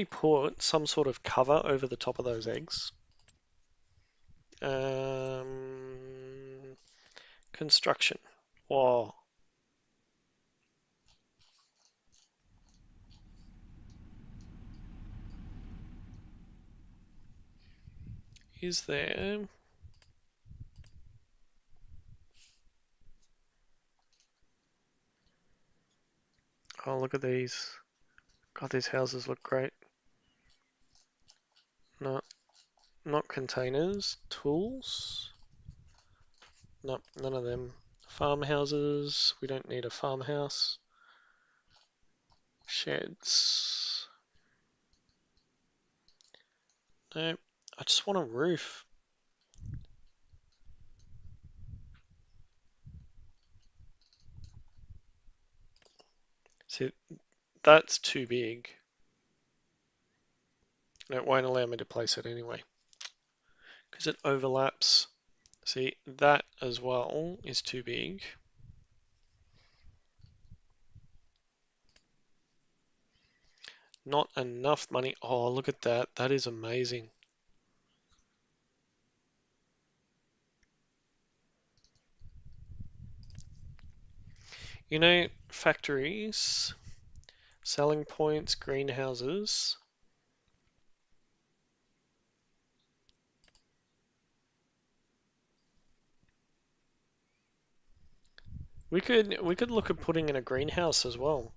put some sort of cover over the top of those eggs? Construction. Wow. is there... Oh, look at these. God, these houses look great. No, not containers. Tools. Nope, none of them. Farmhouses. We don't need a farmhouse. Sheds. Nope. I just want a roof. See, that's too big. And it won't allow me to place it anyway. Because it overlaps. See, that as well is too big. Not enough money. Oh, look at that. That is amazing. You know, factories, selling points, greenhouses. We could look at putting in a greenhouse as well.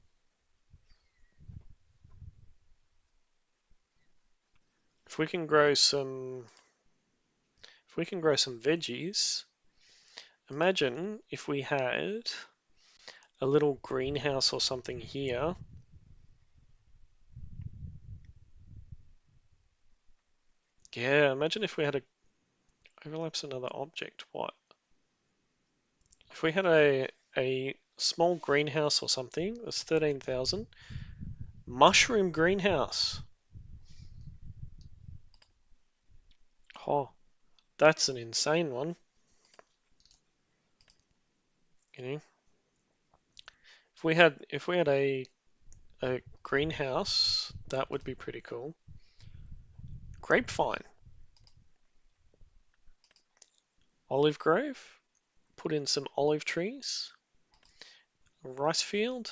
If we can grow some veggies, imagine if we had a little greenhouse or something here. Yeah, imagine if we had a overlaps another object. What? If we had a small greenhouse or something, that's 13,000. Mushroom greenhouse. Oh, that's an insane one. You know, if we had a greenhouse, that would be pretty cool. Grapevine. Olive grove. Put in some olive trees. Rice field.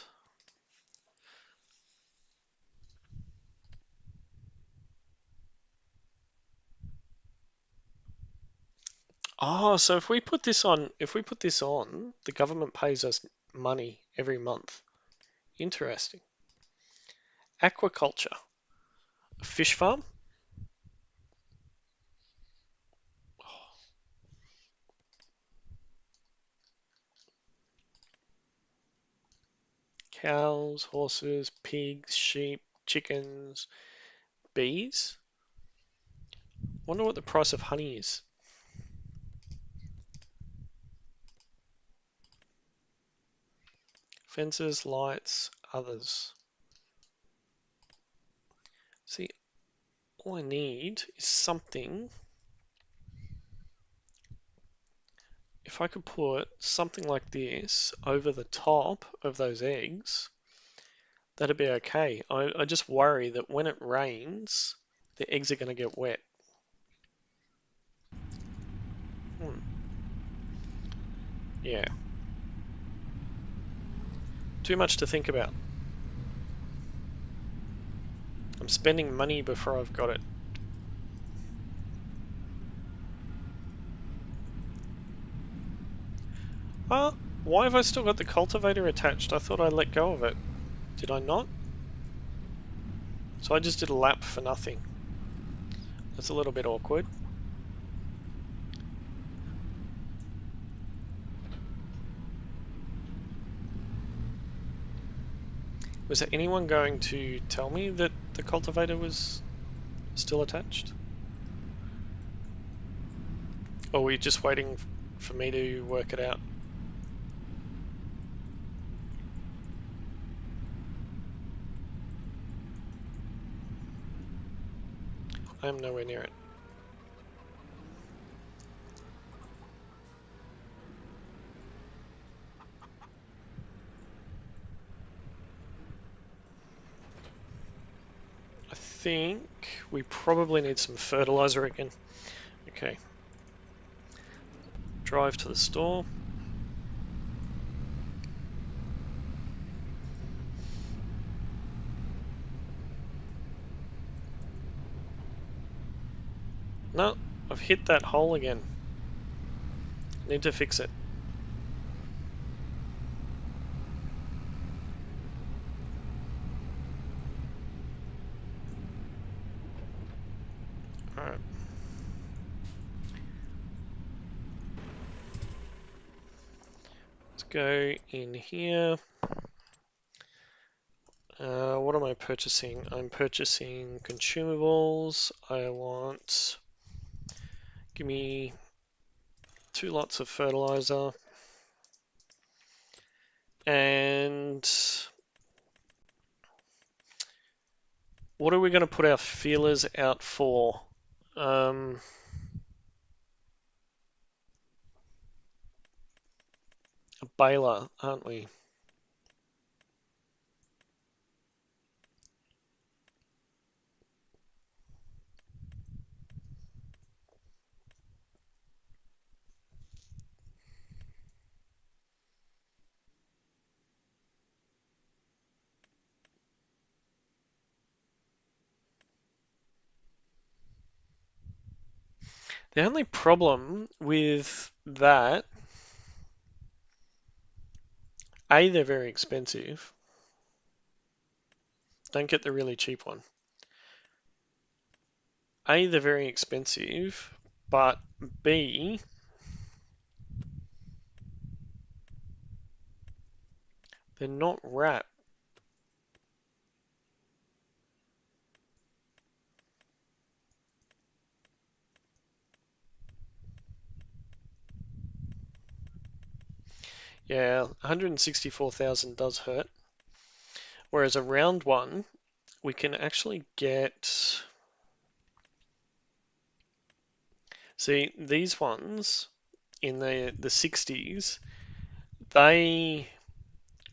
Oh, so if we put this on, the government pays us money every month. Interesting. Aquaculture. Fish farm. Cows, horses, pigs, sheep, chickens, bees. Wonder what the price of honey is. Fences, lights, others. See, all I need is something. If I could put something like this over the top of those eggs, that'd be okay. I just worry that when it rains, the eggs are going to get wet. Yeah. Too much to think about. I'm spending money before I've got it. Why have I still got the cultivator attached? I thought I let go of it. Did I not? So I just did a lap for nothing. That's a little bit awkward. Was there anyone going to tell me that the cultivator was still attached? Or were you just waiting for me to work it out? I am nowhere near it. I think we probably need some fertilizer again. Okay. Drive to the store. No, I've hit that hole again. Need to fix it. Alright. Let's go in here. What am I purchasing? I'm purchasing consumables. I want... Give me 2 lots of fertilizer. And... What are we going to put our feelers out for? A Baler, aren't we? The only problem with that, A, they're very expensive. Don't get the really cheap one. A, they're very expensive, but B, they're not wrapped. Yeah, 164,000 does hurt. Whereas a round one, we can actually get... See, these ones in the 60s, they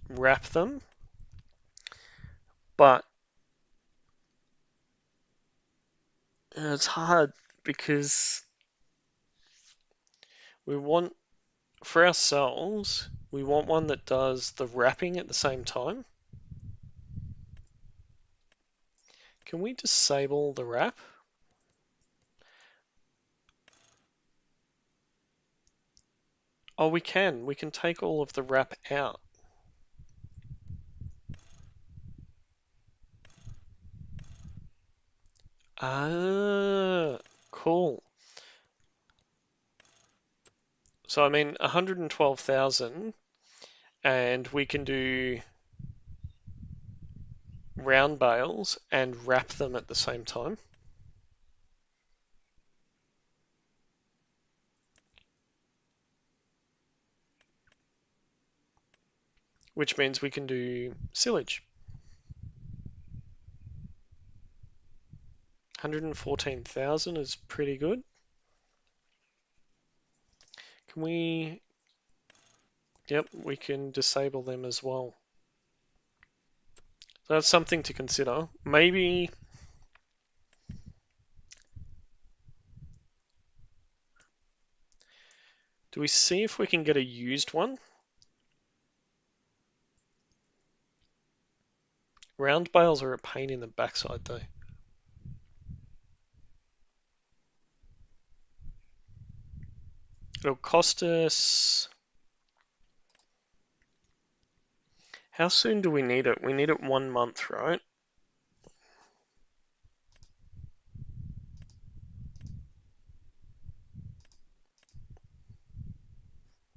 wrap them, but it's hard because we want, for ourselves, we want one that does the wrapping at the same time. Can we disable the wrap? Oh, we can. We can take all of the wrap out. Ah, cool. So I mean, 112,000, and we can do round bales and wrap them at the same time. Which means we can do silage. 114,000 is pretty good. Can we... Yep, we can disable them as well. So that's something to consider. Maybe... Do we see if we can get a used one? Round bales are a pain in the backside though. It'll cost us... How soon do we need it? We need it 1 month, right?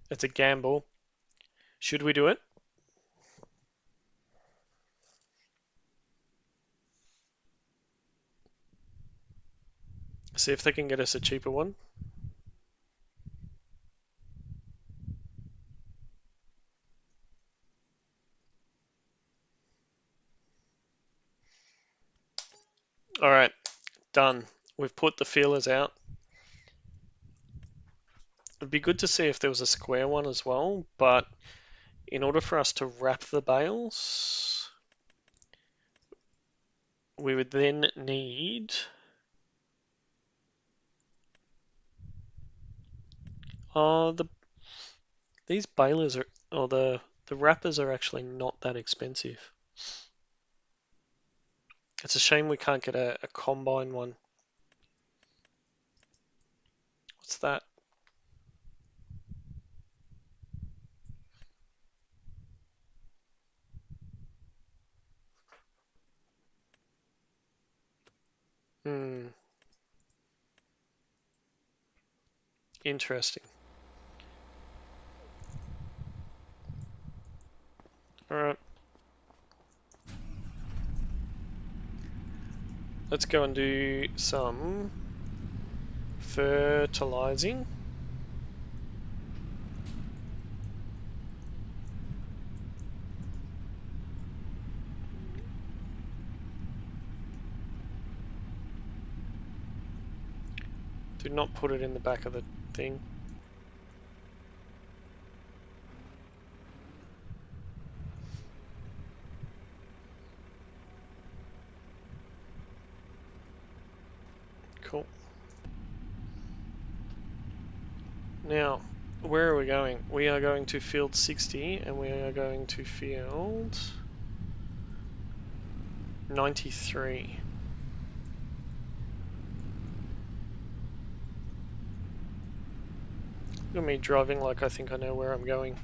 It's a gamble. Should we do it? See if they can get us a cheaper one. All right, done. We've put the feelers out. It'd be good to see if there was a square one as well, but in order for us to wrap the bales, we would then need... these balers are, or the wrappers are actually not that expensive. It's a shame we can't get a combine one. What's that? Hmm. Interesting. Alright. Let's go and do some fertilizing. Do not put it in the back of the thing. Cool. Now, where are we going? We are going to field 60 and we are going to field 93. Look at me driving like I think I know where I'm going.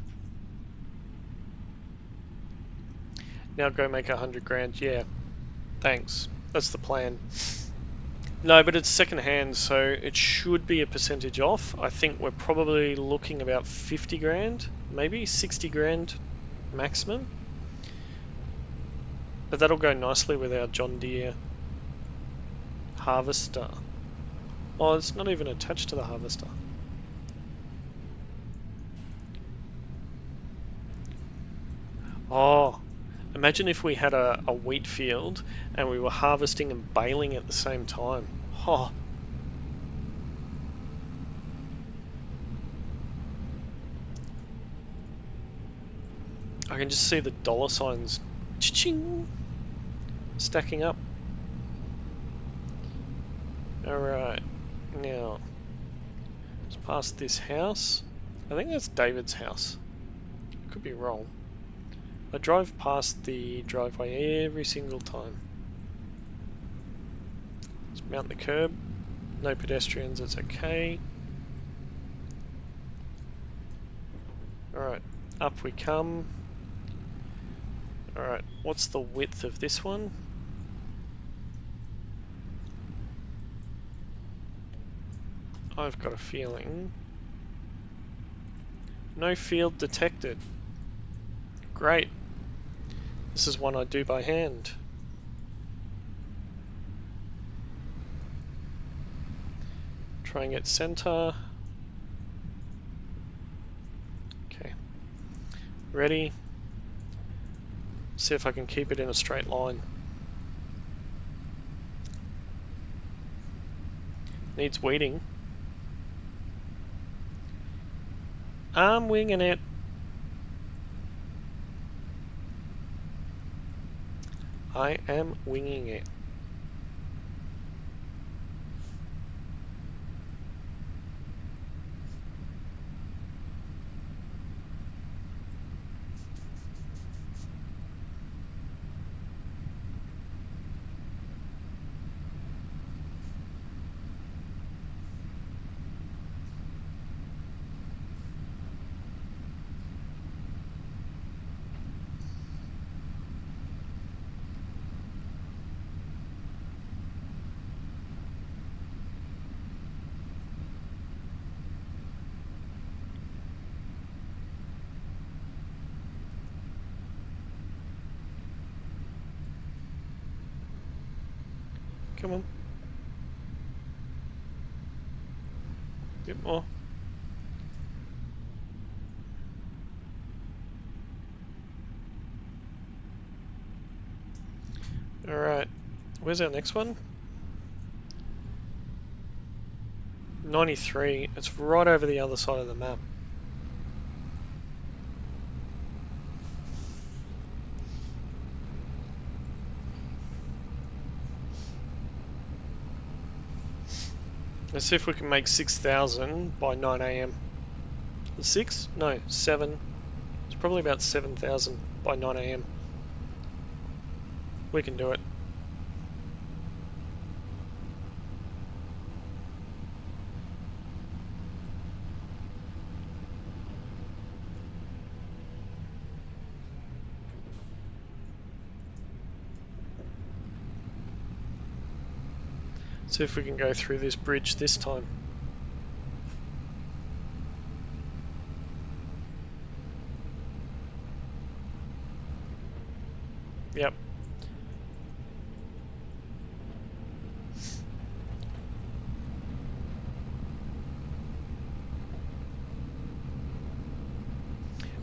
Now go make 100 grand. Yeah, thanks. That's the plan. No, but it's second hand, so it should be a percentage off. I think we're probably looking about 50 grand, maybe 60 grand maximum. But that'll go nicely with our John Deere harvester. Oh, it's not even attached to the harvester. Oh, imagine if we had a wheat field and we were harvesting and baling at the same time. Oh. I can just see the dollar signs cha-ching, stacking up. Alright, now, let's pass this house. I think that's David's house. Could be wrong. I drive past the driveway every single time. Let's mount the curb. No pedestrians, it's okay. Alright, up we come. Alright, what's the width of this one? I've got a feeling. No field detected. Great. This is one I do by hand. Try and get center. Okay. Ready? See if I can keep it in a straight line. Needs weeding. I'm winging it. I am winging it. Come on. Bit more. Alright. Where's our next one? 93. It's right over the other side of the map. Let's see if we can make 6,000 by 9 AM. 6? No, 7. It's probably about 7,000 by 9 AM. We can do it. See if we can go through this bridge this time. Yep.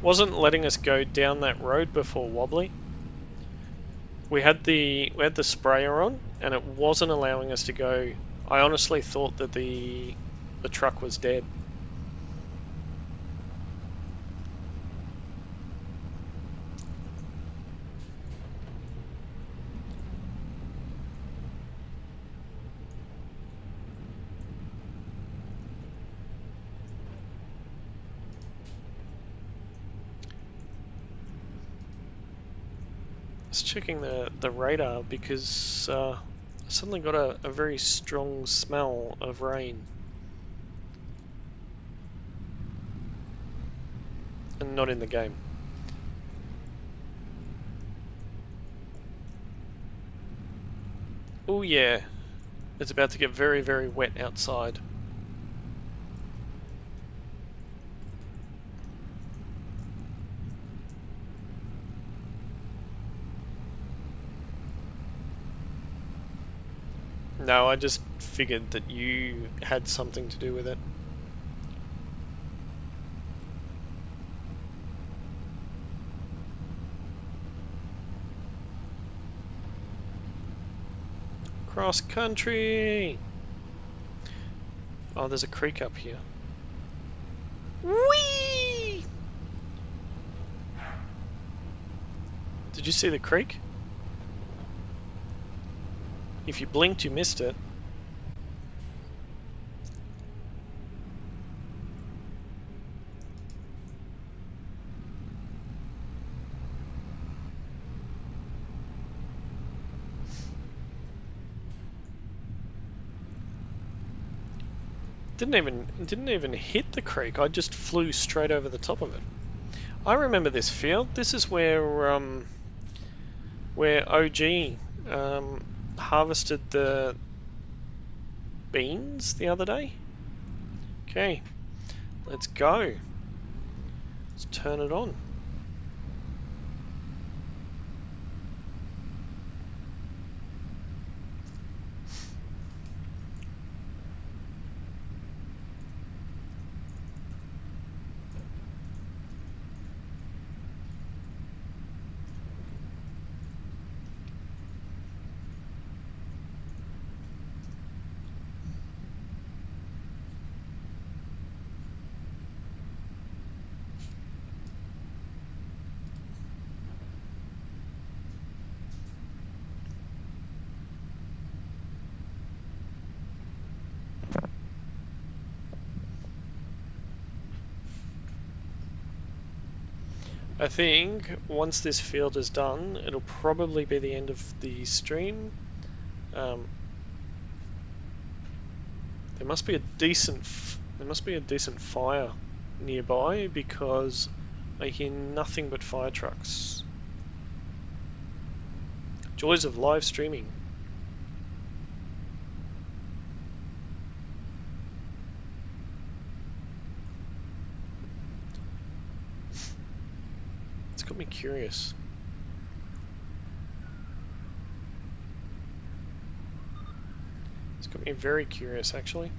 Wasn't letting us go down that road before, wobbly. We had the sprayer on, and it wasn't allowing us to go. I honestly thought that the truck was dead. Just checking the radar because I suddenly got a very strong smell of rain. And not in the game. Oh yeah, it's about to get very, very wet outside. No, I just figured that you had something to do with it. Cross country! Oh, there's a creek up here. Whee! Did you see the creek? If you blinked, you missed it. Didn't even hit the creek. I just flew straight over the top of it. I remember this field. This is where OG harvested the beans the other day. Okay, let's go. Let's turn it on. I think once this field is done, it'll probably be the end of the stream. There must be a decent fire nearby because I hear nothing but fire trucks. Joys of live streaming. It's got me curious. It's got me very curious, actually.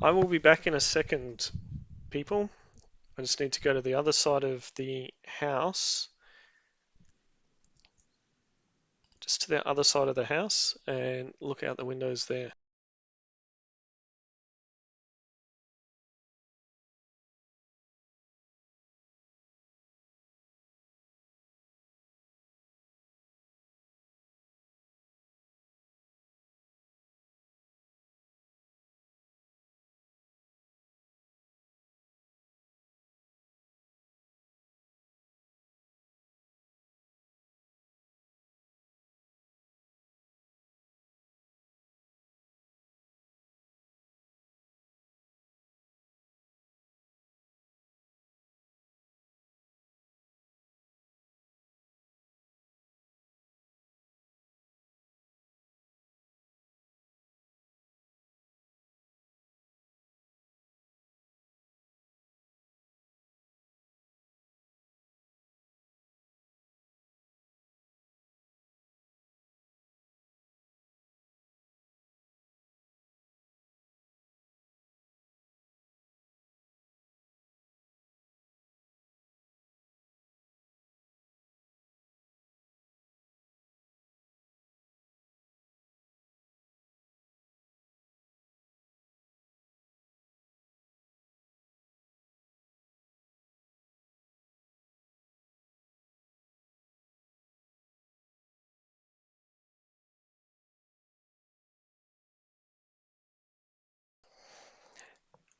I will be back in a second, people. I just need to go to the other side of the house. Just to the other side of the house and look out the windows there.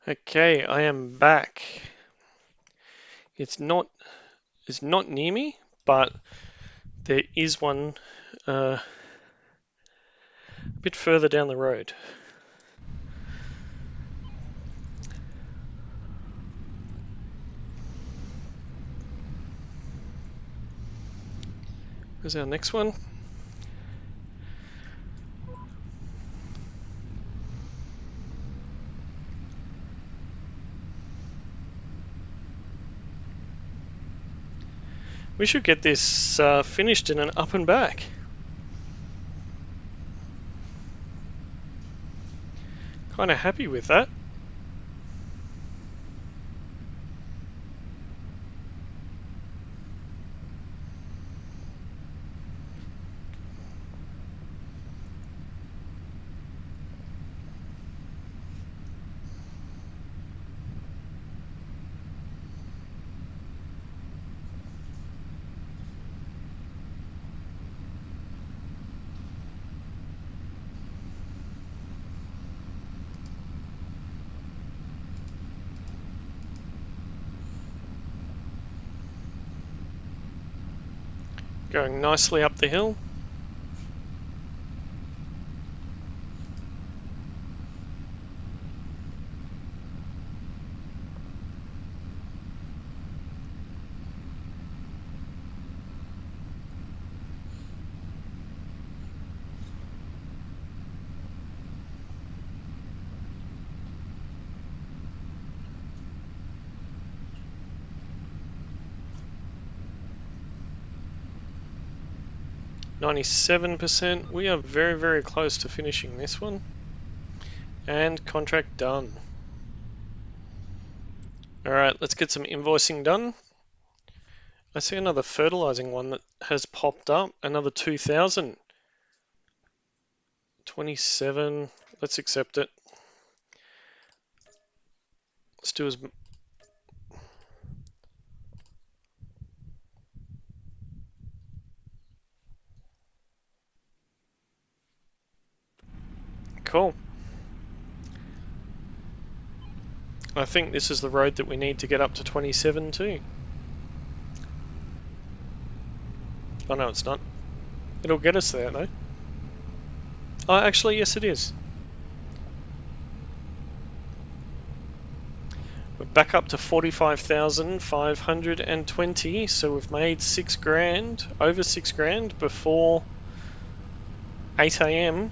Okay, I am back. It's not near me, but there is one a bit further down the road. Where's our next one? We should get this finished in an up and back. Kind of happy with that. Going nicely up the hill. %. We are very, very close to finishing this one. And contract done. Alright, let's get some invoicing done. I see another fertilizing one that has popped up, another 2,000. 27, let's accept it. Let's do as... Cool. I think this is the road that we need to get up to 27 too. Oh no, it's not. It'll get us there though. Oh, actually, yes it is. We're back up to 45,520, so we've made 6 grand, over 6 grand before 8 AM.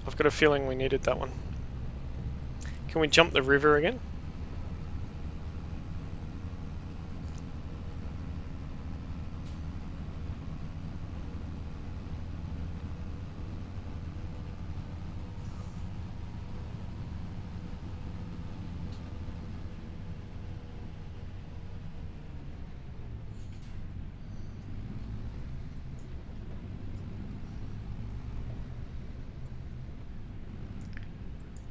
I've got a feeling we needed that one. Can we jump the river again?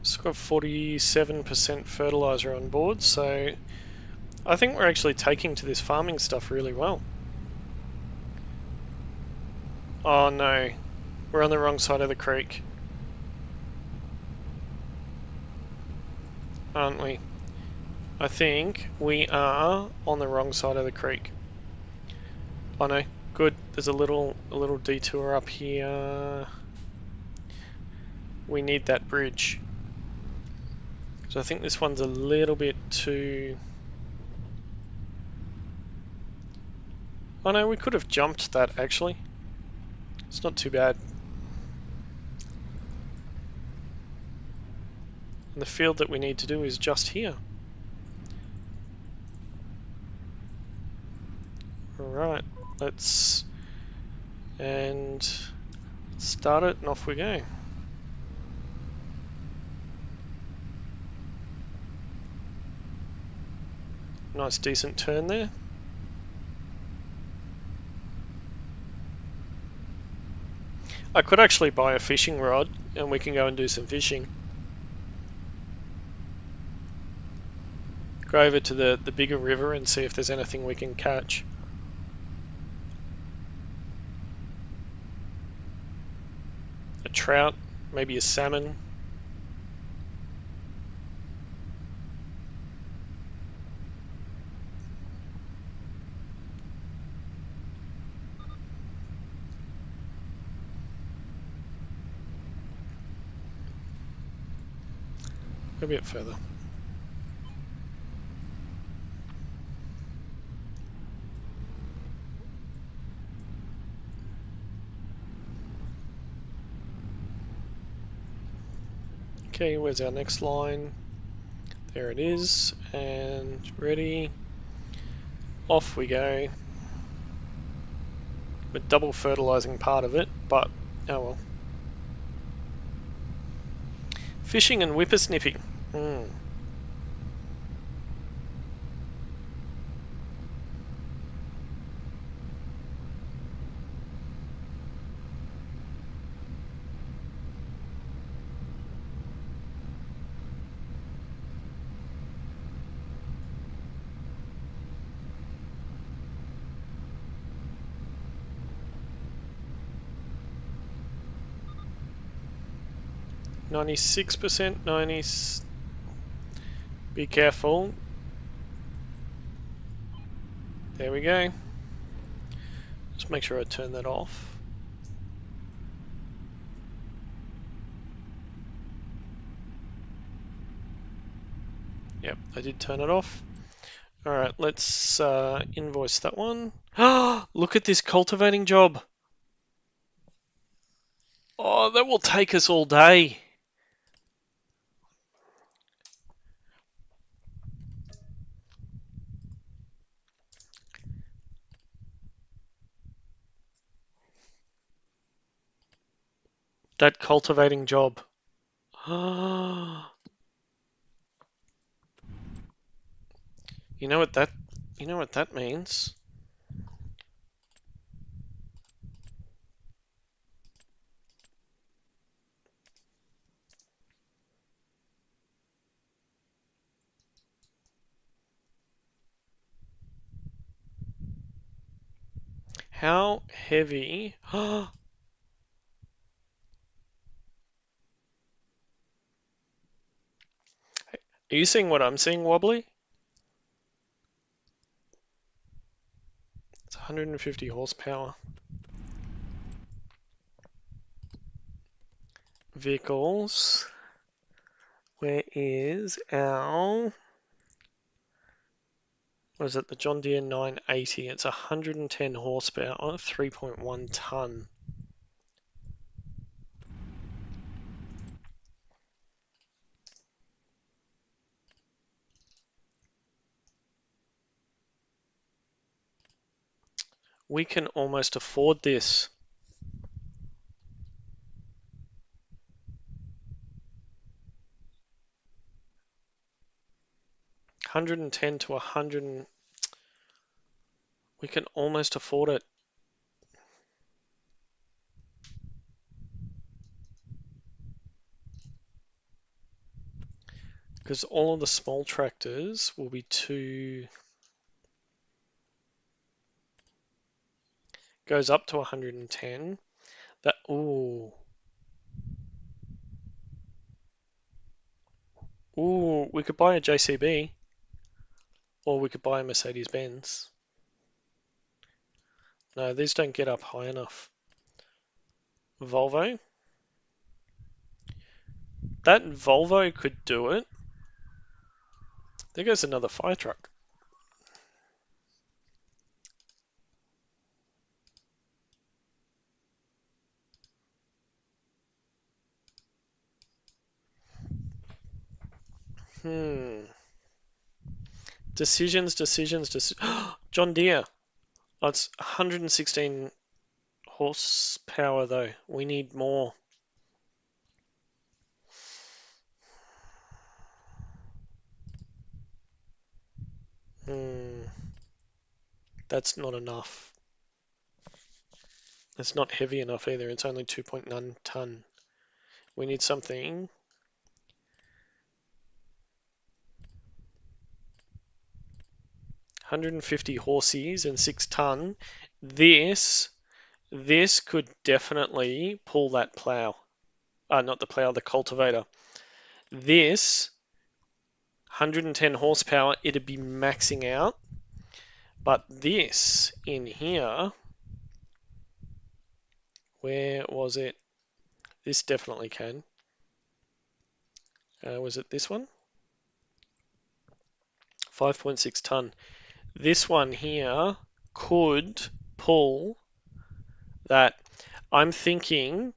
It's got 47% fertilizer on board, so I think we're actually taking to this farming stuff really well. Oh no, we're on the wrong side of the creek. Aren't we? I think we are on the wrong side of the creek. Oh no, good. There's a little detour up here. We need that bridge. So I think this one's a little bit too... Oh no, we could have jumped that actually. It's not too bad. And the field that we need to do is just here. Alright, let's... and start it and off we go. Nice decent turn there. I could actually buy a fishing rod and we can go and do some fishing. Go over to the bigger river and see if there's anything we can catch. A trout, maybe a salmon. A bit further. Okay, where's our next line? There it is, and ready. Off we go. We're double fertilizing part of it, but oh well. Fishing and whippersnipping. Hmm. %, 90. Be careful. There we go. Just make sure I turn that off. Yep, I did turn it off. Alright, let's invoice that one. Look at this cultivating job. Oh, that will take us all day. That cultivating job. You know what that means? How heavy? Are you seeing what I'm seeing, Wobbly? It's 150 horsepower. Vehicles. Where is our... Was it the John Deere 980? It's 110 horsepower, 3.1 ton. We can almost afford this. $110 to 100. We can almost afford it. Because all of the small tractors will be too... Goes up to 110. That, ooh. Ooh, we could buy a JCB. Or we could buy a Mercedes-Benz. No, these don't get up high enough. Volvo. That Volvo could do it. There goes another fire truck. Decisions. John Deere. Oh, it's 116 horsepower though. We need more. That's not enough. It's not heavy enough either. It's only 2.9 ton. We need something. 150 horses and 6 ton. This could definitely pull that plow. not the plow, the cultivator. This 110 horsepower, it'd be maxing out. But this in here, where was it? This definitely can. Was it this one? 5.6 ton. This one here could pull that. I'm thinking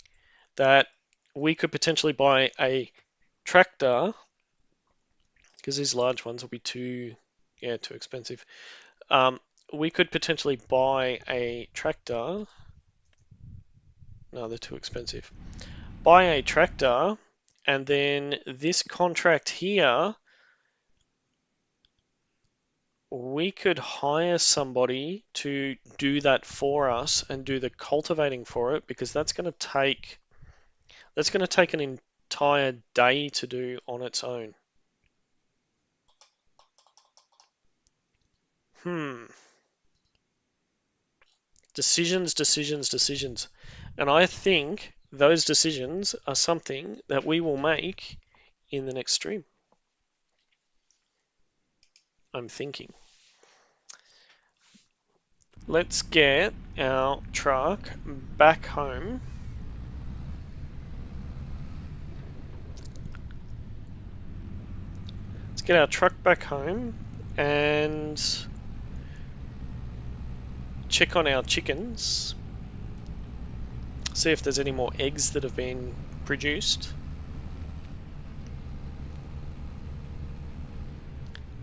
that we could potentially buy a tractor, because these large ones will be too expensive. We could potentially buy a tractor. No, they're too expensive. Buy a tractor, and then this contract here, we could hire somebody to do that for us and do the cultivating for it, because that's going to take an entire day to do on its own. Decisions, decisions, decisions. And I think those decisions are something that we will make in the next stream. I'm thinking. Let's get our truck back home. Let's get our truck back home and check on our chickens. See if there's any more eggs that have been produced.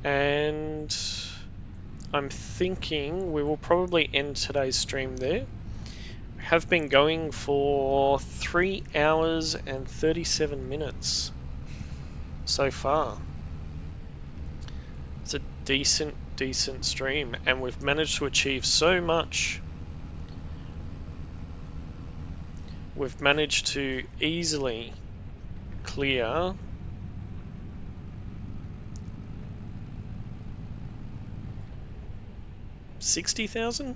And I'm thinking we will probably end today's stream there. We have been going for 3 hours and 37 minutes so far. It's a decent stream, and we've managed to achieve so much. We've managed to easily clear 60,000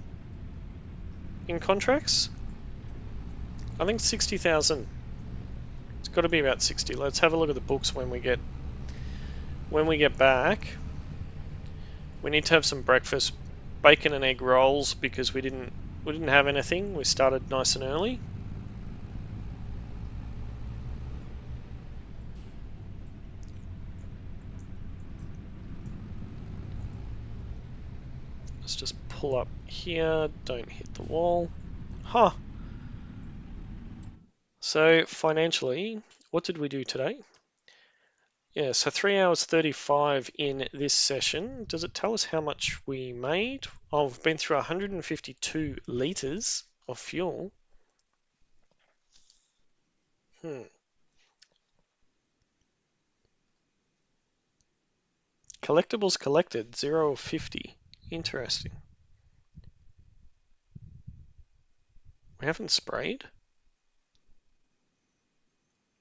in contracts. I think 60,000. It's got to be about 60. Let's have a look at the books when we get back. We need to have some breakfast, bacon and egg rolls, because we didn't have anything. We started nice and early. Let's just pull up here. Don't hit the wall. Huh. So financially, what did we do today? Yeah, so 3 hours 35 in this session. Does it tell us how much we made? Oh, we've been through 152 litres of fuel. Collectibles collected, 0 of 50. Interesting. We haven't sprayed?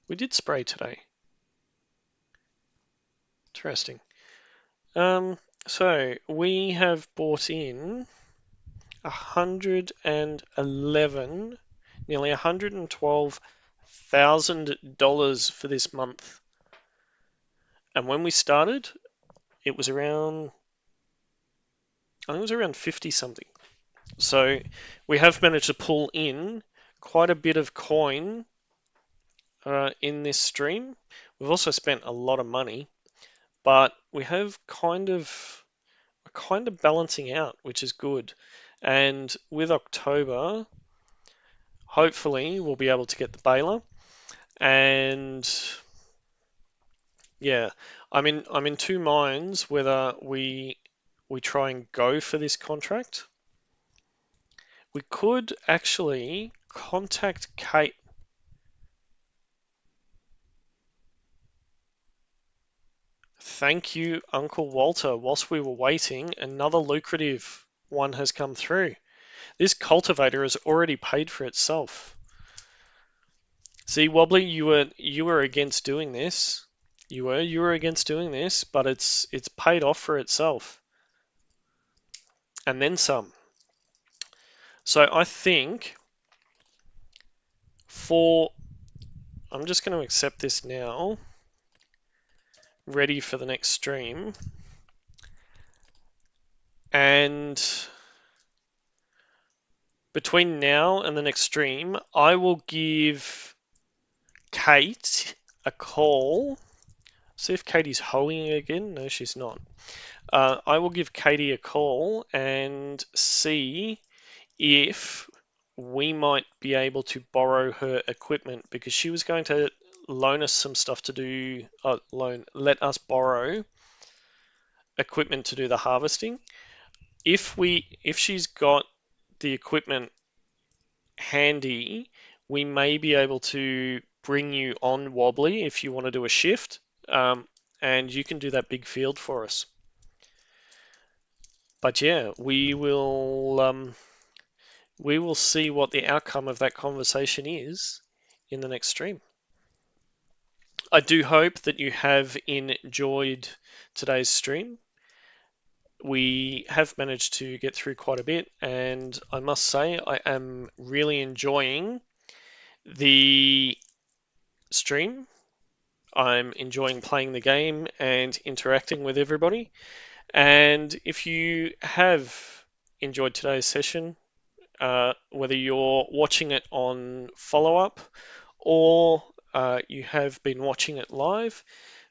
We did spray today. Interesting. So we have bought in 111, nearly $112,000 for this month. And when we started, it was around, I think it was around 50 something. So we have managed to pull in quite a bit of coin in this stream. We've also spent a lot of money, but we have kind of balancing out, which is good. And with October, hopefully we'll be able to get the Baler. And yeah, I'm in two minds whether we try and go for this contract. We could actually contact Kate. Thank you, Uncle Walter. Whilst we were waiting, another lucrative one has come through. This cultivator has already paid for itself. See, Wobbly, you were against doing this. You were against doing this, but it's paid off for itself. And then some. So I think for I'm just going to accept this now, ready for the next stream. And between now and the next stream, I will give Kate a call. See if Katie's hoeing again. No, she's not. I will give Katie a call and see if we might be able to borrow her equipment, because she was going to loan us some stuff to do, let us borrow equipment to do the harvesting. If she's got the equipment handy, we may be able to bring you on Wobbly if you want to do a shift, and you can do that big field for us. But yeah, we will see what the outcome of that conversation is in the next stream. I do hope that you have enjoyed today's stream. We have managed to get through quite a bit, and I must say I am really enjoying the stream. I'm enjoying playing the game and interacting with everybody. And if you have enjoyed today's session, whether you're watching it on follow-up or you have been watching it live,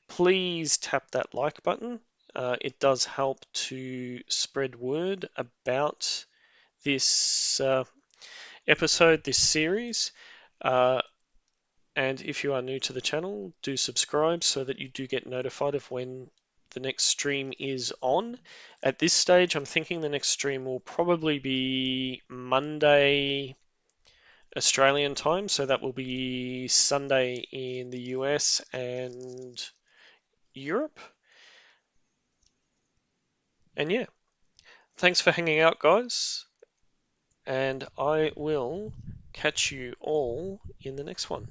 please tap that like button. It does help to spread word about this episode, this series. And if you are new to the channel, do subscribe so that you do get notified of when the next stream is on. At this stage, I'm thinking the next stream will probably be Monday Australian time, so that will be Sunday in the US and Europe. And yeah, thanks for hanging out, guys, and I will catch you all in the next one.